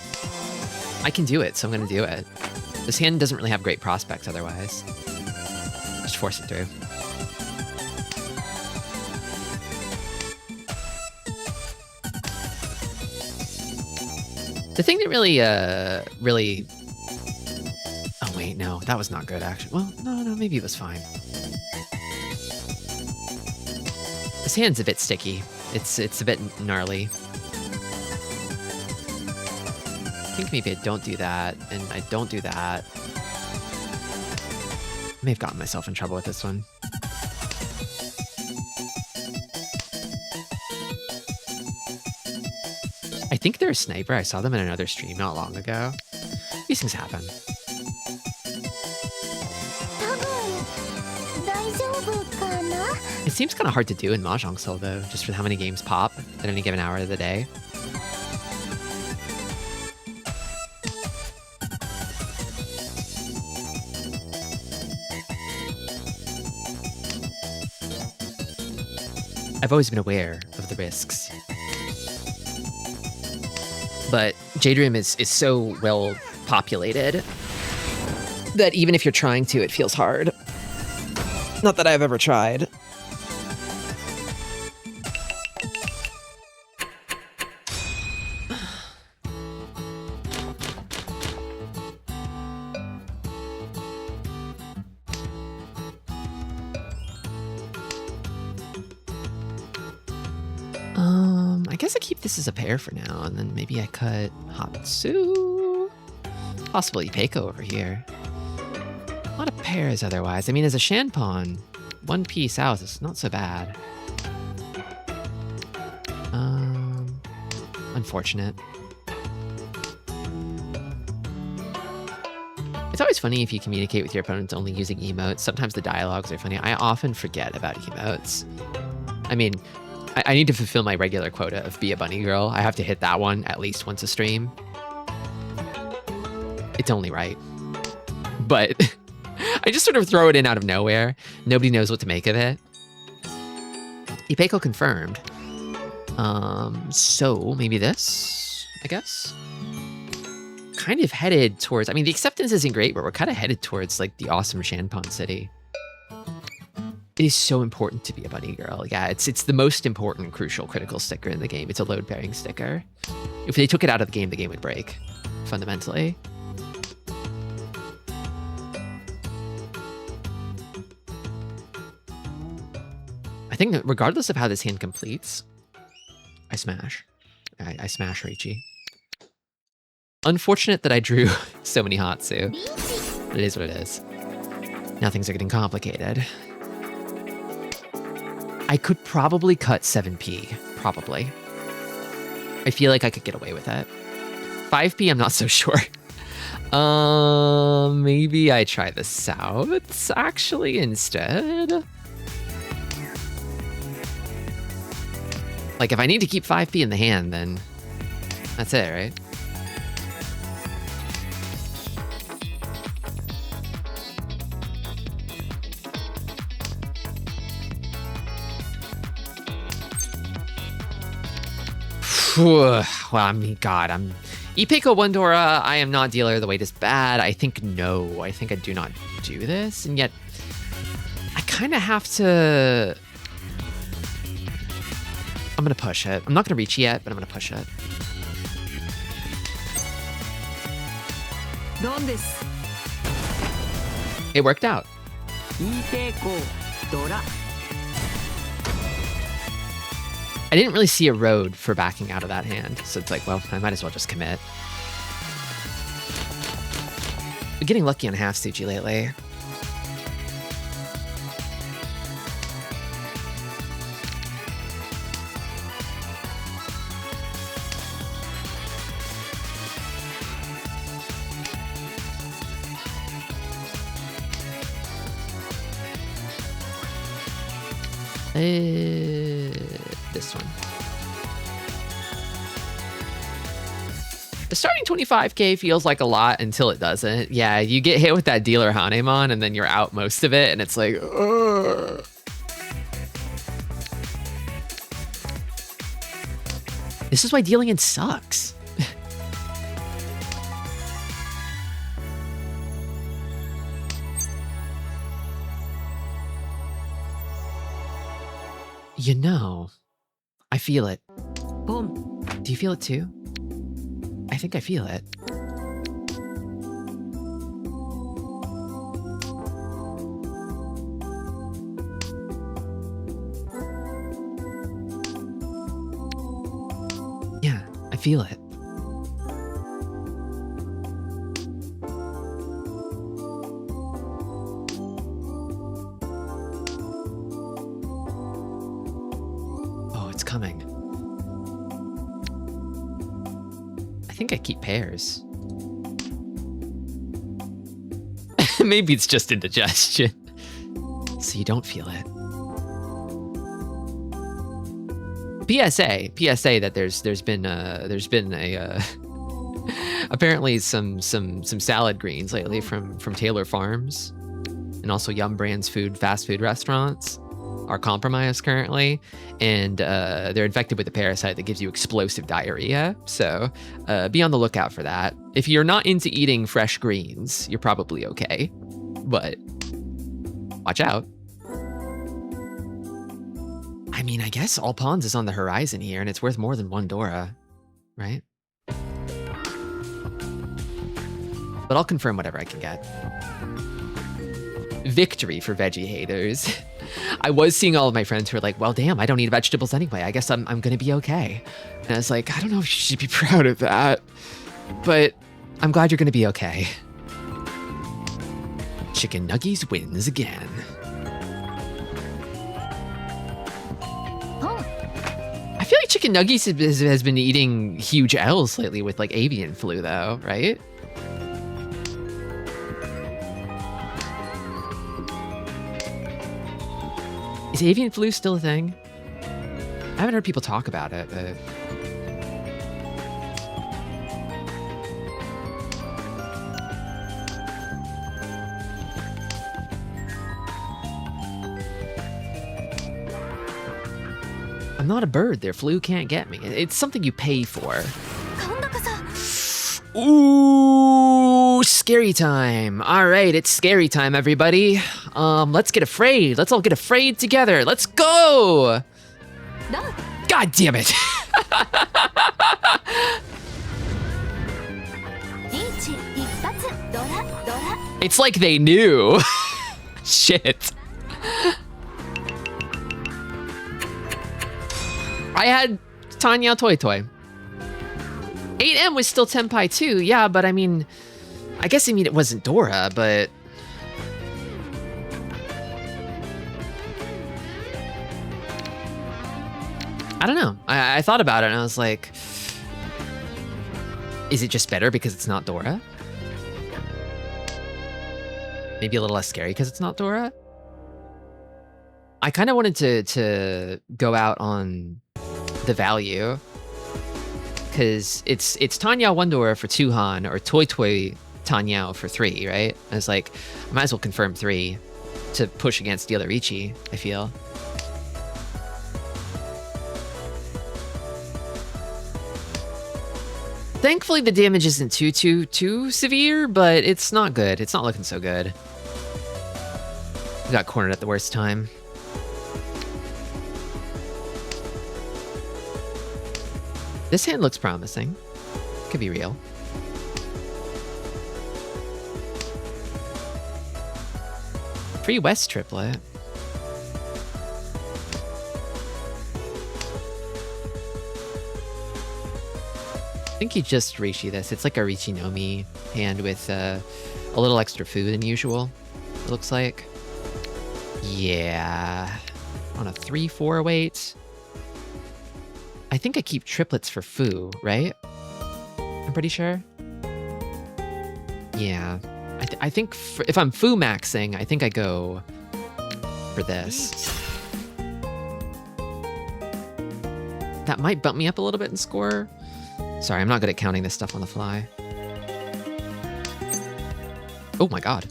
I can do it, so I'm going to do it. This hand doesn't really have great prospects otherwise. Just force it through. The thing that really... Oh, wait, no. That was not good, actually. Well, no, maybe it was fine. This hand's a bit sticky. It's a bit gnarly. I think maybe I don't do that, and I don't do that. I may have gotten myself in trouble with this one. I think they're a sniper. I saw them in another stream not long ago. These things happen. It seems kind of hard to do in Mahjong Soul, though, just with how many games pop at any given hour of the day. I've always been aware of the risks. But Jadrim is so well populated that even if you're trying to, it feels hard. Not that I've ever tried. I guess I keep this as a pair for now, and then maybe I cut Hatsu. Possible Ipeco over here. A lot of pairs otherwise. I mean, as a Shanpon, one piece out is not so bad. Unfortunate. It's always funny if you communicate with your opponents only using emotes. Sometimes the dialogues are funny. I often forget about emotes. I mean, I need to fulfill my regular quota of be a bunny girl. I have to hit that one at least once a stream. It's only right. But I just sort of throw it in out of nowhere. Nobody knows what to make of it. Ipeco confirmed. So maybe this, I guess. Kind of headed towards, I mean, the acceptance isn't great, but we're kind of headed towards like the awesome Shanpon city. It is so important to be a bunny girl. Yeah, it's the most important, crucial, critical sticker in the game. It's a load-bearing sticker. If they took it out of the game would break, fundamentally. I think that regardless of how this hand completes, I smash. I smash Reichi. Unfortunate that I drew so many Hatsu. But it is what it is. Now things are getting complicated. I could probably cut 7p, probably. I feel like I could get away with it. 5p, I'm not so sure. Maybe I try the Souths, actually, instead. Like, if I need to keep 5p in the hand, then that's it, right? Well, I mean, God, Ipeco Wondora, I am not dealer, the weight is bad. I think no, I think I do not do this, and yet I kind of have to... I'm gonna push it. I'm not gonna reach yet, but I'm gonna push it. It worked out. I didn't really see a road for backing out of that hand, so it's like, well, I might as well just commit. Been getting lucky on half Suji lately. This one. The starting 25k feels like a lot until it doesn't. Yeah, you get hit with that dealer Hanemon and then you're out most of it and it's like, ugh. This is why dealing in sucks. You know, I feel it. Boom. Do you feel it too? I think I feel it. Yeah, I feel it. Coming. I think I keep pairs. Maybe it's just indigestion. So you don't feel it. PSA that there's been a apparently some salad greens lately from Taylor Farms and also Yum Brands fast food restaurants. are compromised currently, and they're infected with a parasite that gives you explosive diarrhea. So be on the lookout for that. If you're not into eating fresh greens, you're probably okay, but watch out. I mean, I guess all pawns is on the horizon here, and it's worth more than 1 Dora, right? But I'll confirm whatever I can get. Victory for veggie haters. I was seeing all of my friends who were like, well, damn, I don't eat vegetables anyway. I guess I'm gonna be okay. And I was like, I don't know if you should be proud of that, but I'm glad you're gonna be okay. Chicken Nuggies wins again. I feel like Chicken Nuggies has been eating huge L's lately with like avian flu though, right? Is avian flu still a thing? I haven't heard people talk about it, but... I'm not a bird. Their flu can't get me. It's something you pay for. Ooh, scary time. All right, it's scary time, everybody. Let's get afraid. Let's all get afraid together. Let's go. God damn it. It's like they knew. Shit. I had Tanya Toy Toy. 8M was still Tenpai too, yeah, but I mean, it wasn't Dora, but... I don't know. I thought about it and I was like, is it just better because it's not Dora? Maybe a little less scary because it's not Dora? I kind of wanted to go out on the value, because it's Tanya 1 Dora for 2 Han, or Toy Toy Tanya for 3, right? I was like, I might as well confirm 3 to push against the other Ichi, I feel. Thankfully, the damage isn't too severe, but it's not good. It's not looking so good. We got cornered at the worst time. This hand looks promising. Could be real. Free West triplet. I think you just Rishi this. It's like a Rishi no Mi hand with a little extra food than usual, it looks like. Yeah. On a 3-4 weight. I think I keep triplets for Fu, right? I'm pretty sure. Yeah. I think if I'm Fu maxing, I think I go for this. That might bump me up a little bit in score. Sorry, I'm not good at counting this stuff on the fly. Oh my god.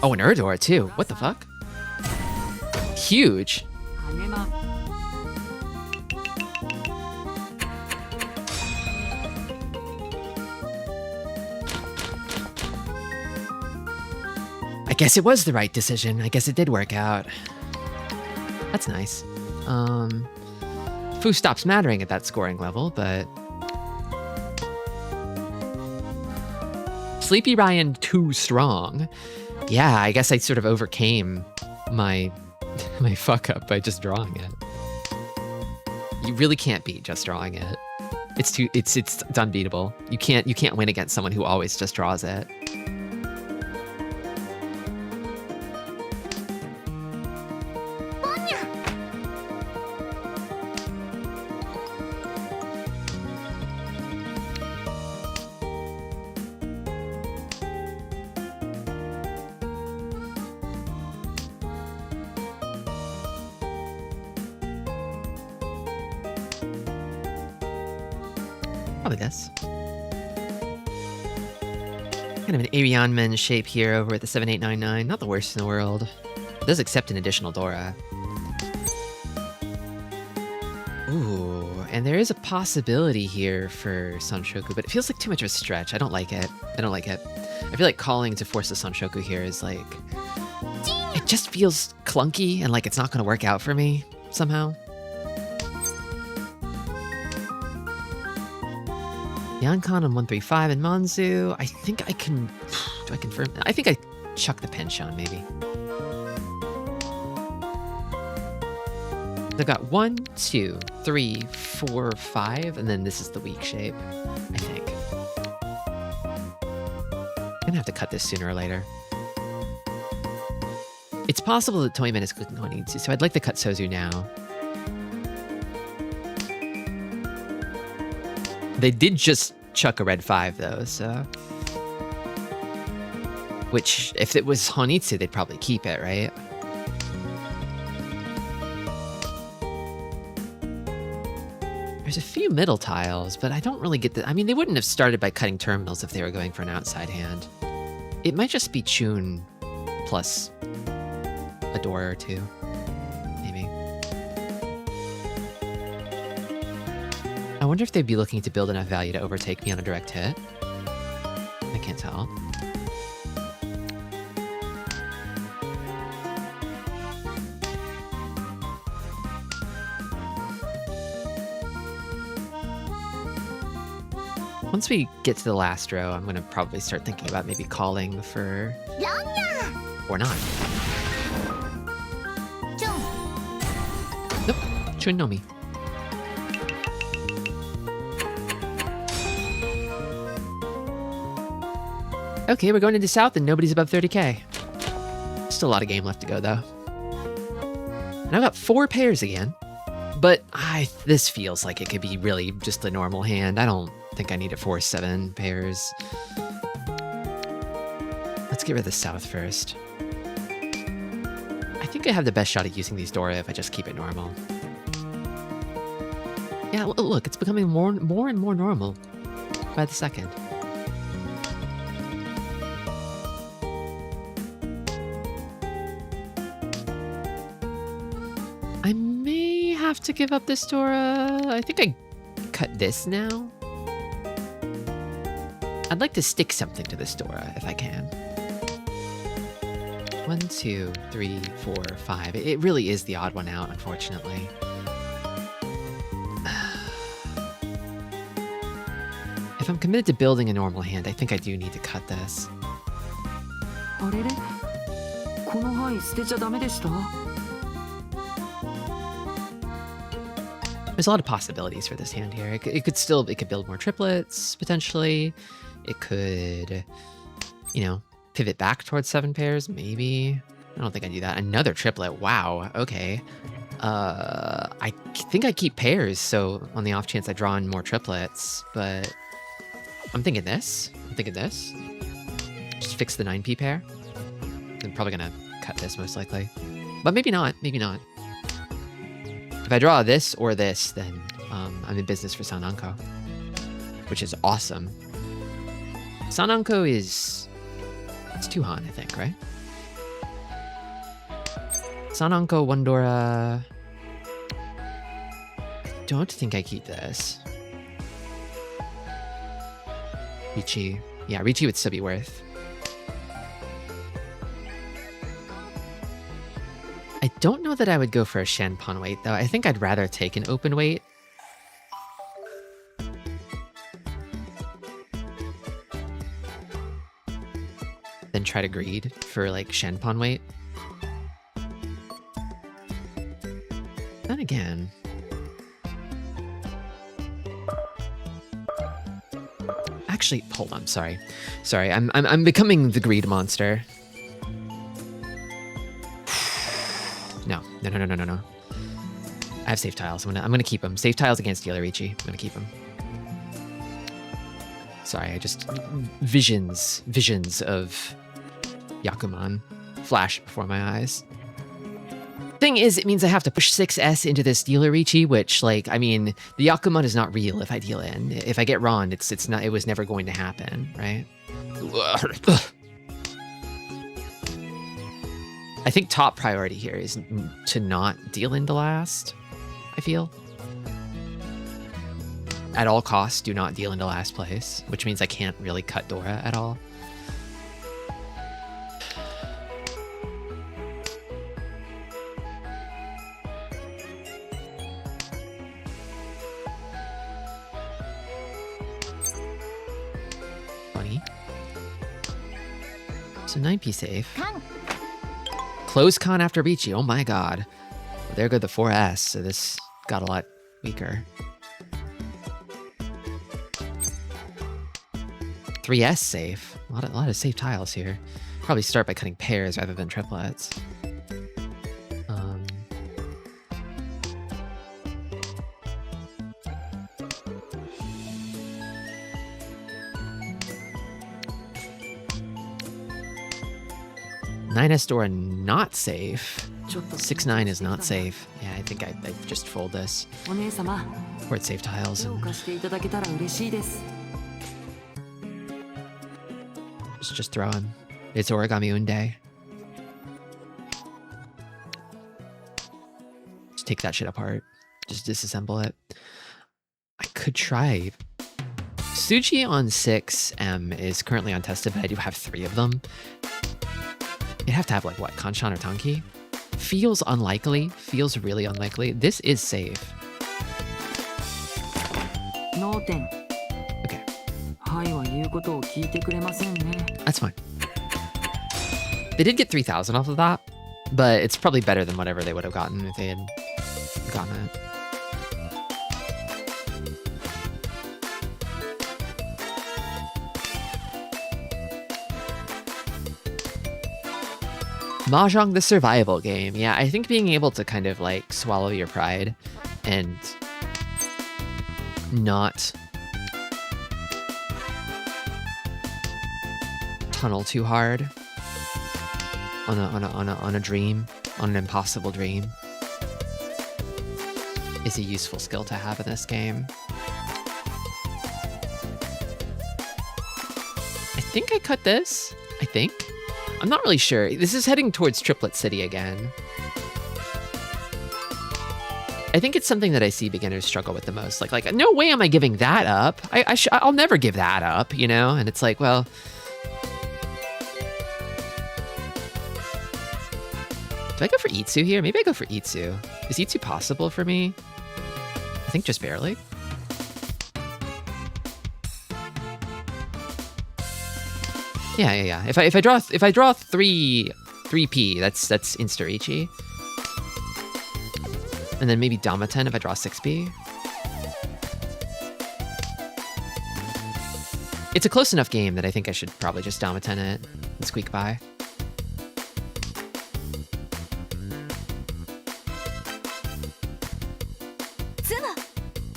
Oh, an Urdor too. What the fuck? Huge. I guess it was the right decision. I guess it did work out. That's nice. Fu stops mattering at that scoring level, but... Sleepy Ryan too strong. Yeah, I guess I sort of overcame my fuck up by just drawing it. You really can't beat just drawing it. It's unbeatable. You can't win against someone who always just draws it. Probably this. Kind of an Arianmen shape here over at the 7899. Not the worst in the world. It does accept an additional Dora. Ooh, and there is a possibility here for Sanshoku, but it feels like too much of a stretch. I don't like it. I don't like it. I feel like calling to force the Sanshoku here is like... It just feels clunky and like it's not going to work out for me somehow. Yankan on 135 and Manzu. I think I can... Do I confirm? I think I chuck the Penchon, maybe. I've got 1, 2, 3, 4, 5, and then this is the weak shape, I think. I'm gonna have to cut this sooner or later. It's possible that Toyman is clicking on Itsu, so I'd like to cut Sozu now. They did just chuck a red 5 though, so... Which, if it was Honitsu, they'd probably keep it, right? There's a few middle tiles, but I don't really get the... I mean, they wouldn't have started by cutting terminals if they were going for an outside hand. It might just be Chun plus a door or two, maybe. I wonder if they'd be looking to build enough value to overtake me on a direct hit. I can't tell. Once we get to the last row, I'm gonna probably start thinking about maybe calling for... Or not. Nope, Chun no mi. Okay, we're going into South and nobody's above 30k. Still a lot of game left to go though. And I've got 4 pairs again. But this feels like it could be really just a normal hand. I don't think I need to force 7 pairs. Let's get rid of the South first. I think I have the best shot at using these Dora if I just keep it normal. Yeah, look, it's becoming more and more normal by the second. I may have to give up this Dora. I think I cut this now. I'd like to stick something to this Dora if I can. 1, 2, 3, 4, 5. It really is the odd one out, unfortunately. If I'm committed to building a normal hand, I think I do need to cut this. There's a lot of possibilities for this hand here. It could build more triplets, potentially. It could, you know, pivot back towards 7 pairs, maybe. I don't think I do that. Another triplet, wow, okay. I think I keep pairs, so on the off chance I draw in more triplets, but I'm thinking this. Just fix the 9p pair. I'm probably gonna cut this most likely. But maybe not, maybe not. If I draw this or this, then I'm in business for Suuankou, which is awesome. Suuankou is... It's 2 Han, I think, right? Suuankou, 1 Dora... I don't think I keep this. Richi. Yeah, Richi would still be worth. I don't know that I would go for a Shenpon weight, though. I think I'd rather take an open weight. Than try to greed for, like, Shenpon weight. Then again... Actually, hold on, sorry. Sorry, I'm becoming the greed monster. No. I have safe tiles. I'm gonna keep them. Safe tiles against Dealer Ichi. I'm gonna keep them. Sorry, I just visions of Yakuman flash before my eyes. Thing is, it means I have to push 6S into this Dealer Ichi, which, like, I mean, the Yakuman is not real if I deal in. If I get Ron, it's not. It was never going to happen, right? I think top priority here is to not deal into last, I feel. At all costs, do not deal into last place, which means I can't really cut Dora at all. So 9p safe. Close con after Beachy. Oh my god. Well, there go the 4S, so this got a lot weaker. 3S safe. A lot of safe tiles here. Probably start by cutting pairs rather than triplets. Nine S Dora not safe. 6-9 is not safe. Yeah, I think I just fold this. Or it's safe tiles. And just throw him. It's Origami Oonday. Just take that shit apart. Just disassemble it. I could try. Suji on 6M is currently untested, but I do have 3 of them. You'd have to have, like, what, Kanchan or Tanki? Feels unlikely. Feels really unlikely. This is safe. Okay. That's fine. They did get 3,000 off of that, but it's probably better than whatever they would have gotten if they had gotten it. Mahjong the survival game. Yeah, I think being able to kind of like swallow your pride and not tunnel too hard on a dream, on an impossible dream, is a useful skill to have in this game. I think I cut this. I think. I'm not really sure. This is heading towards Triplet City again. I think it's something that I see beginners struggle with the most. Like no way am I giving that up. I'll never give that up, you know? And it's like, well... Do I go for Itsu here? Maybe I go for Itsu. Is Itsu possible for me? I think just barely. Yeah. If I draw 3p, that's Insta-Ichi. And then maybe Damaten if I draw 6p. It's a close enough game that I think I should probably just Damaten it and squeak by.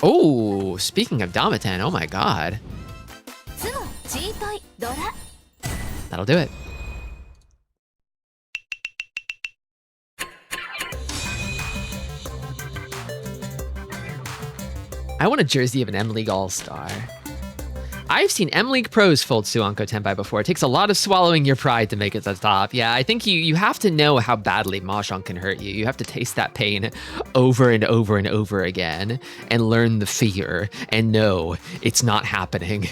Oh, speaking of Damaten, oh my god. That'll do it. I want a jersey of an M-League All-Star. I've seen M-League pros fold Suuankou Tenpai before. It takes a lot of swallowing your pride to make it to the top. Yeah, I think you have to know how badly Mahjong can hurt you. You have to taste that pain over and over and over again and learn the fear and know it's not happening.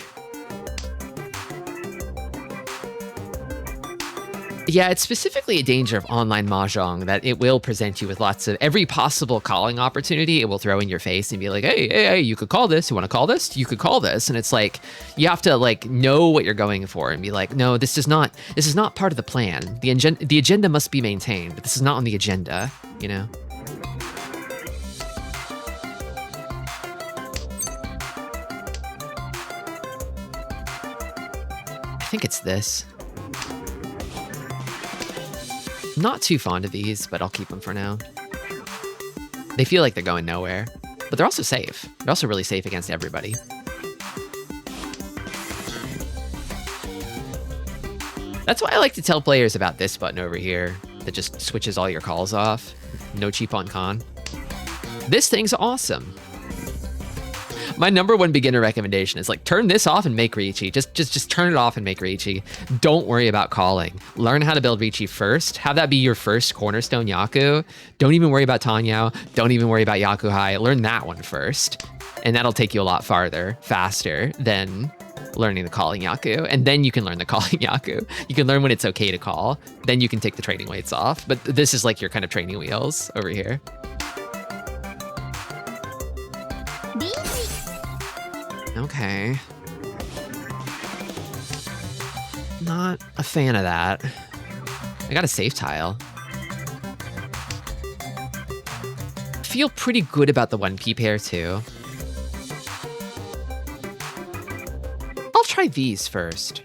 Yeah, it's specifically a danger of online Mahjong that it will present you with lots of every possible calling opportunity. It will throw in your face and be like, hey, you could call this. You want to call this? You could call this. And it's like, you have to like know what you're going for and be like, no, this is not part of the plan. The agenda must be maintained, but this is not on the agenda, you know? I think it's this. Not too fond of these, but I'll keep them for now. They feel like they're going nowhere, but they're also safe. They're also really safe against everybody. That's why I like to tell players about this button over here that just switches all your calls off. No cheap on con. This thing's awesome. My number one beginner recommendation is like turn this off and make Riichi. Just turn it off and make Riichi. Don't worry about calling. Learn how to build Riichi first. Have that be your first cornerstone Yaku. Don't even worry about Tanyao. Don't even worry about Yakuhai. Learn that one first. And that'll take you a lot farther, faster than learning the calling Yaku. And then you can learn the calling Yaku. You can learn when it's okay to call. Then you can take the training weights off. But this is like your kind of training wheels over here. Okay. Not a fan of that. I got a safe tile. Feel pretty good about the 1P pair too. I'll try these first.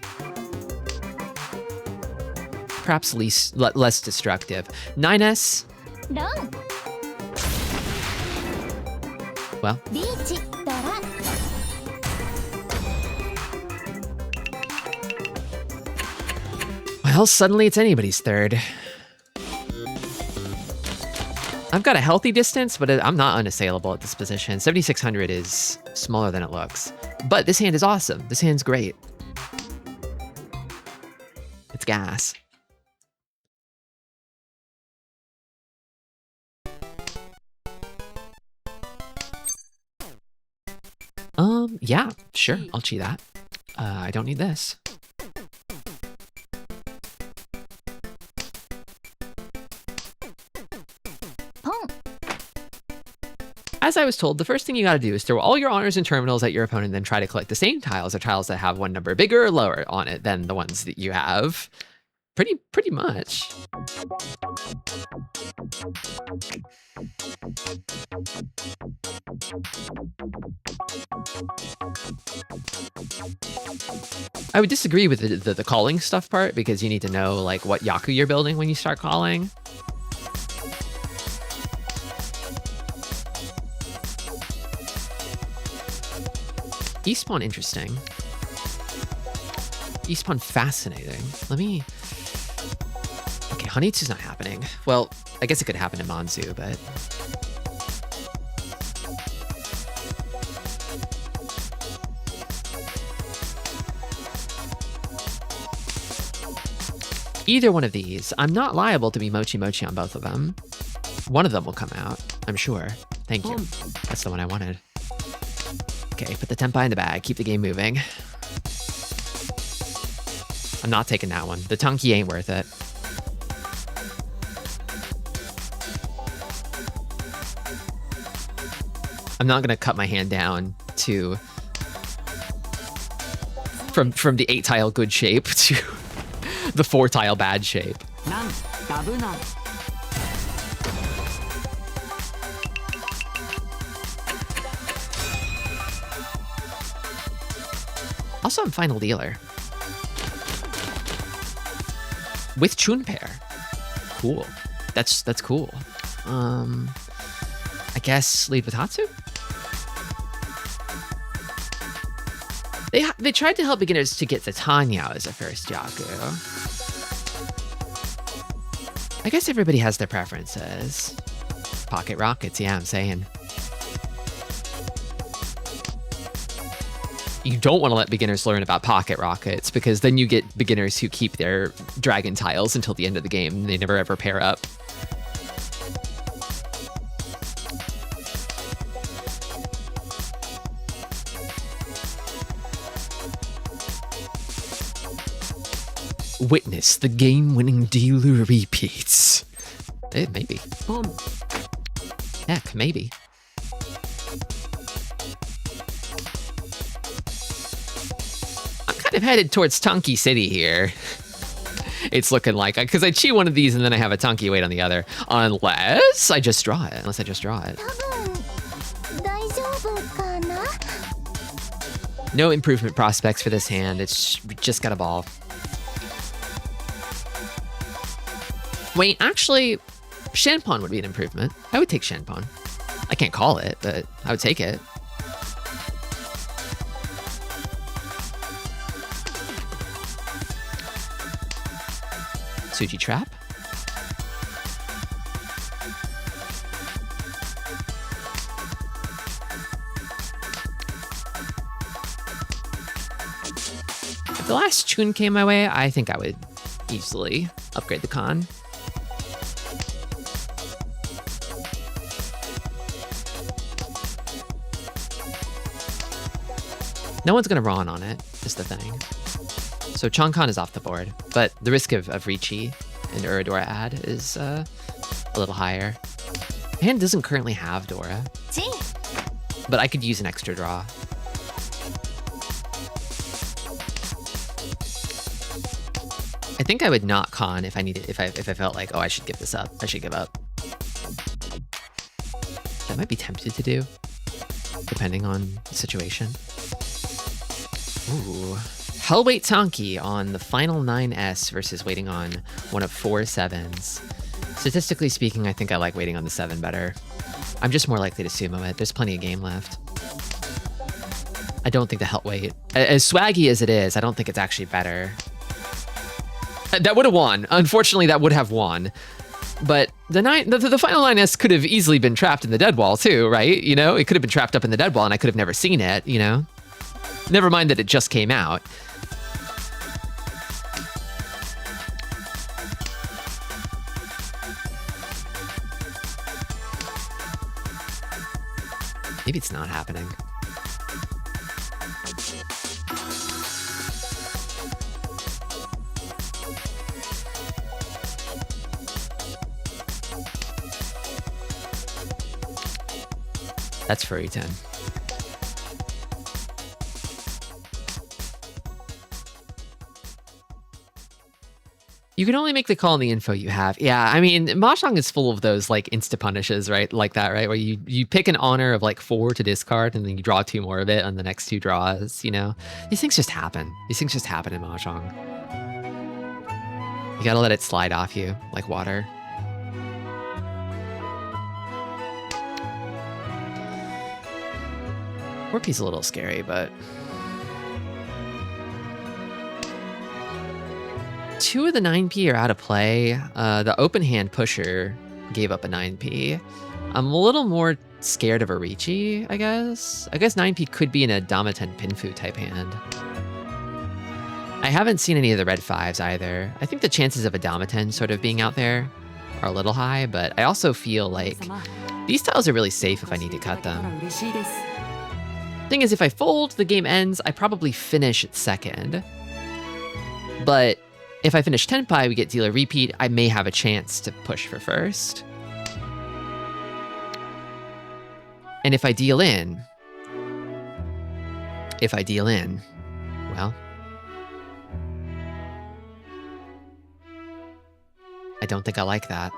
Perhaps less destructive. 9S. Well. Well, suddenly it's anybody's third. I've got a healthy distance, but I'm not unassailable at this position. 7,600 is smaller than it looks. But this hand is awesome. This hand's great. It's gas. Yeah, sure. I'll cheat that. I don't need this. As I was told, the first thing you gotta do is throw all your honors and terminals at your opponent and then try to collect the same tiles or tiles that have one number bigger or lower on it than the ones that you have. Pretty much. I would disagree with the calling stuff part because you need to know like what Yaku you're building when you start calling. East pawn interesting. East pawn fascinating. Let me... Okay, Hanitsu's not happening. Well, I guess it could happen in Manzu, but... Either one of these, I'm not liable to be Mochi Mochi on both of them. One of them will come out, I'm sure. Thank you. That's the one I wanted. Okay, put the Tenpai in the bag. Keep the game moving. I'm not taking that one. The Tunky ain't worth it. I'm not gonna cut my hand down to from the 8-tile good shape to the 4-tile bad shape. Also, I'm final dealer. With Chun pair. Cool. That's cool. I guess lead with Hatsu? They tried to help beginners to get the Tanyao as a first Yaku. I guess everybody has their preferences. Pocket rockets, yeah, I'm saying. You don't want to let beginners learn about pocket rockets because then you get beginners who keep their dragon tiles until the end of the game and they never ever pair up. Witness the game-winning dealer repeats. Maybe. Heck, maybe. I'm kind of headed towards Tunky City here. It's looking like, because I cheat one of these and then I have a Tunky weight on the other. Unless I just draw it. No improvement prospects for this hand. It's just got a ball. Wait, actually, Shanpon would be an improvement. I would take Shanpon. I can't call it, but I would take it. Tsuji Trap. If the last Chun came my way, I think I would easily upgrade the Khan. No one's gonna Ron on it, is the thing. So Chang'an is off the board, but the risk of Ricci and Uradora add is a little higher. My hand doesn't currently have Dora, but I could use an extra draw. I think I would not con if I needed, if I felt like, oh, I should give this up. I should give up. That might be tempted to do, depending on the situation. Ooh. Hellweight Tonki on the final 9S versus waiting on one of 4 7s. Statistically speaking, I think I like waiting on the 7 better. I'm just more likely to sumo it. There's plenty of game left. I don't think the Hellweight, as swaggy as it is, I don't think it's actually better. That would have won. Unfortunately, that would have won. But the final 9S could have easily been trapped in the dead wall too, right? You know, it could have been trapped up in the dead wall and I could have never seen it, you know? Never mind that it just came out. Maybe it's not happening. That's furry 10. You can only make the call on the info you have. Yeah, I mean, Mahjong is full of those like insta punishes, right? Like that, right? Where you pick an honor of like 4 to discard and then you draw 2 more of it on the next 2 draws, you know? These things just happen. These things just happen in Mahjong. You gotta let it slide off you like water. Warpy's a little scary, but 2 of the 9p are out of play. The open hand pusher gave up a 9p. I'm a little more scared of a Ricci, I guess. I guess 9p could be in a Damaten Pinfu type hand. I haven't seen any of the red 5s either. I think the chances of a Damaten sort of being out there are a little high, but I also feel like these tiles are really safe if I need to cut them. Thing is, if I fold, the game ends, I probably finish at second. But if I finish 10 pi, we get dealer repeat, I may have a chance to push for first. And if I deal in, well, I don't think I like that.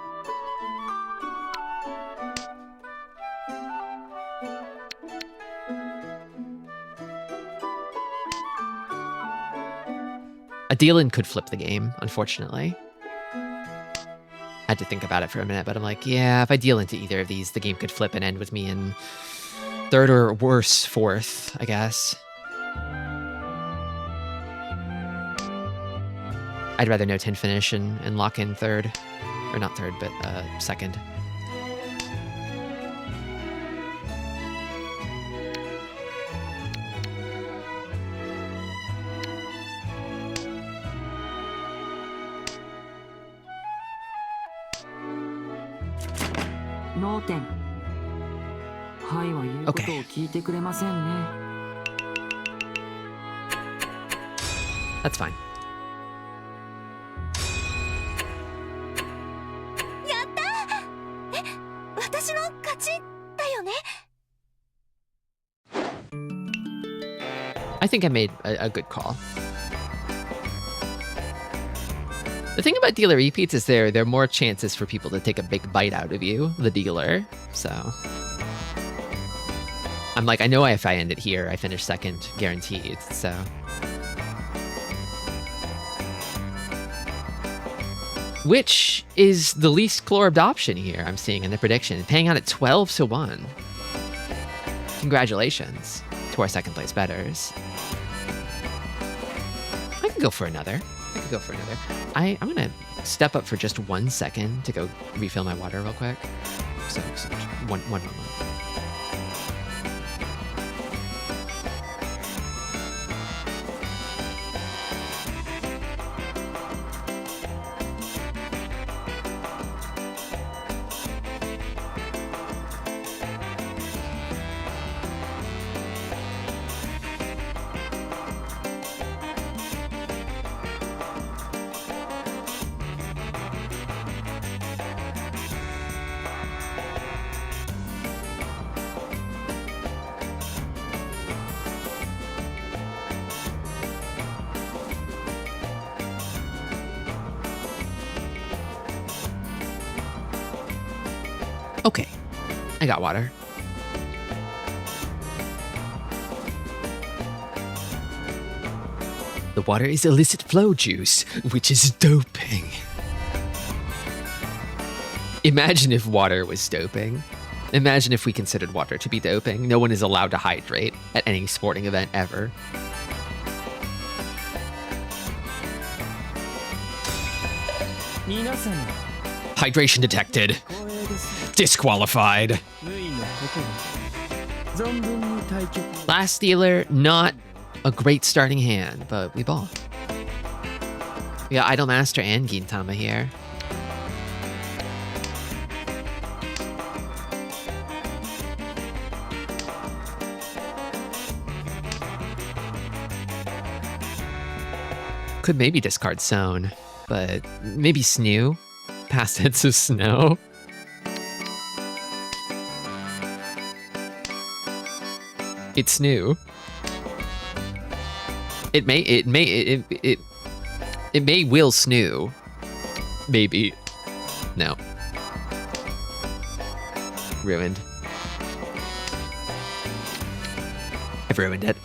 A deal-in could flip the game, unfortunately. I had to think about it for a minute, but I'm like, yeah, if I deal into either of these, the game could flip and end with me in 3rd or worse 4th, I guess. I'd rather no 10 finish and lock in 3rd. Or not 3rd, but 2nd. Okay. That's fine. I think I made a good call. The thing about dealer repeats is there are more chances for people to take a big bite out of you, the dealer, so. I'm like, I know if I end it here, I finish second, guaranteed, so. Which is the least chlorbed option here, I'm seeing in the prediction, paying out at 12-1. Congratulations to our second place bettors. I could go for another. I'm gonna step up for just 1 second to go refill my water real quick. So one moment. Okay, I got water. The water is illicit flow juice, which is doping. Imagine if water was doping. Imagine if we considered water to be doping. No one is allowed to hydrate at any sporting event ever. Hydration detected. Disqualified. Last dealer, not a great starting hand, but we ball. We got Idolmaster and Gintama here. Could maybe discard Sown, but maybe Snoo. Past hits of Snow. It's Snoo. It may will Snoo. Maybe. No. Ruined. I've ruined it.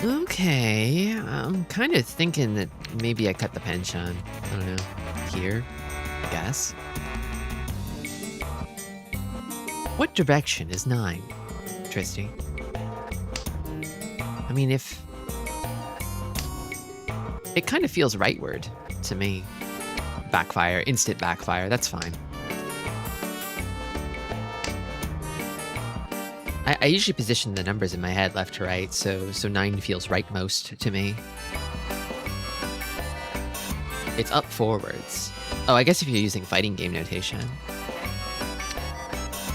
Okay, I'm kind of thinking that maybe I cut the penchant. I don't know. Here, I guess. What direction is 9, Tristi? I mean, if... It kind of feels rightward to me. Backfire, instant backfire, that's fine. I usually position the numbers in my head left to right, so 9 feels rightmost to me. It's up forwards. Oh, I guess if you're using fighting game notation.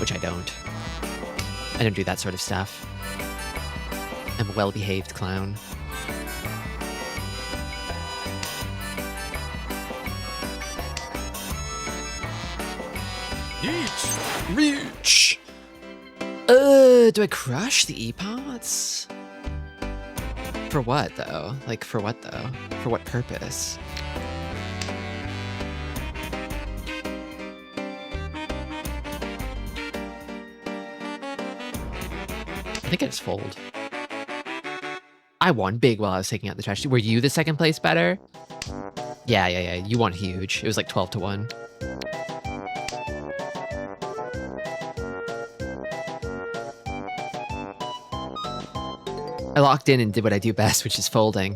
Which I don't. I don't do that sort of stuff. I'm a well-behaved clown. Reach! Do I crush the E-Pots? For what, though? Like, for what, though? For what purpose? I think I just fold. I won big while I was taking out the trash. Were you the second place better? Yeah. You won huge. It was like 12-1. I locked in and did what I do best, which is folding.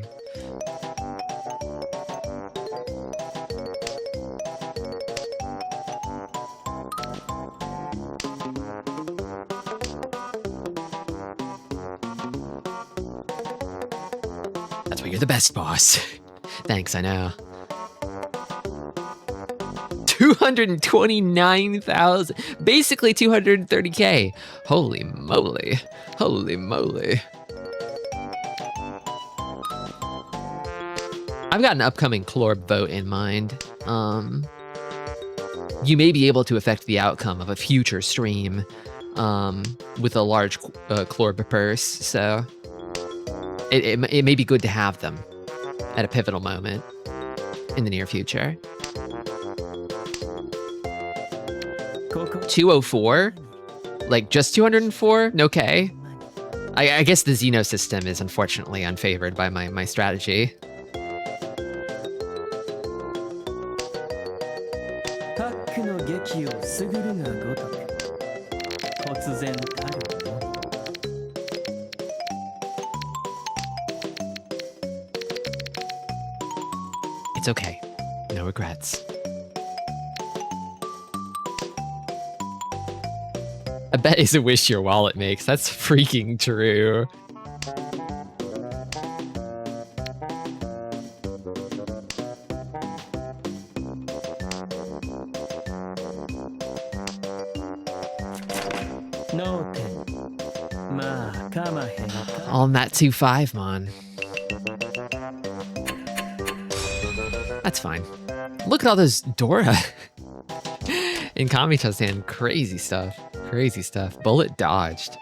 That's why you're the best, boss. Thanks, I know. 229,000. Basically 230K. Holy moly. Holy moly. I've got an upcoming Clorb vote in mind. You may be able to affect the outcome of a future stream with a large Clorb purse, so it may be good to have them at a pivotal moment in the near future. 204? Like just 204? Okay. I guess the Xeno system is unfortunately unfavored by my strategy. It's okay. No regrets. I bet is a wish your wallet makes. That's freaking true. All in that 2-5, man. That's fine. Look at all those Dora in Kami-chan's hand. Crazy stuff. Crazy stuff. Bullet dodged.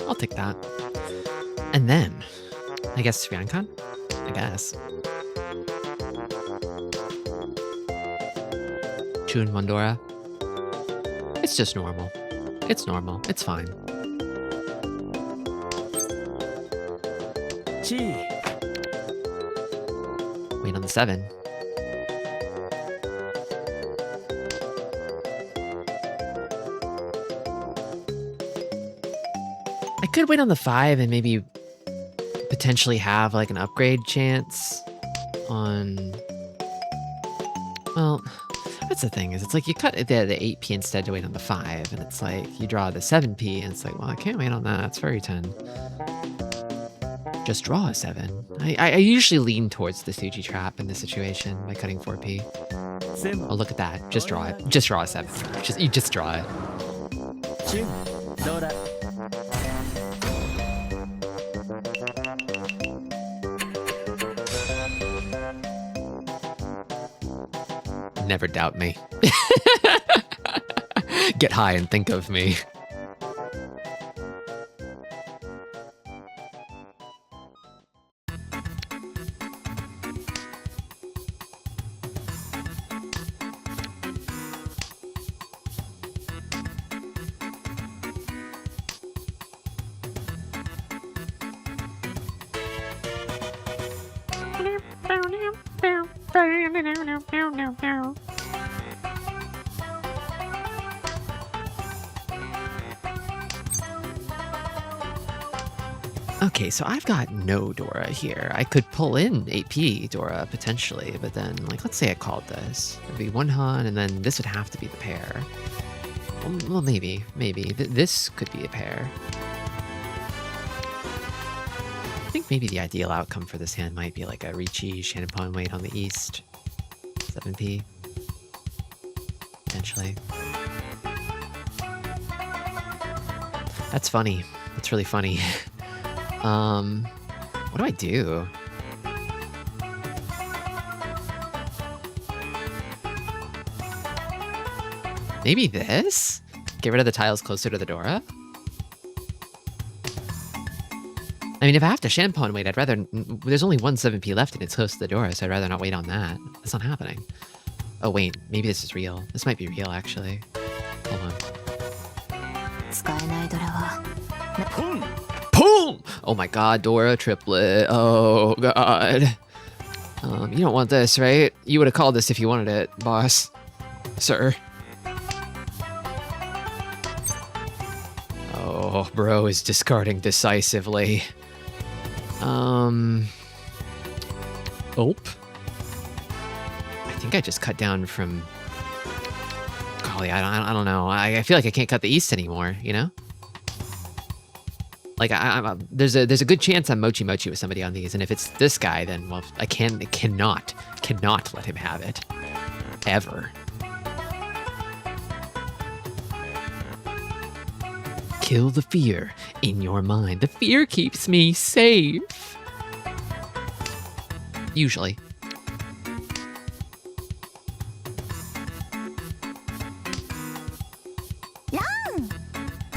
I'll take that. And then, I guess Suuankou? I guess. Chun Mandora. It's just normal. It's normal. It's fine. Wait on the 7. I could wait on the 5 and maybe potentially have like an upgrade chance on... Well, that's the thing, is it's like you cut the 8p instead to wait on the 5, and it's like you draw the 7p, and it's like, well, I can't wait on that. It's very 10. Just draw a 7. I usually lean towards the Suji trap in this situation by cutting 4p. Oh, look at that. Just draw it. Just draw a 7. You just draw it. Never doubt me. Get high and think of me. Okay, so I've got no Dora here. I could pull in 8p Dora potentially, but then, like, let's say I called this. It'd be 1 Han, and then this would have to be the pair. Well, maybe. This could be a pair. I think maybe the ideal outcome for this hand might be like a Riichi, Shannon Pawn Wait on the east. 7p. Potentially. That's funny. That's really funny. What do I do? Maybe this? Get rid of the tiles closer to the Dora? I mean, if I have to Shannon Pawn Wait, I'd rather... There's only one 7p left and it's close to the Dora, so I'd rather not wait on that. That's not happening. Oh, wait. Maybe this is real. This might be real, actually. Hold on. Boom! Oh my god, Dora triplet. Oh god. You don't want this, right? You would have called this if you wanted it, boss. Sir. Oh, bro is discarding decisively. Oh. I think I just cut down from... Golly, I don't know. I feel like I can't cut the east anymore, you know? Like, there's a good chance I'm mochi with somebody on these, and if it's this guy, then, well, I cannot let him have it. Ever. Kill the fear in your mind. The fear keeps me safe. Usually.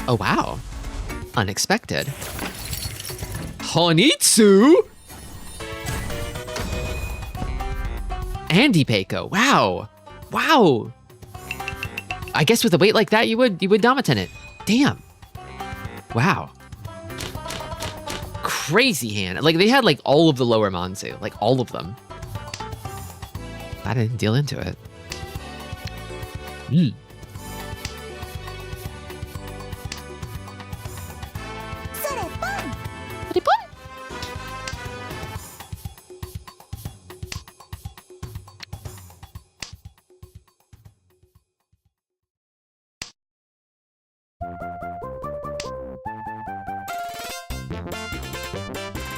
Oh, wow. Unexpected. Honitsu? Andy Peiko. Wow. Wow. I guess with a weight like that, you would Damaten it. Damn. Wow. Crazy hand. Like, they had, like, all of the lower Mansu. Like, all of them. I didn't deal into it. Hmm.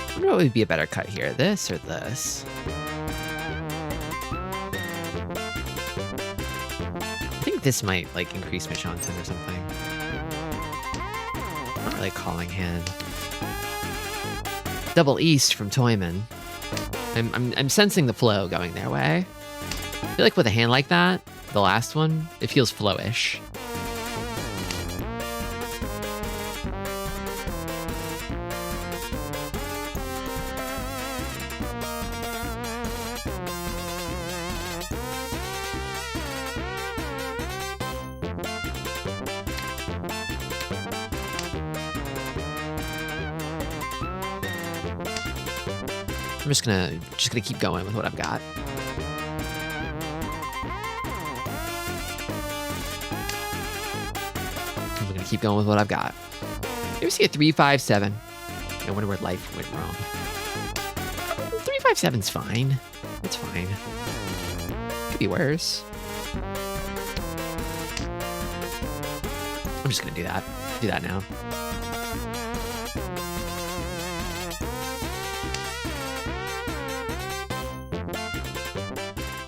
I wonder what would be a better cut here, this or this? I think this might, like, increase Mishanten or something. Not really calling hand. Double East from Toyman. I'm sensing the flow going their way. I feel like with a hand like that, the last one, it feels flowish. I'm just gonna keep going with what I've got. I'm gonna keep going with what I've got. Maybe see a 3-5-7. I wonder where life went wrong. 3-5-7's fine. It's fine. Could be worse. I'm just gonna do that. Do that now.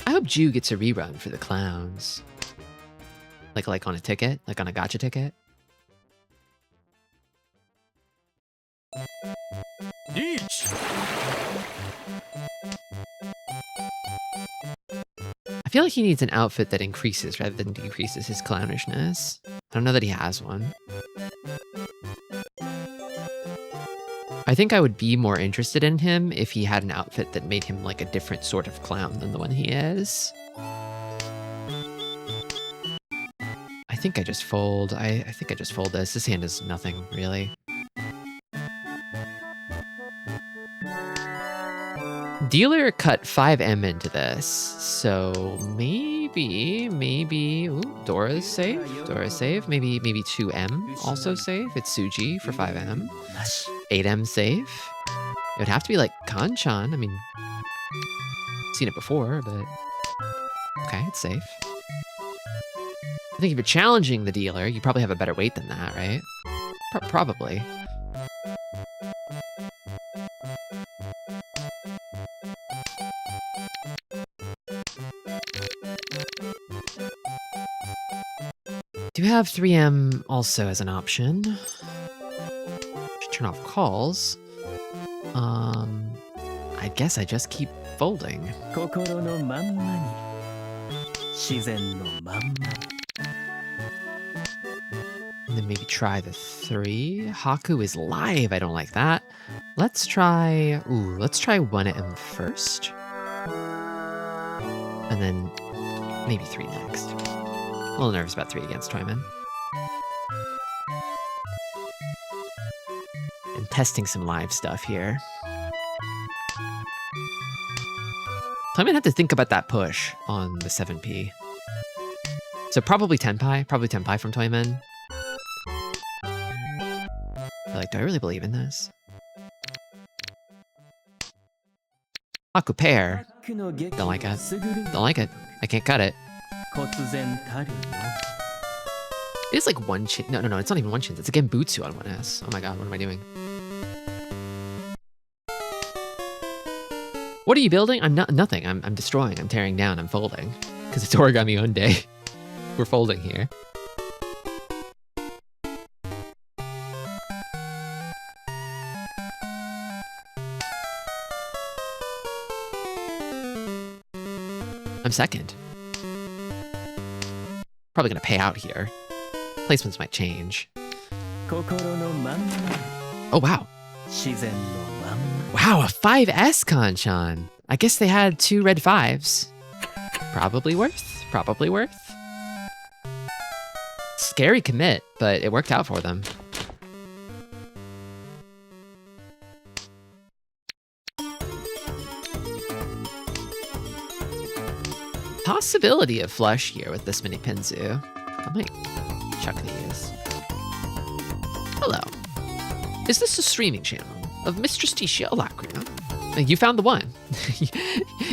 I hope Ju gets a rerun for the clowns. Like on a ticket? Like on a gacha ticket? Each. I feel like he needs an outfit that increases rather than decreases his clownishness. I don't know that he has one. I think I would be more interested in him if he had an outfit that made him like a different sort of clown than the one he is. I think I just fold. I think I just fold this. This hand is nothing, really. Dealer cut 5M into this, so maybe, ooh, Dora's safe, maybe 2M also safe. It's Suji for 5M. 8M safe. It would have to be like Kanchan. I mean, seen it before, but okay, it's safe. I think if you're challenging the dealer, you probably have a better weight than that, right? Probably. Do have 3M also as an option. Should turn off calls. I guess I just keep folding. And then maybe try the 3. Haku is live. I don't like that. Let's try 1M first. And then maybe 3 next. A little nervous about 3 against Toyman. And testing some live stuff here. Toyman had to think about that push on the 7P. So probably Tenpai from Toyman. Like, do I really believe in this? Haku pair. Don't like it. Don't like it. I can't cut it. It's like one chin. No, it's not even one chin. It's a Genbutsu on 1S. Oh my god, what am I doing? What are you building? I'm nothing. I'm destroying. I'm tearing down. I'm folding. Because it's Origami Oonday. We're folding here. I'm second. Probably gonna pay out here. Placements might change. Oh wow. Wow, a 5S Kanchan. I guess they had 2 red 5s. Probably worth. Probably worth. Scary commit, but it worked out for them. Possibility of flush here with this many Pinzu. I might chuck these. Hello. Is this a streaming channel of Miss Tristi Lacria? You found the one.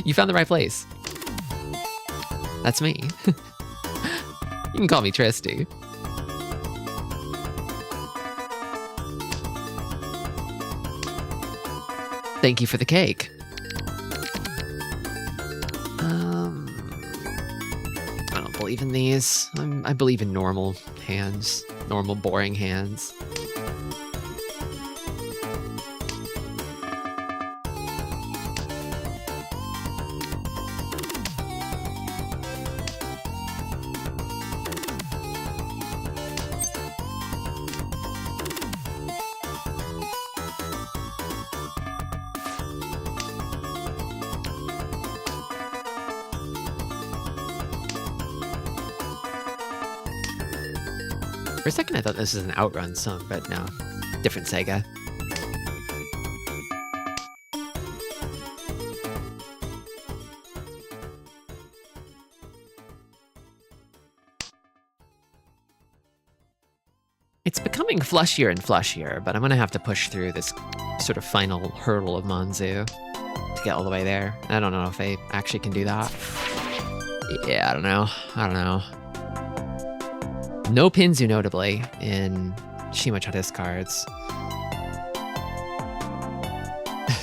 You found the right place. That's me. You can call me Tristi. Thank you for the cake. I don't believe in these. I believe in normal hands, normal boring hands. For a second I thought this was an Outrun song, but no. Different Sega. It's becoming flushier and flushier, but I'm gonna have to push through this sort of final hurdle of Manzu to get all the way there. I don't know if I actually can do that. Yeah, I don't know. No Pinzu, notably, in Shimachara's cards.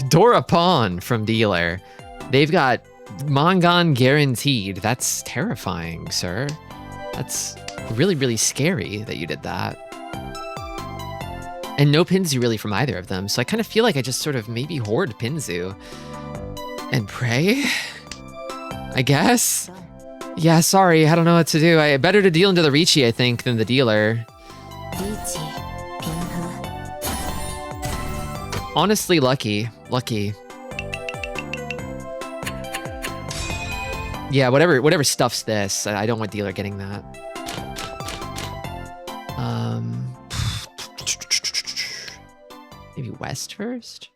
Dora Pawn from dealer. They've got Mangan guaranteed. That's terrifying, sir. That's really, really scary that you did that. And no Pinzu really from either of them, so I kind of feel like I just sort of maybe hoard Pinzu and pray, I guess. Yeah, sorry, I don't know what to do. Better to deal into the Ricci, I think, than the dealer. Honestly, lucky. Yeah, whatever stuffs this, I don't want dealer getting that. Maybe West first?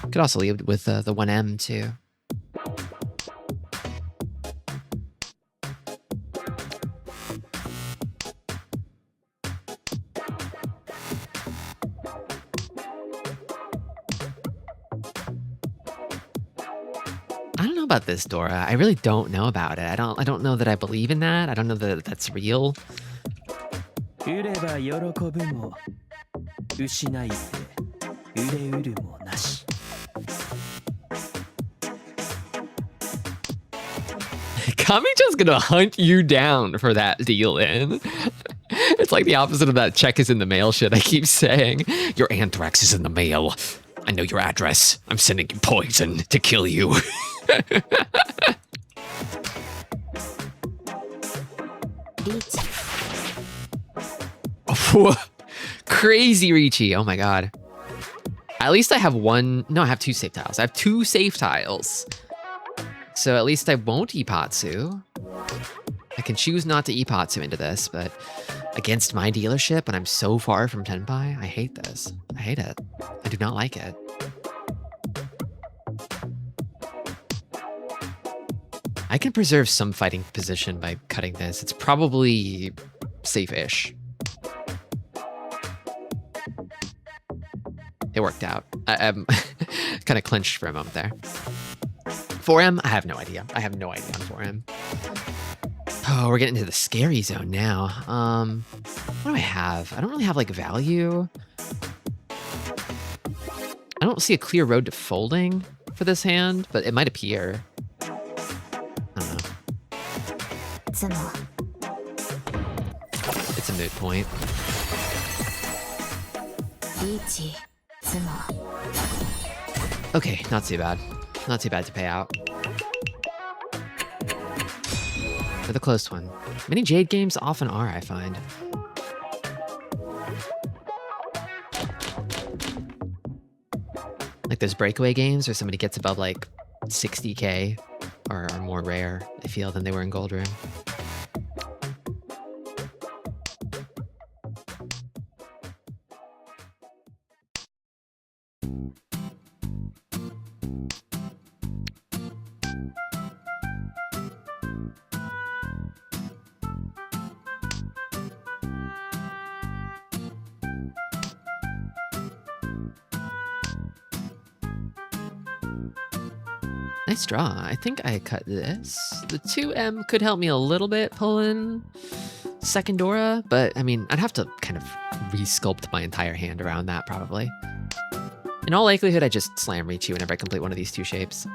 Could also leave with the 1M too. I don't know about this, Dora. I really don't know about it. I don't know that I believe in that. I don't know that that's real. Kami-chan's gonna hunt you down for that deal in. It's like the opposite of that check is in the mail shit I keep saying. Your anthrax is in the mail. I know your address. I'm sending you poison to kill you. Crazy Ricci. Oh my god. At least I have one. No, I have two safe tiles. I have two safe tiles. So at least I won't Ipatsu. I can choose not to Ipatsu into this, but against my dealership, and I'm so far from Tenpai, I hate this. I hate it. I do not like it. I can preserve some fighting position by cutting this. It's probably safe-ish. It worked out. I'm kind of clenched for a moment there. 4M? I have no idea. I have no idea on 4M. Oh, we're getting into the scary zone now. What do I have? I don't really have, like, value. I don't see a clear road to folding for this hand, but it might appear. I don't know. It's a moot point. Okay, not too bad. Not too bad to pay out. For the close one. Many Jade games often are, I find. Like those breakaway games where somebody gets above like 60k or more rare, I feel, than they were in Gold Rune. Nice draw. I think I cut this. The 2M could help me a little bit pull in second Dora, but I mean, I'd have to kind of re-sculpt my entire hand around that probably. In all likelihood, I just slam reach you whenever I complete one of these two shapes.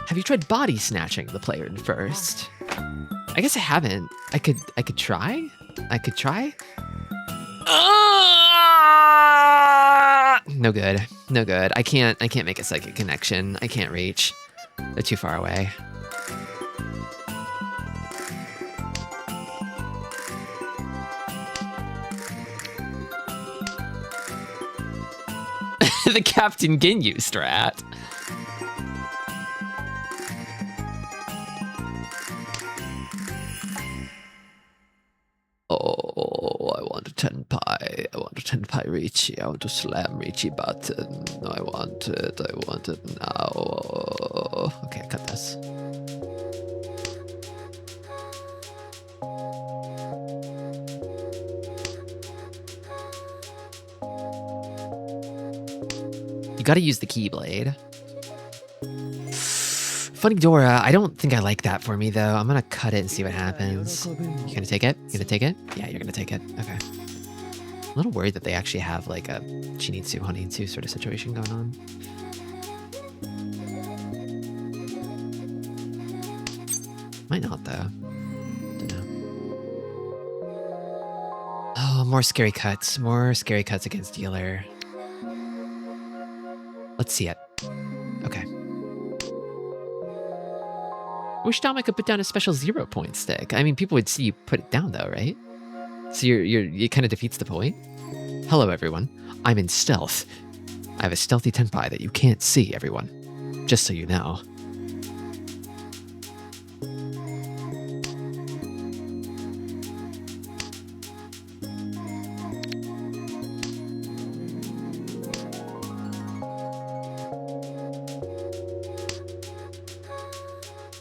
Have you tried body snatching the player in first? I guess I haven't. I could try. I could try. No good. No good. I can't make a psychic connection. I can't reach. They're too far away. The Captain Ginyu strat. Oh, I want a tenpai. I want a tenpai Richie. I want to slam Richie button. I want it. I want it now. Okay, cut this. You gotta use the Keyblade. Funny Dora, I don't think I like that for me though. I'm gonna cut it and see what happens. You gonna take it? You gonna take it? Yeah, you're gonna take it. Okay. A little worried that they actually have like a Chinitsu, Honitsu sort of situation going on. Might not though. Don't know. Oh, more scary cuts. More scary cuts against dealer. Let's see it. Okay. Wish Dom I could put down a special 0-point stick. I mean, people would see you put it down though, right? So it kind of defeats the point. Hello, everyone. I'm in stealth. I have a stealthy tenpai that you can't see, everyone. Just so you know.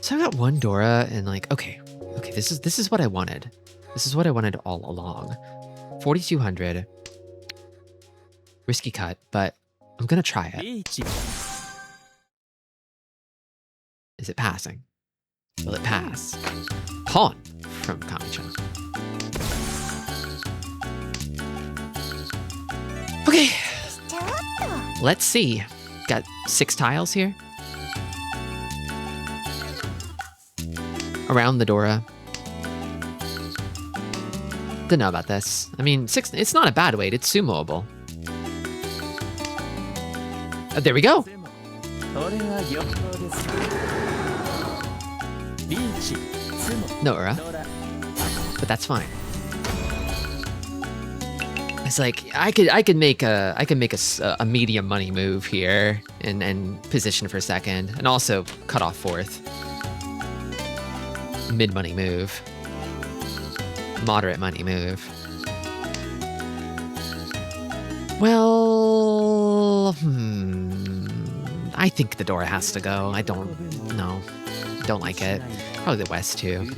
So I got one Dora and like, okay, this is what I wanted. This is what I wanted all along. 4,200. Risky cut, but I'm gonna try it. Is it passing? Will it pass? Pawn from Kami-chan. Okay. Let's see. Got 6 tiles here. Around the Dora. Don't know about this. I mean, 6, it's not a bad weight. It's sumoable. There we go. Nora. But that's fine. It's like I could make a medium money move here and position for second and also cut off fourth. Mid money move. Moderate money move. Well, I think the Dora has to go. I don't like it. Probably the West too.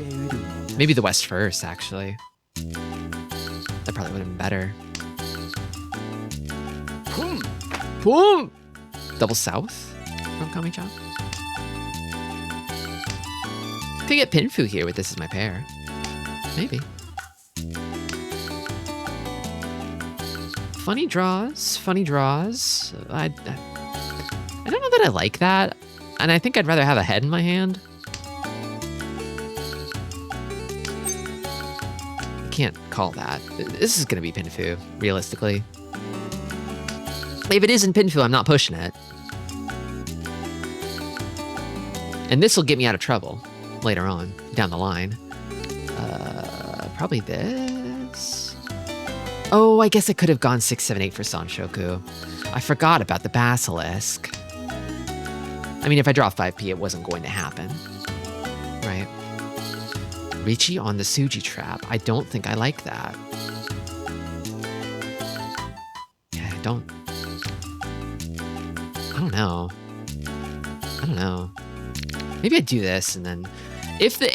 Maybe the West first, actually. That probably would have been better. Boom! Double South from Kami-chan. Could get Pinfu here with this as my pair. Maybe. Funny draws. Funny draws. I don't know that I like that. And I think I'd rather have a head in my hand. I can't call that. This is going to be Pinfu, realistically. If it isn't Pinfu, I'm not pushing it. And this will get me out of trouble later on, down the line. Probably this. Oh, I guess I could have gone 6, 7, 8 for Sanshoku. I forgot about the Basilisk. I mean, if I draw 5p, it wasn't going to happen. Right? Ricci on the Suji trap. I don't think I like that. Yeah, I don't know. I don't know. Maybe I do this and then if the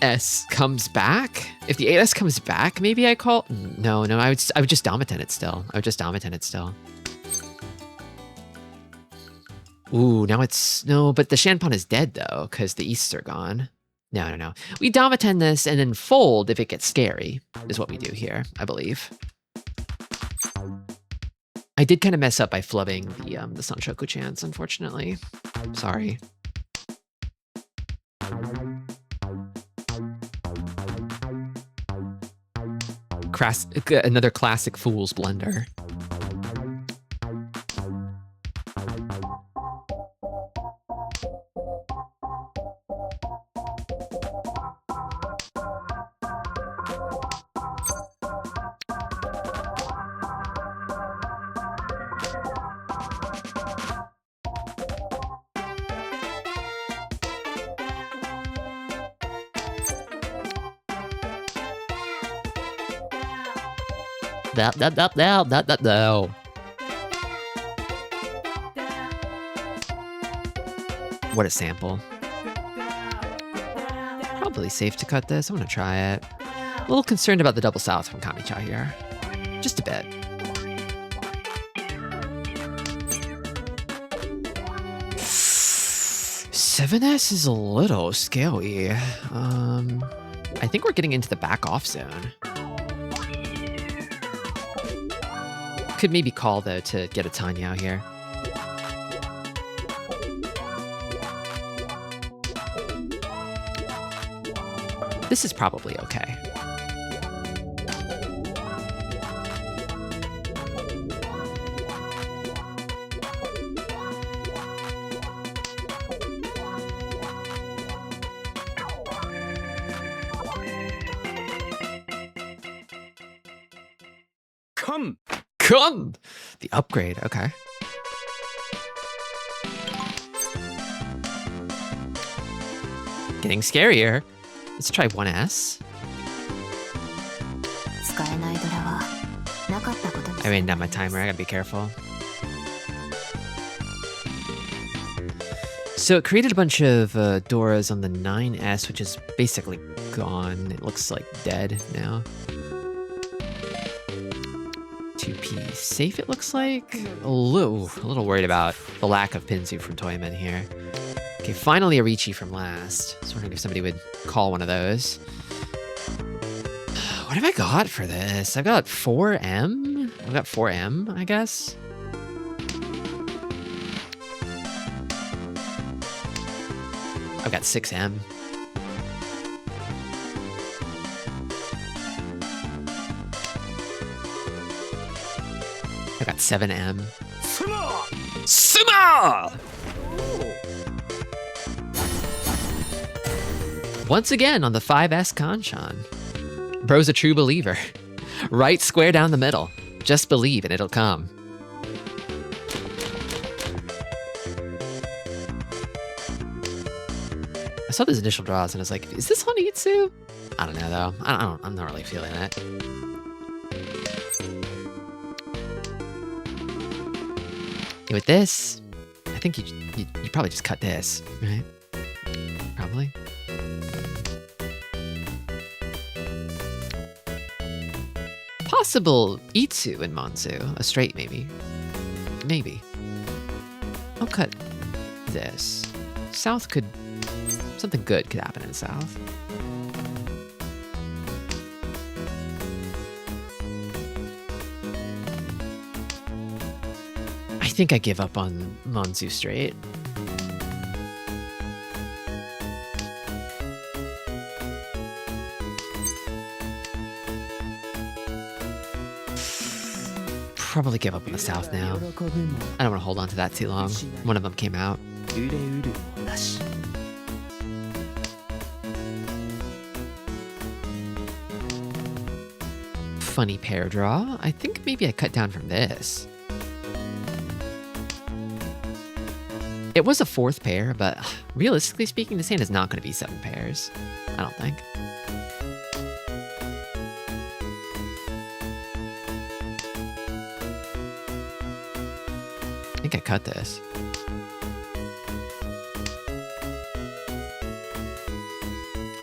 8S comes back, maybe I call. No, I would just Domitan it still. Ooh, now it's no, but the Shanpon is dead though, because the Easts are gone. No. We Domitan this and then fold if it gets scary, is what we do here, I believe. I did kind of mess up by flubbing the Sanshoku chance, unfortunately. Sorry. Another classic fool's blunder. No. What a sample. Probably safe to cut this. I'm gonna try it. A little concerned about the double south from Kamicha here. Just a bit. $7S is a little scary. I think we're getting into the back off zone. Could maybe call though to get a Tanya out here. This is probably okay. Come! The upgrade, okay. Getting scarier. Let's try 1S. I ran down my timer, I gotta be careful. So it created a bunch of Doras on the 9S, which is basically gone. It looks like dead now. 2P safe, it looks like. A little worried about the lack of Pinzu from Toyman here. Okay, finally a Ricci from last. I was wondering if somebody would call one of those. What have I got for this? I've got 4M? I've got 4M, I guess. I've got 6M. I got 7M. Sumo! Once again on the 5S Kanchan. Bro's a true believer. Right square down the middle. Just believe and it'll come. I saw those initial draws and I was like, is this Honitsu? I don't know though. I'm not really feeling it. With this, I think you probably just cut this, right? Probably. Possible Itsu in Monzu, a straight maybe. Maybe. I'll cut this. South could, something good could happen in South. I think I give up on Monzu straight. Probably give up on the South now. I don't want to hold on to that too long. One of them came out. funny pair draw. I think maybe I cut down from this. It was a 4th pair, but realistically speaking, this hand is not going to be 7 pairs. I don't think. I think I cut this.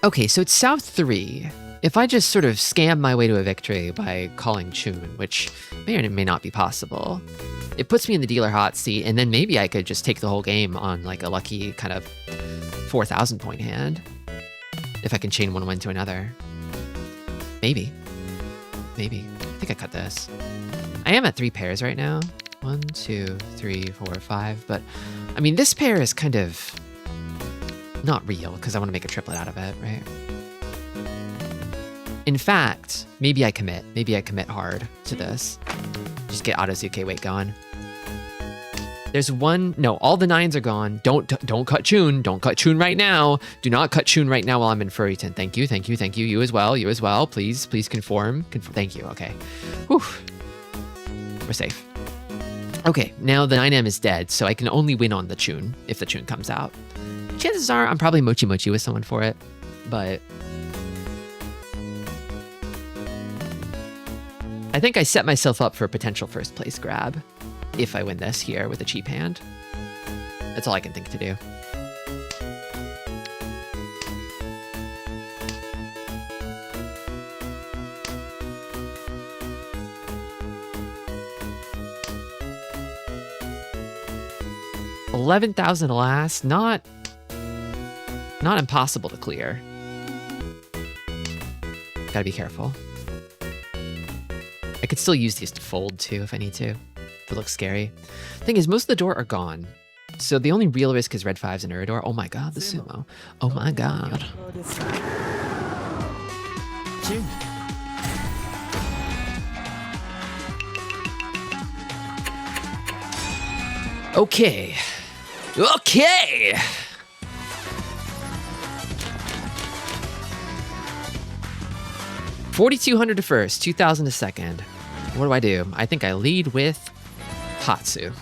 Okay, so it's South 3. If I just sort of scam my way to a victory by calling Chun, which may or may not be possible, it puts me in the dealer hot seat, and then maybe I could just take the whole game on like a lucky kind of 4,000 point hand. If I can chain one win to another. Maybe. Maybe. I think I cut this. I am at 3 pairs right now. 1, 2, 3, 4, 5. But, I mean, this pair is kind of not real because I want to make a triplet out of it, right? In fact, maybe I commit. Maybe I commit hard to this. Just get Autozuke weight going. There's one. No, all the 9s are gone. Don't cut Chun. Don't cut Chun right now. Do not cut Chun right now while I'm in Furryton. Thank you, thank you, thank you. You as well. You as well. Please conform. Thank you. Okay. Whew. We're safe. Okay, now the 9M is dead, so I can only win on the Chun if the Chun comes out. Chances are I'm probably mochi mochi with someone for it, but I think I set myself up for a potential first place grab if I win this here with a cheap hand. That's all I can think to do. $11,000 last, not impossible to clear. Gotta be careful. I could still use these to fold too if I need to. If it looks scary. Thing is, most of the door are gone. So the only real risk is red 5s and Uridor. Oh my god, the sumo. Oh my god. Okay. Okay! $4,200 to first, $2,000 to second. What do? I think I lead with Hatsu.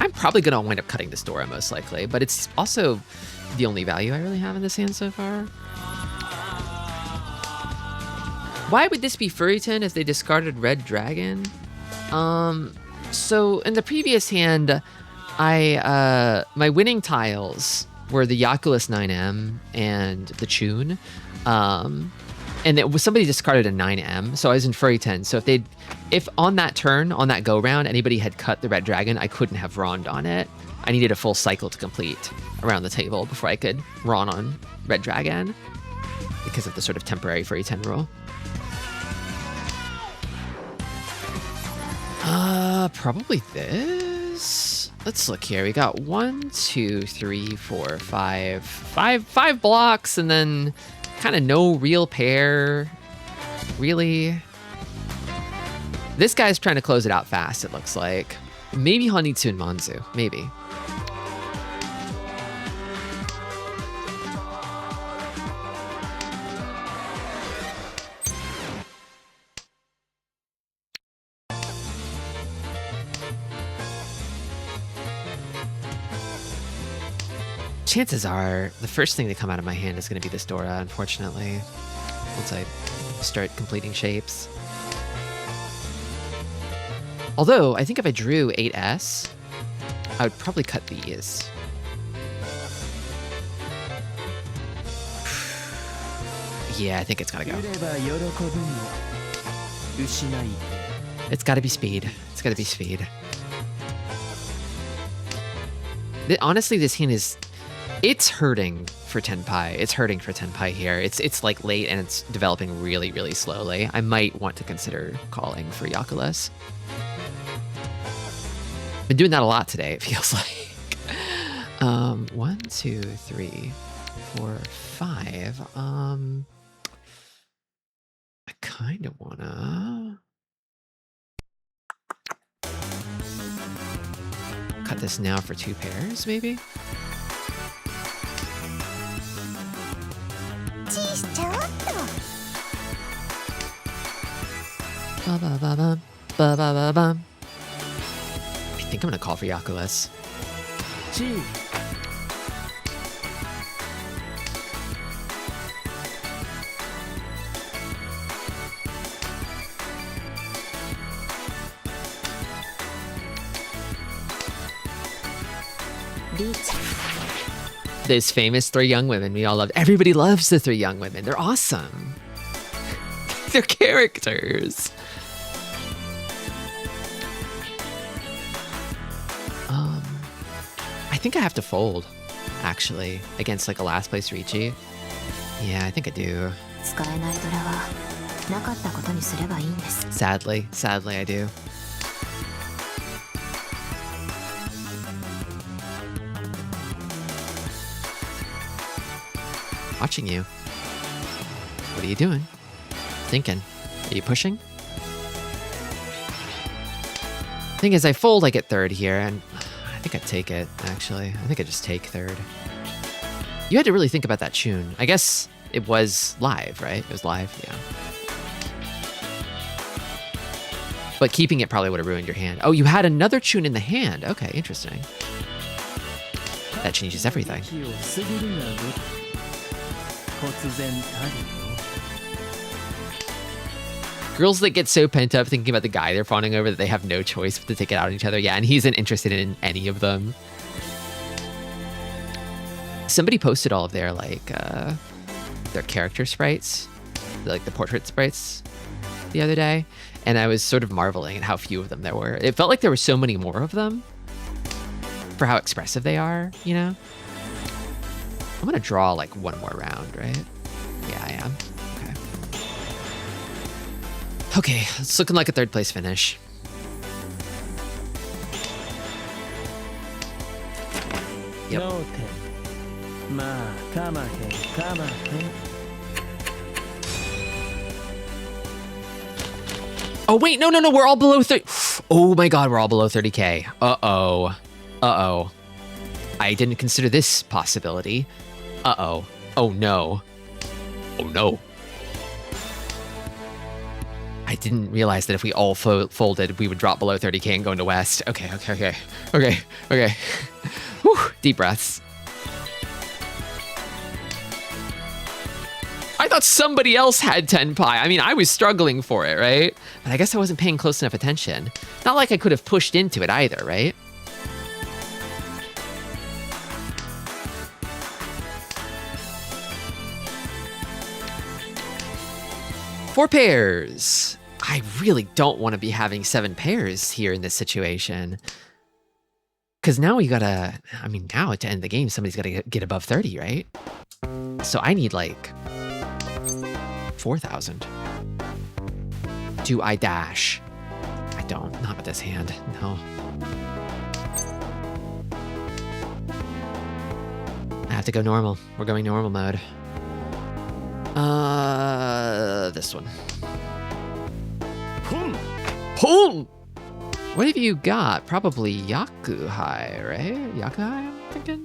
I'm probably gonna wind up cutting this Dora most likely, but it's also the only value I really have in this hand so far. Why would this be Furryton if they discarded Red Dragon? So in the previous hand, my winning tiles were the Yakulas 9M and the Chun. And it was somebody discarded a 9M, so I was in Furryton. So if on that turn, on that go round, anybody had cut the Red Dragon, I couldn't have Ron'd on it. I needed a full cycle to complete around the table before I could Ron on Red Dragon because of the sort of temporary Furryton rule. Probably this. Let's look here. We got 1, 2, 3, 4, 5. Five blocks, and then kind of no real pair. Really. This guy's trying to close it out fast, it looks like. Maybe Honitsu and Manzu. Maybe. Chances are the first thing to come out of my hand is going to be this Dora, unfortunately, once I start completing shapes. Although, I think if I drew 8S, I would probably cut these. Yeah, I think it's gotta go. It's gotta be speed. It's gotta be speed. Honestly, this hand is... It's hurting for Tenpai. It's hurting for Tenpai here. It's like late and it's developing really, really slowly. I might want to consider calling for Yakulas. Been doing that a lot today, it feels like. 1, 2, 3, 4, 5. I kind of wanna cut this now for 2 pairs, maybe? Ba-ba-ba-bum, ba-ba-ba-bum. I think I'm gonna call for Yakulas. Gee. Those famous three young women we all love. Everybody loves the three young women. They're awesome. They're characters. I think I have to fold, actually, against like a last place Ricci. Yeah, I think I do. 使えないドラはなかったことにすればいいんです。 Sadly I do. Watching you. What are you doing? Thinking. Are you pushing? Thing is, I fold, I get third here, and I think I take it, actually. I think I just take third. You had to really think about that tune. I guess it was live, right? It was live, yeah. But keeping it probably would have ruined your hand. Oh, you had another tune in the hand. Okay, interesting. That changes everything. Girls that get so pent up thinking about the guy they're fawning over that they have no choice but to take it out on each other. Yeah, and he's interested in any of them. Somebody posted all of their their character sprites, like the portrait sprites, the other day, and I was sort of marveling at how few of them there were. It felt like there were so many more of them for how expressive they are, you know? I'm gonna draw like one more round, right? Yeah, I am. Okay, it's looking like a third place finish. Yep. Oh wait, no, we're all below 30. Oh my God, we're all below 30K. Uh-oh. I didn't consider this possibility. Uh-oh. Oh no. Oh no. I didn't realize that if we all folded, we would drop below 30K and go into West. Okay. Whew, deep breaths. I thought somebody else had 10 pi. I mean, I was struggling for it, right? But I guess I wasn't paying close enough attention. Not like I could have pushed into it either, right? Four pairs. I really don't want to be having 7 pairs here in this situation. Because now we gotta, I mean, now to end the game, somebody's gotta get above 30, right? So I need like 4,000. Do I dash? I don't, not with this hand, no. I have to go normal. We're going normal mode. This one. Boom! What have you got? Probably Yakuhai, right? Yakuhai, I'm thinking?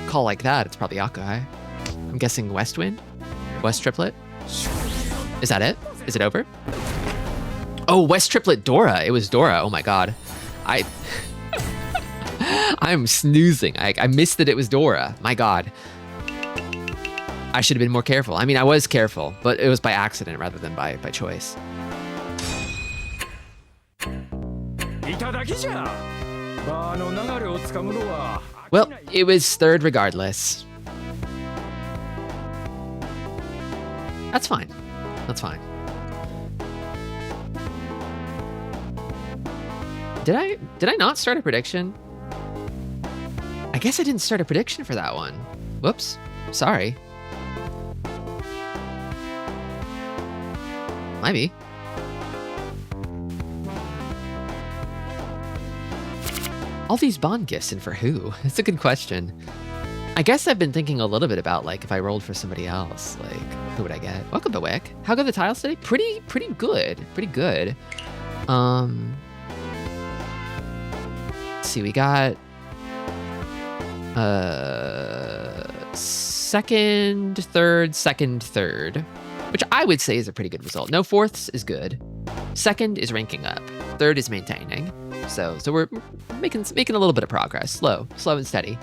Call like that, it's probably Yakuhai. I'm guessing West Wind? West Triplet? Is that it? Is it over? Oh, West Triplet Dora. It was Dora. Oh my God. I'm snoozing. I missed that it was Dora. My God. I should have been more careful. I mean, I was careful, but it was by accident rather than by choice. Well, it was third regardless. That's fine. That's fine. Did I not start a prediction? I guess I didn't start a prediction for that one. Whoops. Sorry. Might be. All these bond gifts and for who? That's a good question. I guess I've been thinking a little bit about like if I rolled for somebody else, like who would I get? Welcome to Wick. How good the tiles today? Pretty good. Pretty good. Let's see, we got second, third. which I would say is a pretty good result. No fourths is good. Second is ranking up. Third is maintaining. So we're making a little bit of progress. Slow and steady.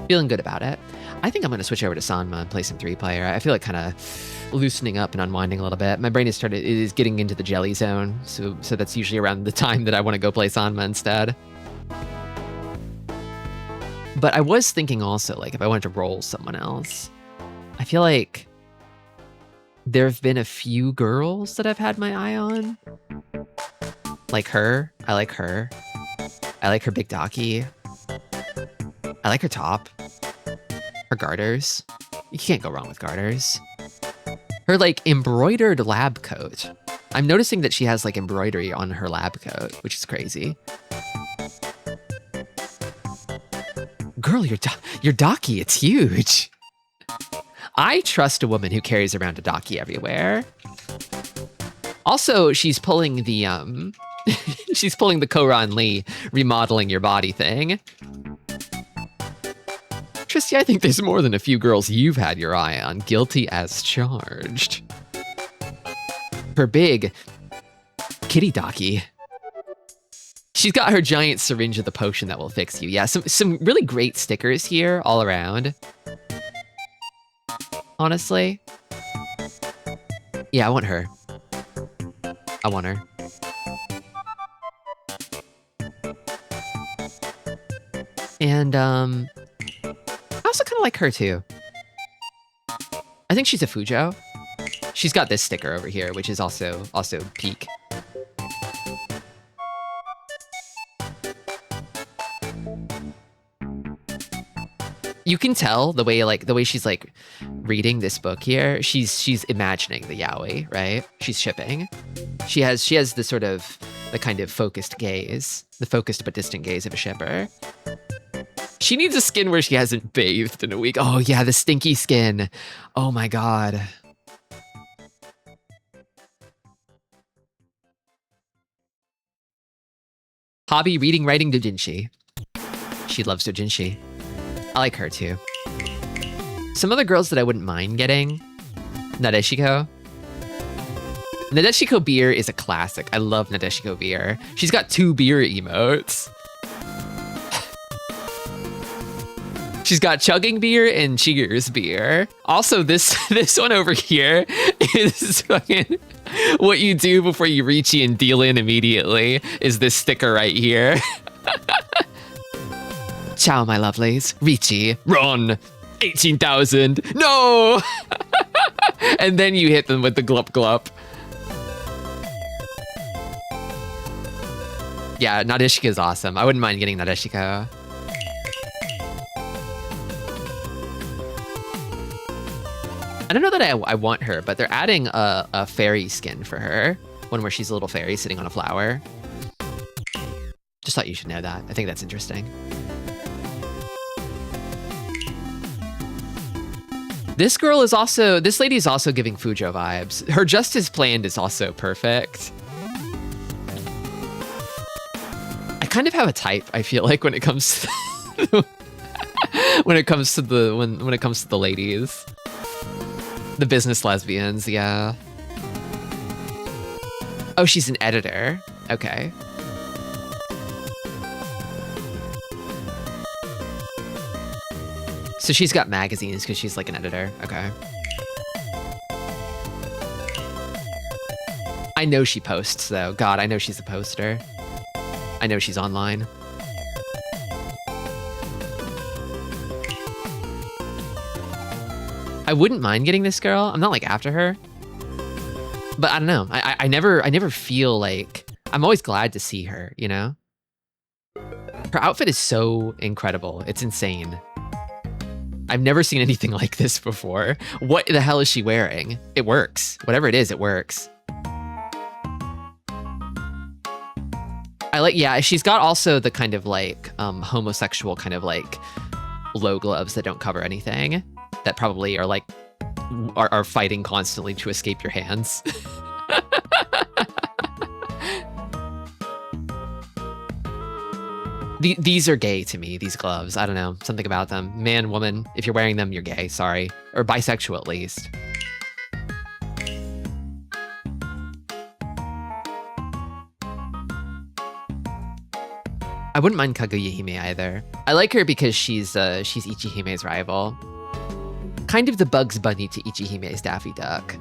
Feeling good about it. I think I'm going to switch over to Sanma and play some 3-player. I feel like kind of loosening up and unwinding a little bit. My brain is getting into the jelly zone, so that's usually around the time that I want to go play Sanma instead. But I was thinking also, like, if I wanted to roll someone else, I feel like there have been a few girls that I've had my eye on. Like her. I like her. I like her big Daki. I like her top. Her garters. You can't go wrong with garters. Her, like, embroidered lab coat. I'm noticing that she has, like, embroidery on her lab coat, which is crazy. Girl, your Daki, it's huge. I trust a woman who carries around a Daki everywhere. Also, she's pulling the, she's pulling the Koran Lee remodeling your body thing. Tristi, I think there's more than a few girls you've had your eye on. Guilty as charged. Her big kitty Daki. She's got her giant syringe of the potion that will fix you. Yeah, some really great stickers here all around. Honestly. Yeah, I want her. I want her. And, I also kind of like her too. I think she's a Fujo. She's got this sticker over here, which is also peak. You can tell the way she's like reading this book here. She's imagining the yaoi, right? She's shipping. She has the sort of the kind of focused gaze, the focused but distant gaze of a shipper. She needs a skin where she hasn't bathed in a week. Oh yeah, the stinky skin. Oh my god. Hobby reading, writing doujinshi. She loves doujinshi. I like her too. Some other girls that I wouldn't mind getting. Nadeshiko. Nadeshiko beer is a classic. I love Nadeshiko beer. She's got 2 beer emotes. She's got chugging beer and cheers beer. Also, this one over here is fucking what you do before you reach and deal in immediately is this sticker right here. Ciao, my lovelies. Richie, run. 18,000. No! And then you hit them with the glup glup. Yeah, Nadeshiko is awesome. I wouldn't mind getting Nadeshiko. I don't know that I want her, but they're adding a fairy skin for her. One where she's a little fairy sitting on a flower. Just thought you should know that. I think that's interesting. This lady is also giving Fujo vibes. Her just as planned is also perfect. I kind of have a type, I feel like, when it comes to when it comes to the ladies. The business lesbians, yeah. Oh, she's an editor. Okay. So she's got magazines because she's like an editor. Okay. I know she posts though. God, I know she's a poster. I know she's online. I wouldn't mind getting this girl. I'm not like after her. But I don't know. I never feel like I'm always glad to see her, you know? Her outfit is so incredible. It's insane. I've never seen anything like this before. What the hell is she wearing? It works. Whatever it is, it works. Yeah, she's got also the kind of like homosexual kind of like low gloves that don't cover anything. That probably are like, are fighting constantly to escape your hands. These are gay to me, these gloves. I don't know, something about them. Man, woman, if you're wearing them, you're gay, sorry. Or bisexual at least. I wouldn't mind Kaguya Hime either. I like her because she's Ichihime's rival. Kind of the Bugs Bunny to Ichihime's Daffy Duck.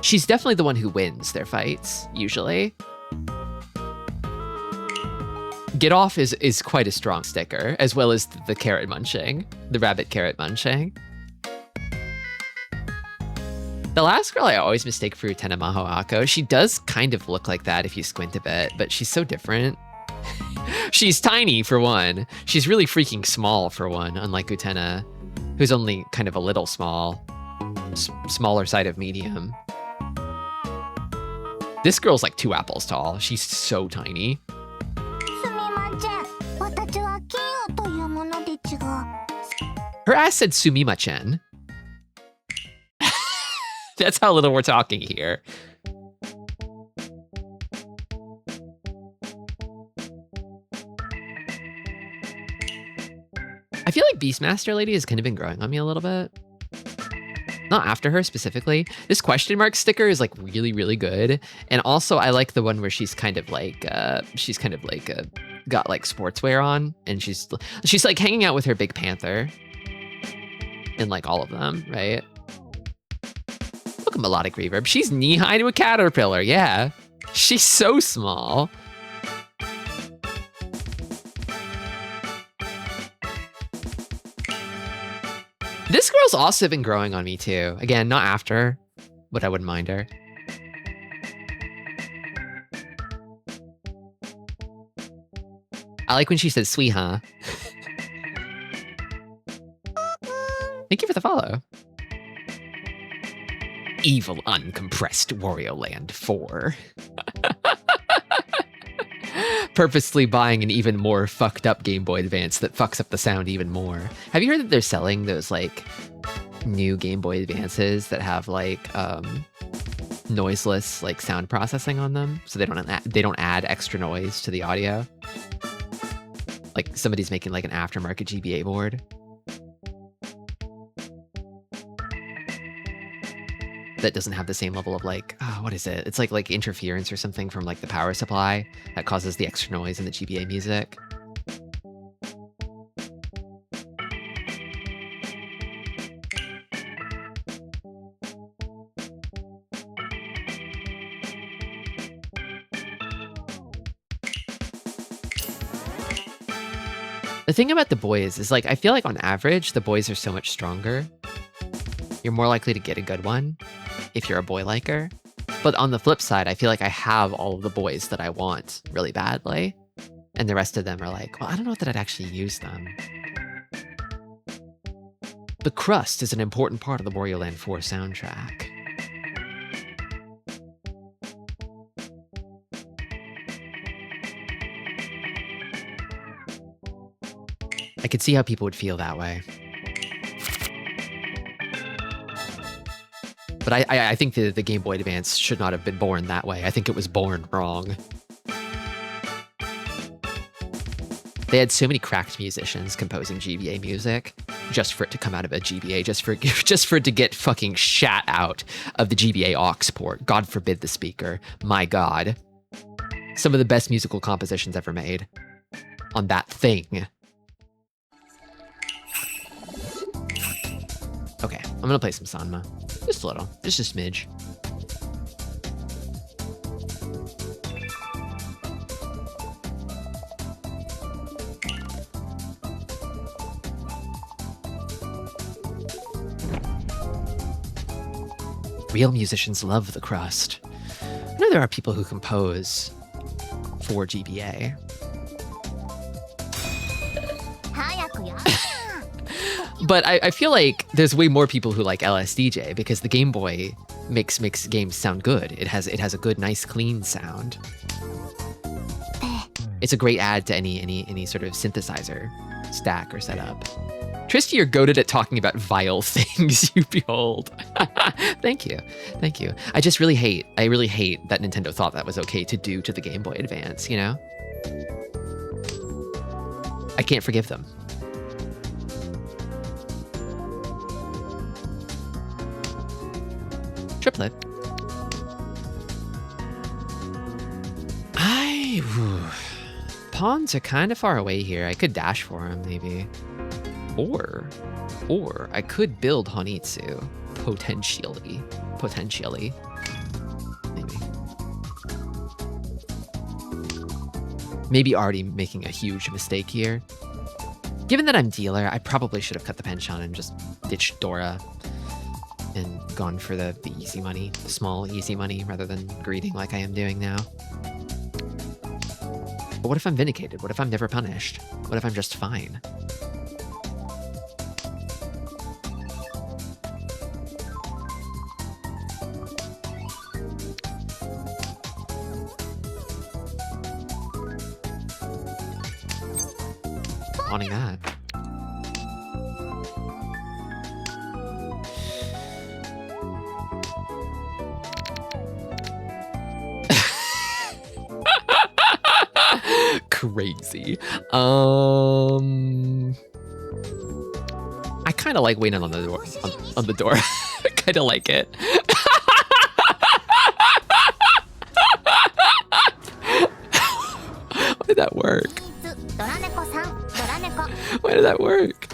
She's definitely the one who wins their fights, usually. Get Off is quite a strong sticker, as well as the carrot munching, the rabbit carrot munching. The last girl I always mistake for Utena Maho Ako. She does kind of look like that if you squint a bit, but she's so different. She's tiny, for one. She's really freaking small, for one, unlike Utena, who's only kind of a little small. Smaller side of medium. This girl's like 2 apples tall. She's so tiny. Her ass said Sumima-chen. That's how little we're talking here. I feel like Beastmaster Lady has kind of been growing on me a little bit. Not after her specifically. This question mark sticker is like really, really good. And also I like the one where she's kind of like, got like sportswear on, and she's like hanging out with her big panther in like all of them, right? Look at Melodic Reverb. She's knee-high to a caterpillar, yeah. She's so small. This girl's also been growing on me too. Again, not after, but I wouldn't mind her. I like when she says sweet, huh? Thank you for the follow. Evil uncompressed Wario Land 4. Purposely buying an even more fucked up Game Boy Advance that fucks up the sound even more. Have you heard that they're selling those like new Game Boy Advances that have like noiseless like sound processing on them, so they don't add extra noise to the audio? Like somebody's making like an aftermarket GBA board. That doesn't have the same level of like, oh, what is it? It's like interference or something from like the power supply that causes the extra noise in the GBA music. The thing about the boys is like, I feel like on average, the boys are so much stronger. You're more likely to get a good one if you're a boy liker. But on the flip side, I feel like I have all of the boys that I want really badly. And the rest of them are like, well, I don't know that I'd actually use them. The crust is an important part of the Wario Land 4 soundtrack. I could see how people would feel that way. But I think the Game Boy Advance should not have been born that way. I think it was born wrong. They had so many cracked musicians composing GBA music just for it to come out of a GBA, just for it to get fucking shat out of the GBA aux port. God forbid the speaker. My God. Some of the best musical compositions ever made on that thing. Okay, I'm gonna play some Sanma. Just a little, just a smidge. Real musicians love the crust. I know there are people who compose for GBA. But I feel like there's way more people who like LSDJ because the Game Boy makes games sound good. It has a good, nice, clean sound. It's a great add to any sort of synthesizer stack or setup. Tristi, you're goated at talking about vile things, you behold. Thank you. I really hate that Nintendo thought that was okay to do to the Game Boy Advance, you know? I can't forgive them. Triplet. I Pawns are kind of far away here. I could dash for him, maybe. Or I could build Honitsu. Potentially. Maybe already making a huge mistake here. Given that I'm dealer, I probably should have cut the penchant and just ditched Dora and gone for the easy money, the small easy money, rather than greeting like I am doing now. But what if I'm vindicated? What if I'm never punished? What if I'm just fine? Wanting that. Crazy. I kind of like waiting on the door. On the door. I kind of like it. Why did that work? Why did that work?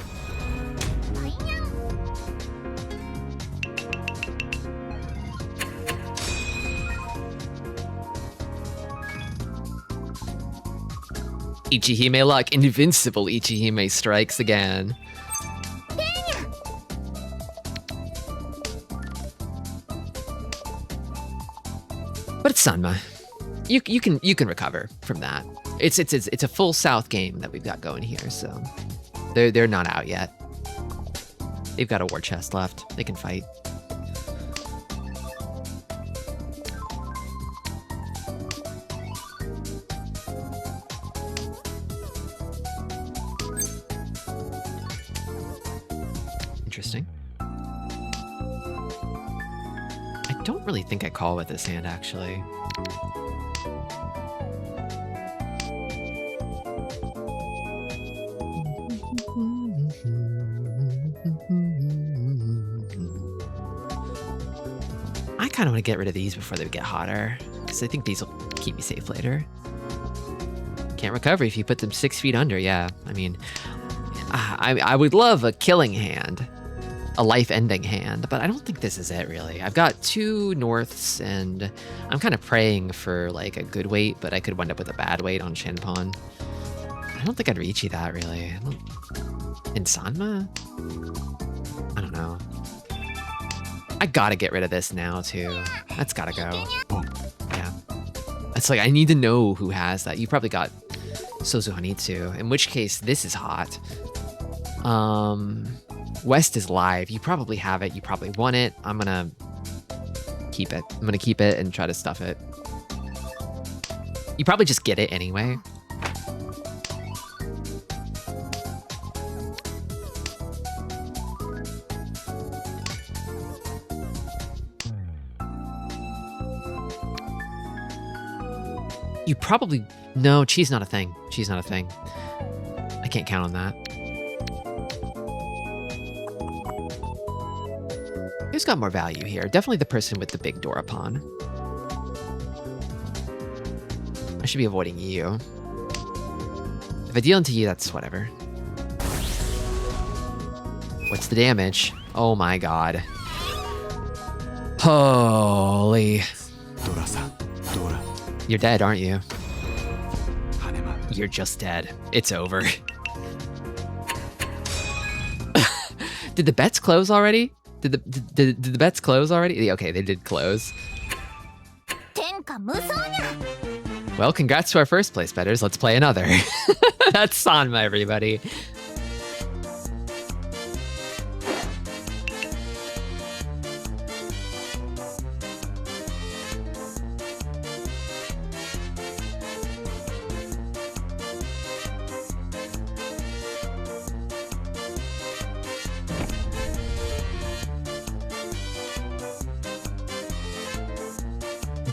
Ichihime luck. Invincible Ichihime strikes again. But it's Sanma. You can recover from that. It's a full South game that we've got going here, so they're not out yet. They've got a war chest left. They can fight. Interesting. I don't really think I call with this hand, actually. I kind of want to get rid of these before they get hotter, because I think these will keep me safe later. Can't recover if you put them 6 feet under, yeah. I mean, I would love a killing hand, a life-ending hand, but I don't think this is it, really. I've got 2 norths, and I'm kind of praying for, like, a good weight, but I could wind up with a bad weight on Shinpon. I don't think I'd reach that, really. In Sanma? I don't know. I gotta get rid of this now, too. That's gotta go. Yeah. It's like, I need to know who has that. You probably got Sozu Honitsu, in which case, this is hot. West is live. You probably have it. You probably want it. I'm gonna keep it. I'm gonna keep it and try to stuff it. You probably just get it anyway. You probably... No, Chi's not a thing. Chi's not a thing. I can't count on that. Who's got more value here? Definitely the person with the big Dora pawn. I should be avoiding you. If I deal into you, that's whatever. What's the damage? Oh my god. Holy. You're dead, aren't you? You're just dead. It's over. Did the bets close already? Did the bets close already? Okay, they did close. Well, congrats to our first place bettors. Let's play another. That's Sanma, everybody.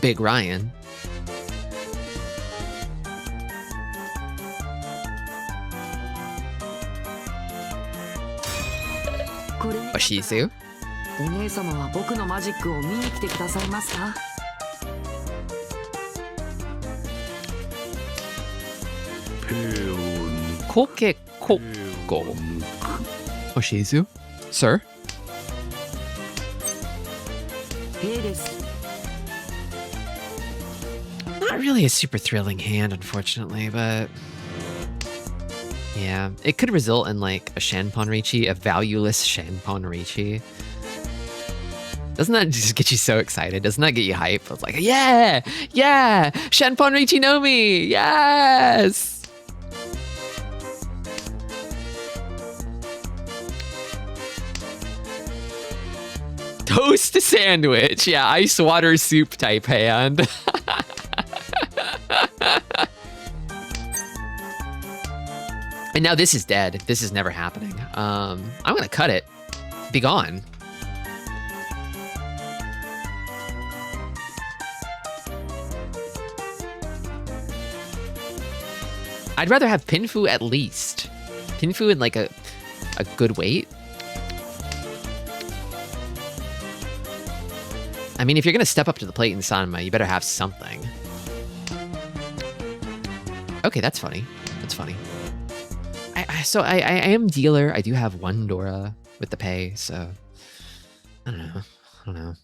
Big Ryan. Oshizu. Koke Koko. Oshizu? Sir? 兵です。 Not really a super thrilling hand, unfortunately, but yeah, it could result in like a Shanponrichi, a valueless Shanponrichi. Doesn't that just get you so excited? Doesn't that get you hype? It's like, yeah, yeah, Shanponrichi no mi, yes. Toast sandwich, yeah, ice water soup type hand. And now this is dead. This is never happening. I'm gonna cut it. Be gone. I'd rather have Pinfu at least. Pinfu in like a good weight. I mean, if you're gonna step up to the plate in Sanma, you better have something. Okay, that's funny. That's funny. So I am dealer. I do have one Dora with the pay, so I don't know. I don't know.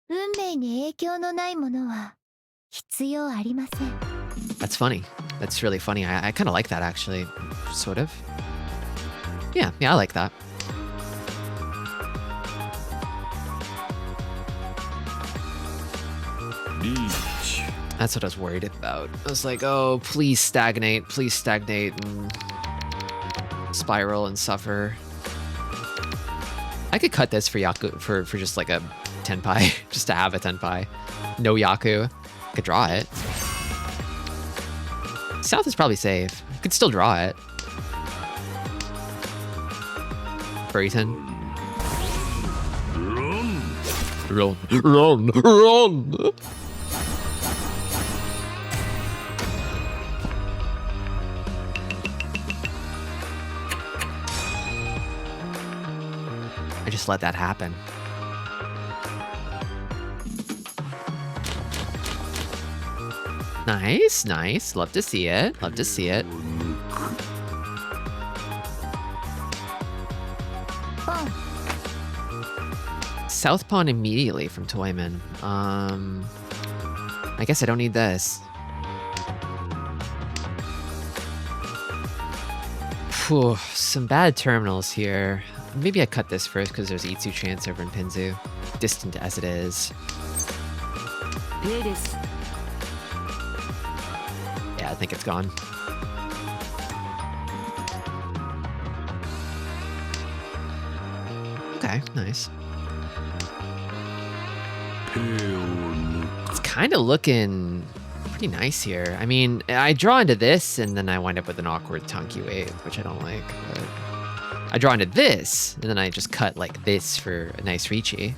運命に影響のないものは必要ありません。 That's funny. That's really funny. I kind of like that, actually. Sort of. Yeah, I like that. That's what I was worried about. I was like, oh, please stagnate and spiral and suffer. I could cut this for Yaku for just like a Tenpai, just to have a Tenpai. No Yaku. I could draw it. South is probably safe. I could still draw it. Burrington. Run! I just let that happen. Nice, nice. Love to see it. Love to see it. South Pawn immediately from Toyman. I guess I don't need this. Whew, some bad terminals here. Maybe I cut this first because there's Itsu chance over in Pinzu. Distant as it is. Yeah, I think it's gone. Okay, nice. It's kind of looking pretty nice here. I mean, I draw into this and then I wind up with an awkward Tonki wave, which I don't like. But I draw into this and then I just cut like this for a nice Ricci.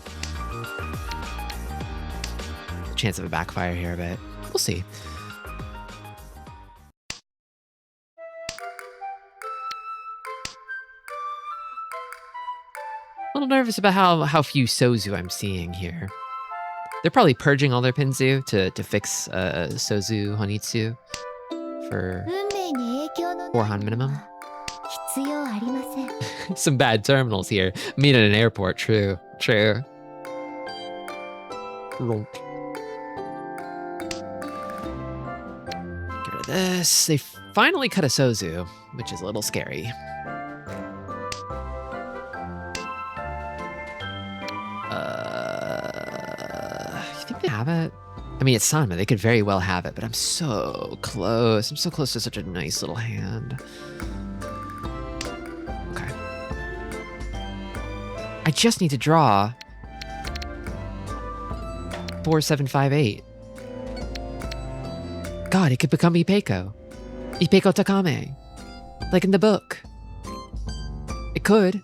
Chance of a backfire here, but we'll see. A little nervous about how few Sozu I'm seeing here. They're probably purging all their Pinzu to fix Sozu Honitsu for 4 Han minimum. Some bad terminals here. Meet at an airport, true. Get rid of this. They finally cut a Sozu, which is a little scary. You think they have it? I mean, it's Sanma. They could very well have it, but I'm so close. I'm so close to such a nice little hand. Okay. I just need to draw 4, 7, 5, 8. God, it could become Ipeco. Ipeco Takame. Like in the book. It could.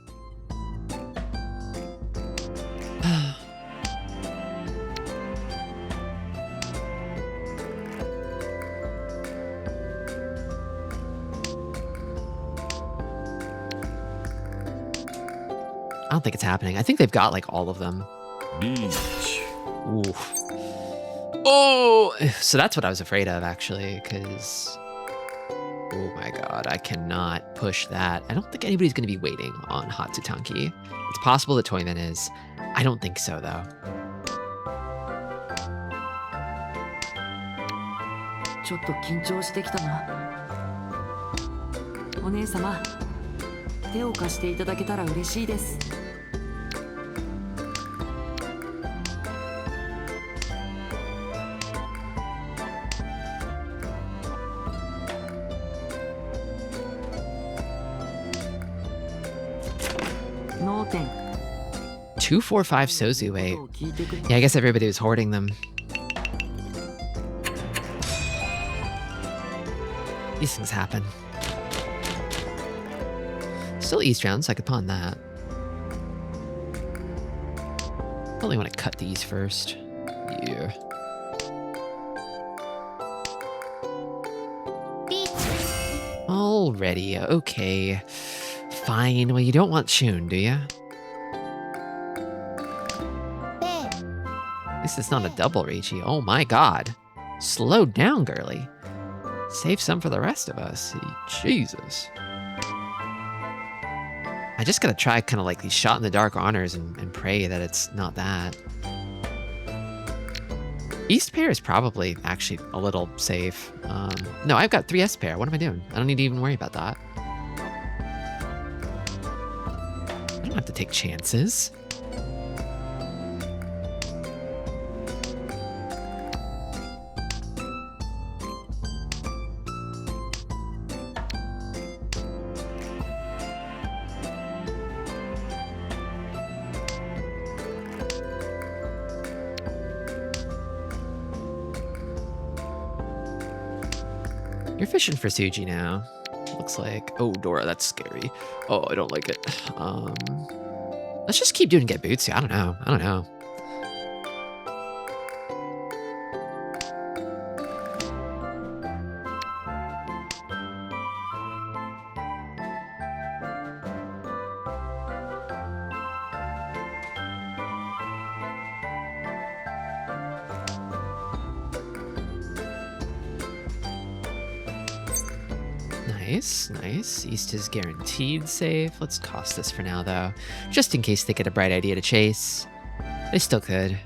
I don't think it's happening. I think they've got like all of them. Ooh. Oh, so that's what I was afraid of actually, because Oh my god, I cannot push that. I don't think anybody's going to be waiting on Hatsutanki. It's possible that Toyman is. I don't think so, though. ちょっと緊張してきたな。お姉様、手を貸していただけたら嬉しいです。脳天。 245 Sozu, wait. Yeah, I guess everybody was hoarding them. These things happen. Still eastbound, so I could pawn that. Probably want to cut these first. Yeah. Already, okay. Fine. Well, you don't want Shun, do you? At least it's not a double Riichi. Oh my god. Slow down, girly. Save some for the rest of us. Jesus. I just gotta try kind of like these shot in the dark honors and pray that it's not that. East pair is probably actually a little safe. No, I've got 3 S pair. What am I doing? I don't need to even worry about that. I don't have to take chances. You're fishing for Suji now. Looks like. Oh, Dora, that's scary. Oh, I don't like it. Let's just keep doing Get Bootsy. I don't know. Nice. East is guaranteed safe. Let's toss this for now, though. Just in case they get a bright idea to chase. They still could.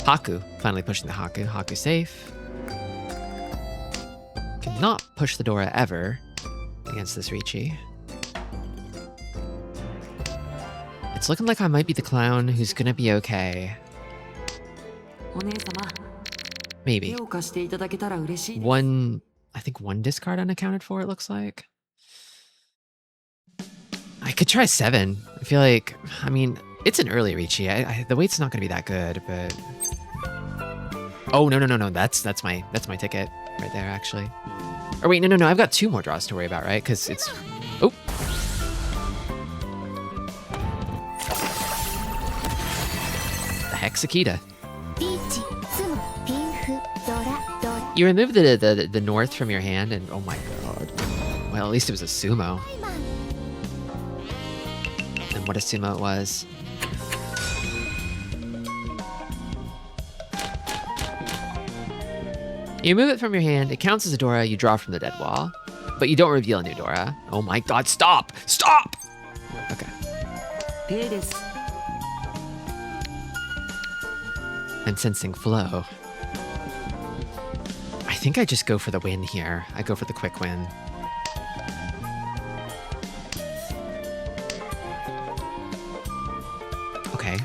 Haku. Finally pushing the Haku. Haku safe. Cannot push the Dora ever against this Riichi. It's looking like I might be the clown who's gonna be okay. Maybe. I think one discard unaccounted for, it looks like. I could try 7. I feel like, I mean, it's an early Riichi. The weight's not going to be that good, but... Oh, no. That's my ticket right there, actually. Or wait, no. I've got 2 more draws to worry about, right? Because it's... Oh! The Hexakita. You removed the north from your hand, and oh my god. Well, at least it was a sumo. And what a sumo it was. You remove it from your hand, it counts as a Dora you draw from the dead wall, but you don't reveal a new Dora. Oh my god, stop! Stop! Okay. I'm sensing flow. I think I just go for the win here. I go for the quick win. Okay.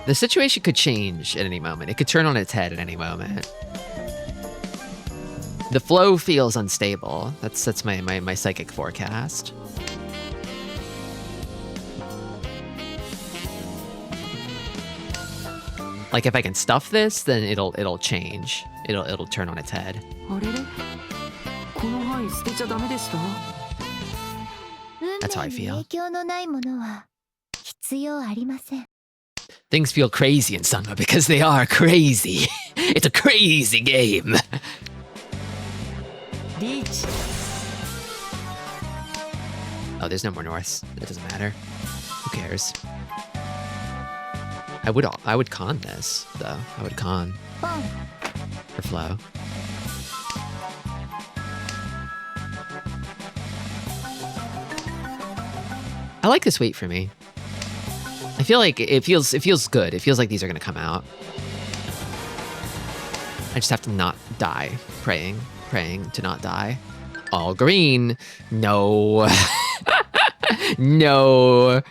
The situation could change at any moment. It could turn on its head at any moment. The flow feels unstable. That's my psychic forecast. Like if I can stuff this, then it'll change. It'll turn on its head. That's how I feel. Things feel crazy in Sangha because they are crazy. It's a crazy game. Oh, there's no more norths. It doesn't matter. Who cares? I would con this, though. I would con for flow. I like this weight for me. I feel like it feels good. It feels like these are gonna come out. I just have to not die. Praying to not die. All green. No. No.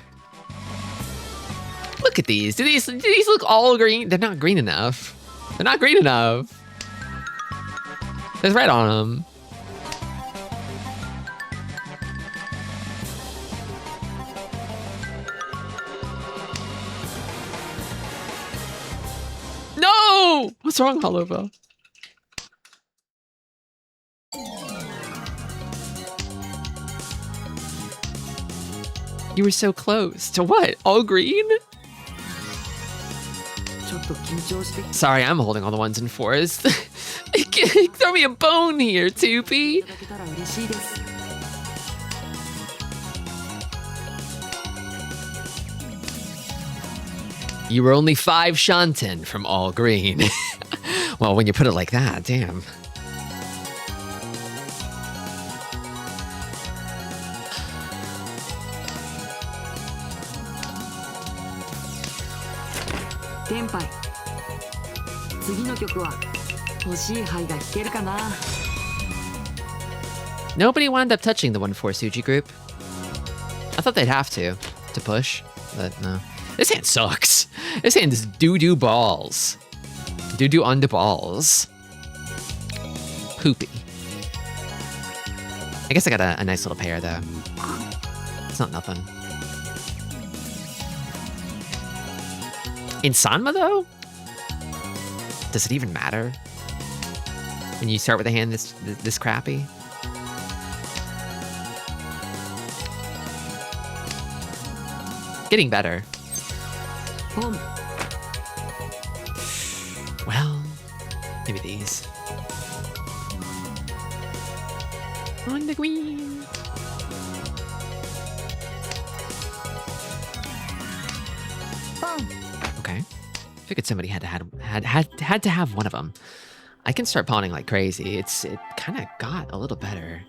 Look at these. Do these look all green? They're not green enough. They're not green enough. There's red on them. No! What's wrong, Hollowbell? You were so close. To what? All green? Sorry, I'm holding all the 1s and 4s. Throw me a bone here, Toopy. You were only 5 shanten from all green. Well, when you put it like that, damn. Nobody wound up touching the 1-4 Suji group. I thought they'd have to push, but no. This hand sucks. This hand is doo-doo balls. Doo-doo on the balls. Poopy. I guess I got a nice little pair, though. It's not nothing. In Sanma, though? Does it even matter? When you start with a hand this crappy? Getting better. Well, maybe these. On the green. Okay. Figured somebody had to have one of them. I can start pawning like crazy. It kind of got a little better.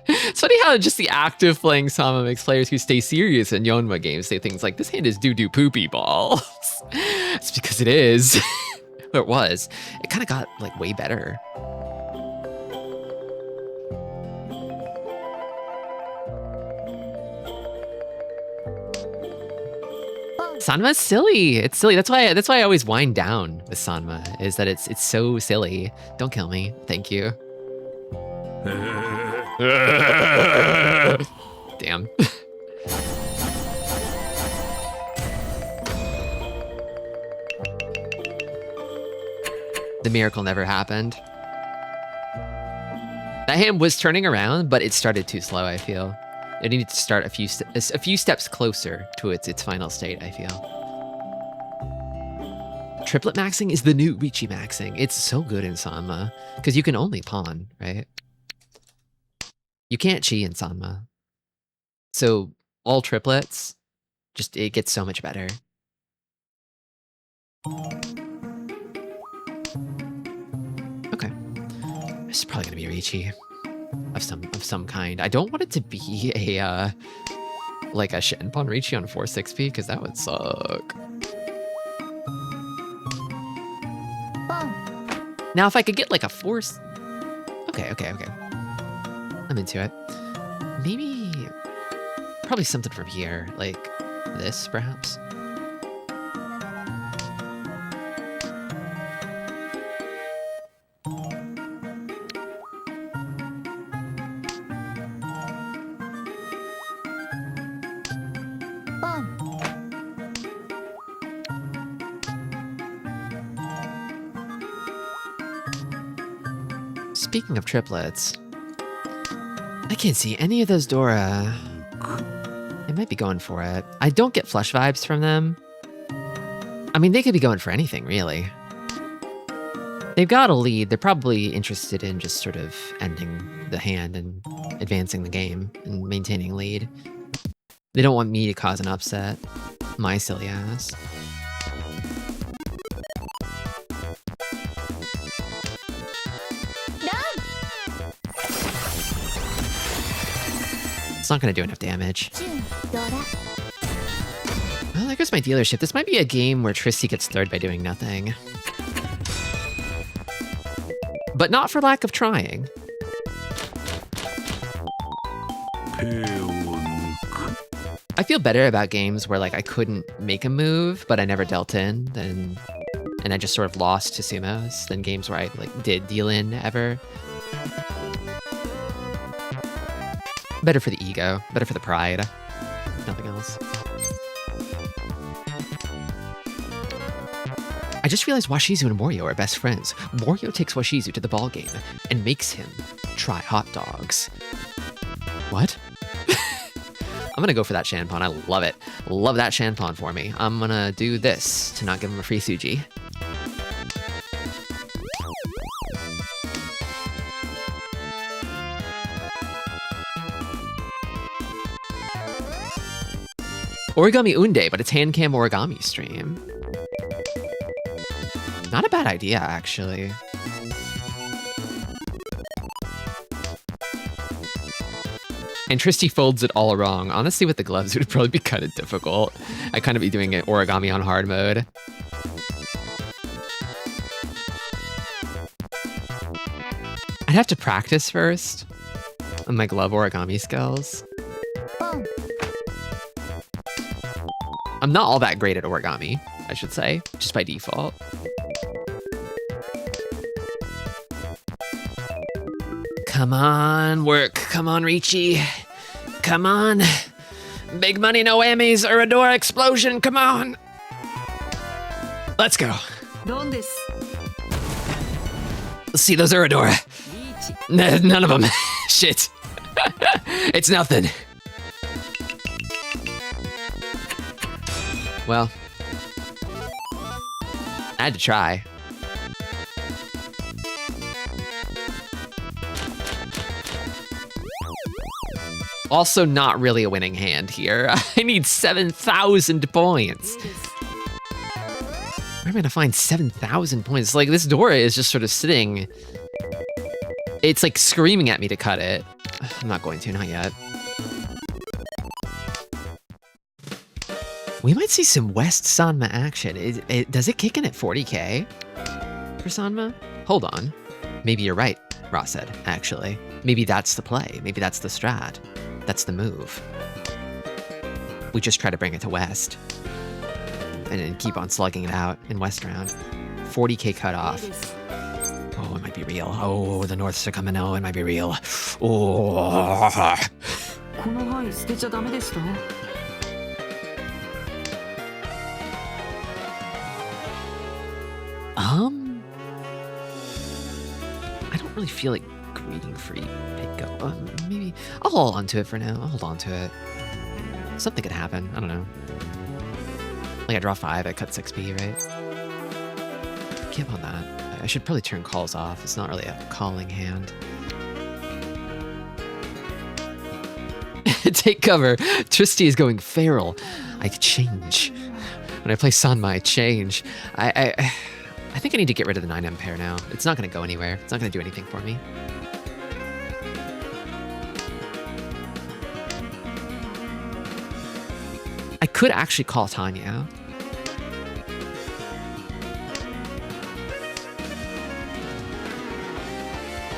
It's funny how just the act of playing Sama makes players who stay serious in Yonma games say things like, this hand is doo-doo poopy balls. It's because it is. Or it was. It kind of got like way better. Sanma's silly. It's silly. That's why I always wind down with Sanma, is that it's so silly. Don't kill me. Thank you. Damn. The miracle never happened. That hand was turning around, but it started too slow, I feel. It needed to start a few steps closer to its final state, I feel. Triplet maxing is the new Ricci maxing. It's so good in Sanma, because you can only pawn, right? You can't chi in Sanma. So all triplets, it gets so much better. Okay. This is probably gonna be a Ricci of some kind. I don't want it to be a like a Shenpon Ricci on 4-6p, because that would suck. Now if I could get like a force. Okay. I'm into it. Maybe, probably something from here, like this, perhaps. Speaking of triplets, I can't see any of those Dora. They might be going for it. I don't get flush vibes from them. I mean, they could be going for anything, really. They've got a lead. They're probably interested in just sort of ending the hand and advancing the game and maintaining lead. They don't want me to cause an upset. My silly ass. It's not gonna do enough damage. Well, there goes my dealership. This might be a game where Tristi gets third by doing nothing. But not for lack of trying. I feel better about games where like I couldn't make a move, but I never dealt in, and I just sort of lost to sumos, than games where I like did deal in ever. Better for the ego, better for the pride. Nothing else. I just realized Washizu and Wario are best friends. Wario takes Washizu to the ball game and makes him try hot dogs. What? I'm gonna go for that Shanpon. I love it. Love that Shanpon for me. I'm gonna do this to not give him a free Suji. Origami Oonday, but it's hand cam origami stream. Not a bad idea, actually. And Tristi folds it all wrong. Honestly, with the gloves, it would probably be kind of difficult. I'd kind of be doing it origami on hard mode. I'd have to practice first on my glove origami skills. I'm not all that great at origami, I should say, just by default. Come on, work. Come on, Richie. Come on. Big money, no whammies, or a door explosion. Come on. Let's go. Let's see those Uradora. None of them. Shit. It's nothing. Well, I had to try. Also not really a winning hand here. I need 7,000 points. Where am I gonna find 7,000 points? Like, this Dora is just sort of sitting. It's like screaming at me to cut it. I'm not going to, not yet. We might see some West Sanma action. Does it kick in at 40k for Sanma? Hold on. Maybe you're right, Ross said, actually. Maybe that's the play. Maybe that's the strat. That's the move. We just try to bring it to West. And then keep on slugging it out in West round. 40k cutoff. Oh, it might be real. Oh, the Norths are coming. Oh, it might be real. Oh. I don't really feel like greeting free pickup. Maybe I'll hold on to it for now. I'll hold on to it. Something could happen. I don't know. Like I draw 5, I cut 6p, right? Keep on that. I should probably turn calls off. It's not really a calling hand. Take cover. Tristi is going feral. I change. When I play Sanma, I change. I think I need to get rid of the 9M pair now. It's not going to go anywhere. It's not going to do anything for me. I could actually call Tanya.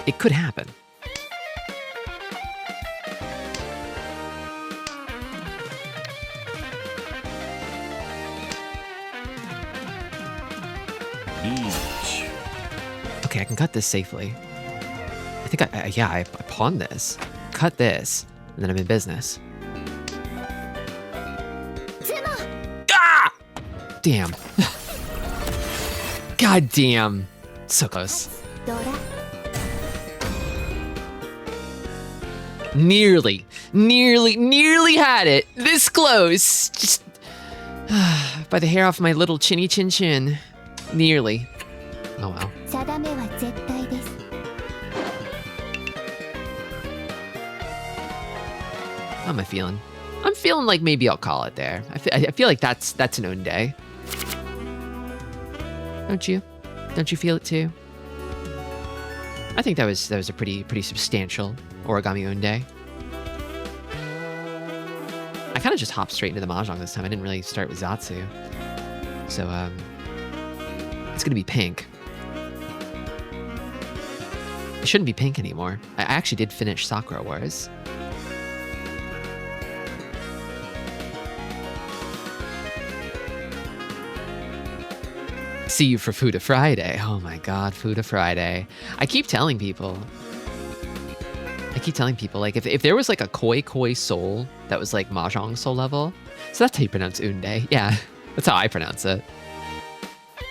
It could happen. Okay, I can cut this safely. I think I pawned this. Cut this, and then I'm in business. Ah! Damn. God damn. So close. Nearly had it. This close. Just by the hair off my little chinny chin chin. Nearly. Oh well. How am I feeling? I'm feeling like maybe I'll call it there. I feel like that's an Oonday. Don't you? Don't you feel it too? I think that was a pretty substantial Origami Oonday. I kind of just hopped straight into the Mahjong this time. I didn't really start with Zatsu. So it's gonna be pink. It shouldn't be pink anymore. I actually did finish Sakura Wars. See you for Fuda Friday. Oh my god, Fuda Friday. I keep telling people, like, if there was like a Koi soul that was like Mahjong soul level, so that's how you pronounce Oonday. Yeah, that's how I pronounce it.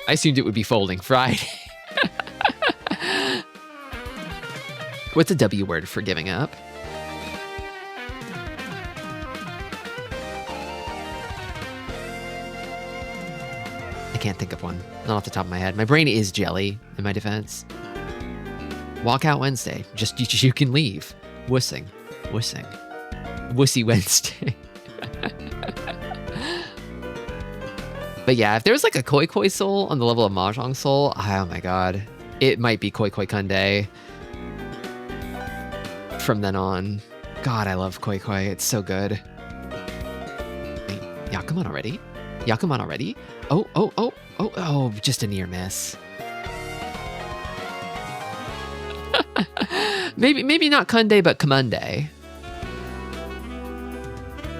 I assumed it would be Folding Friday. What's a W word for giving up? I can't think of one. Not off the top of my head. My brain is jelly, in my defense. Walkout Wednesday. Just you can leave. Wussing. Wussy Wednesday. But yeah, if there was like a Koi soul on the level of Mahjong soul, oh my god. It might be Koi Kunde. From then on. God, I love Koi. It's so good. Wait, Yakuman already? Oh, just a near miss. maybe not Kunde, but Kamunde.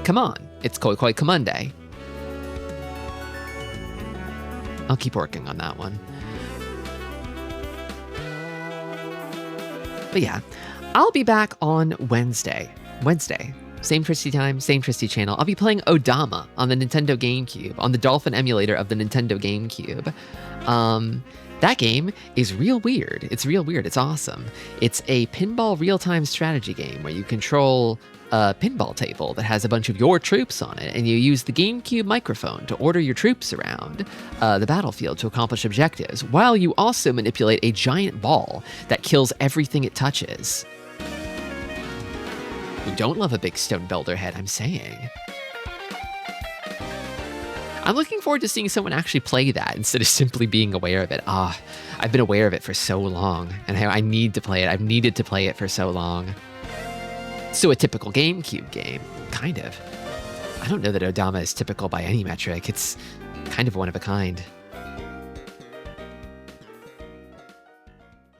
Come on, it's Koi Kamunde. I'll keep working on that one. But yeah, I'll be back on Wednesday. Same Tristi time, same Tristi channel. I'll be playing Odama on the Nintendo GameCube, on the Dolphin emulator of the Nintendo GameCube. That game is real weird. It's real weird. It's awesome. It's a pinball real-time strategy game where you control a pinball table that has a bunch of your troops on it, and you use the GameCube microphone to order your troops around the battlefield to accomplish objectives, while you also manipulate a giant ball that kills everything it touches. Who don't love a big stone builder head, I'm saying. I'm looking forward to seeing someone actually play that instead of simply being aware of it. I've been aware of it for so long, and I need to play it. I've needed to play it for so long. So a typical GameCube game, kind of. I don't know that Odama is typical by any metric. It's kind of one of a kind.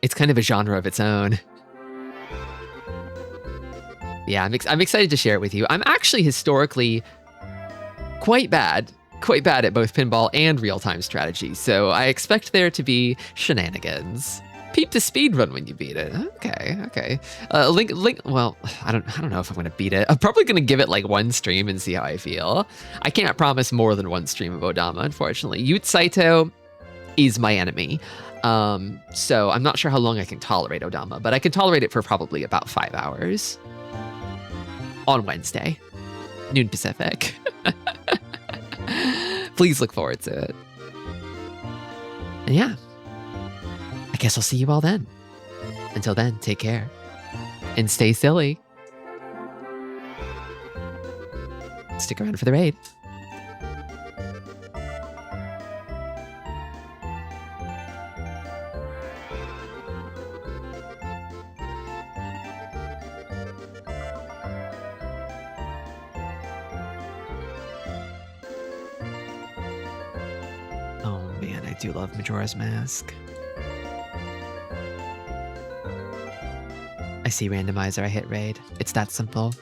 It's kind of a genre of its own. Yeah, I'm excited to share it with you. I'm actually historically quite bad at both pinball and real-time strategy, so I expect there to be shenanigans. Peep the speedrun when you beat it. Okay. Link. Well, I don't know if I'm gonna beat it. I'm probably gonna give it like one stream and see how I feel. I can't promise more than one stream of Odama, unfortunately. Yut Saito is my enemy. So I'm not sure how long I can tolerate Odama, but I can tolerate it for probably about 5 hours. On Wednesday, noon Pacific. Please look forward to it. And yeah, I guess I'll see you all then. Until then, take care and stay silly. Stick around for the raid. I do love Majora's Mask. I see randomizer, I hit raid. It's that simple.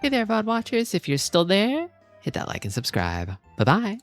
Hey there, VOD watchers. If you're still there, hit that like and subscribe. Bye-bye.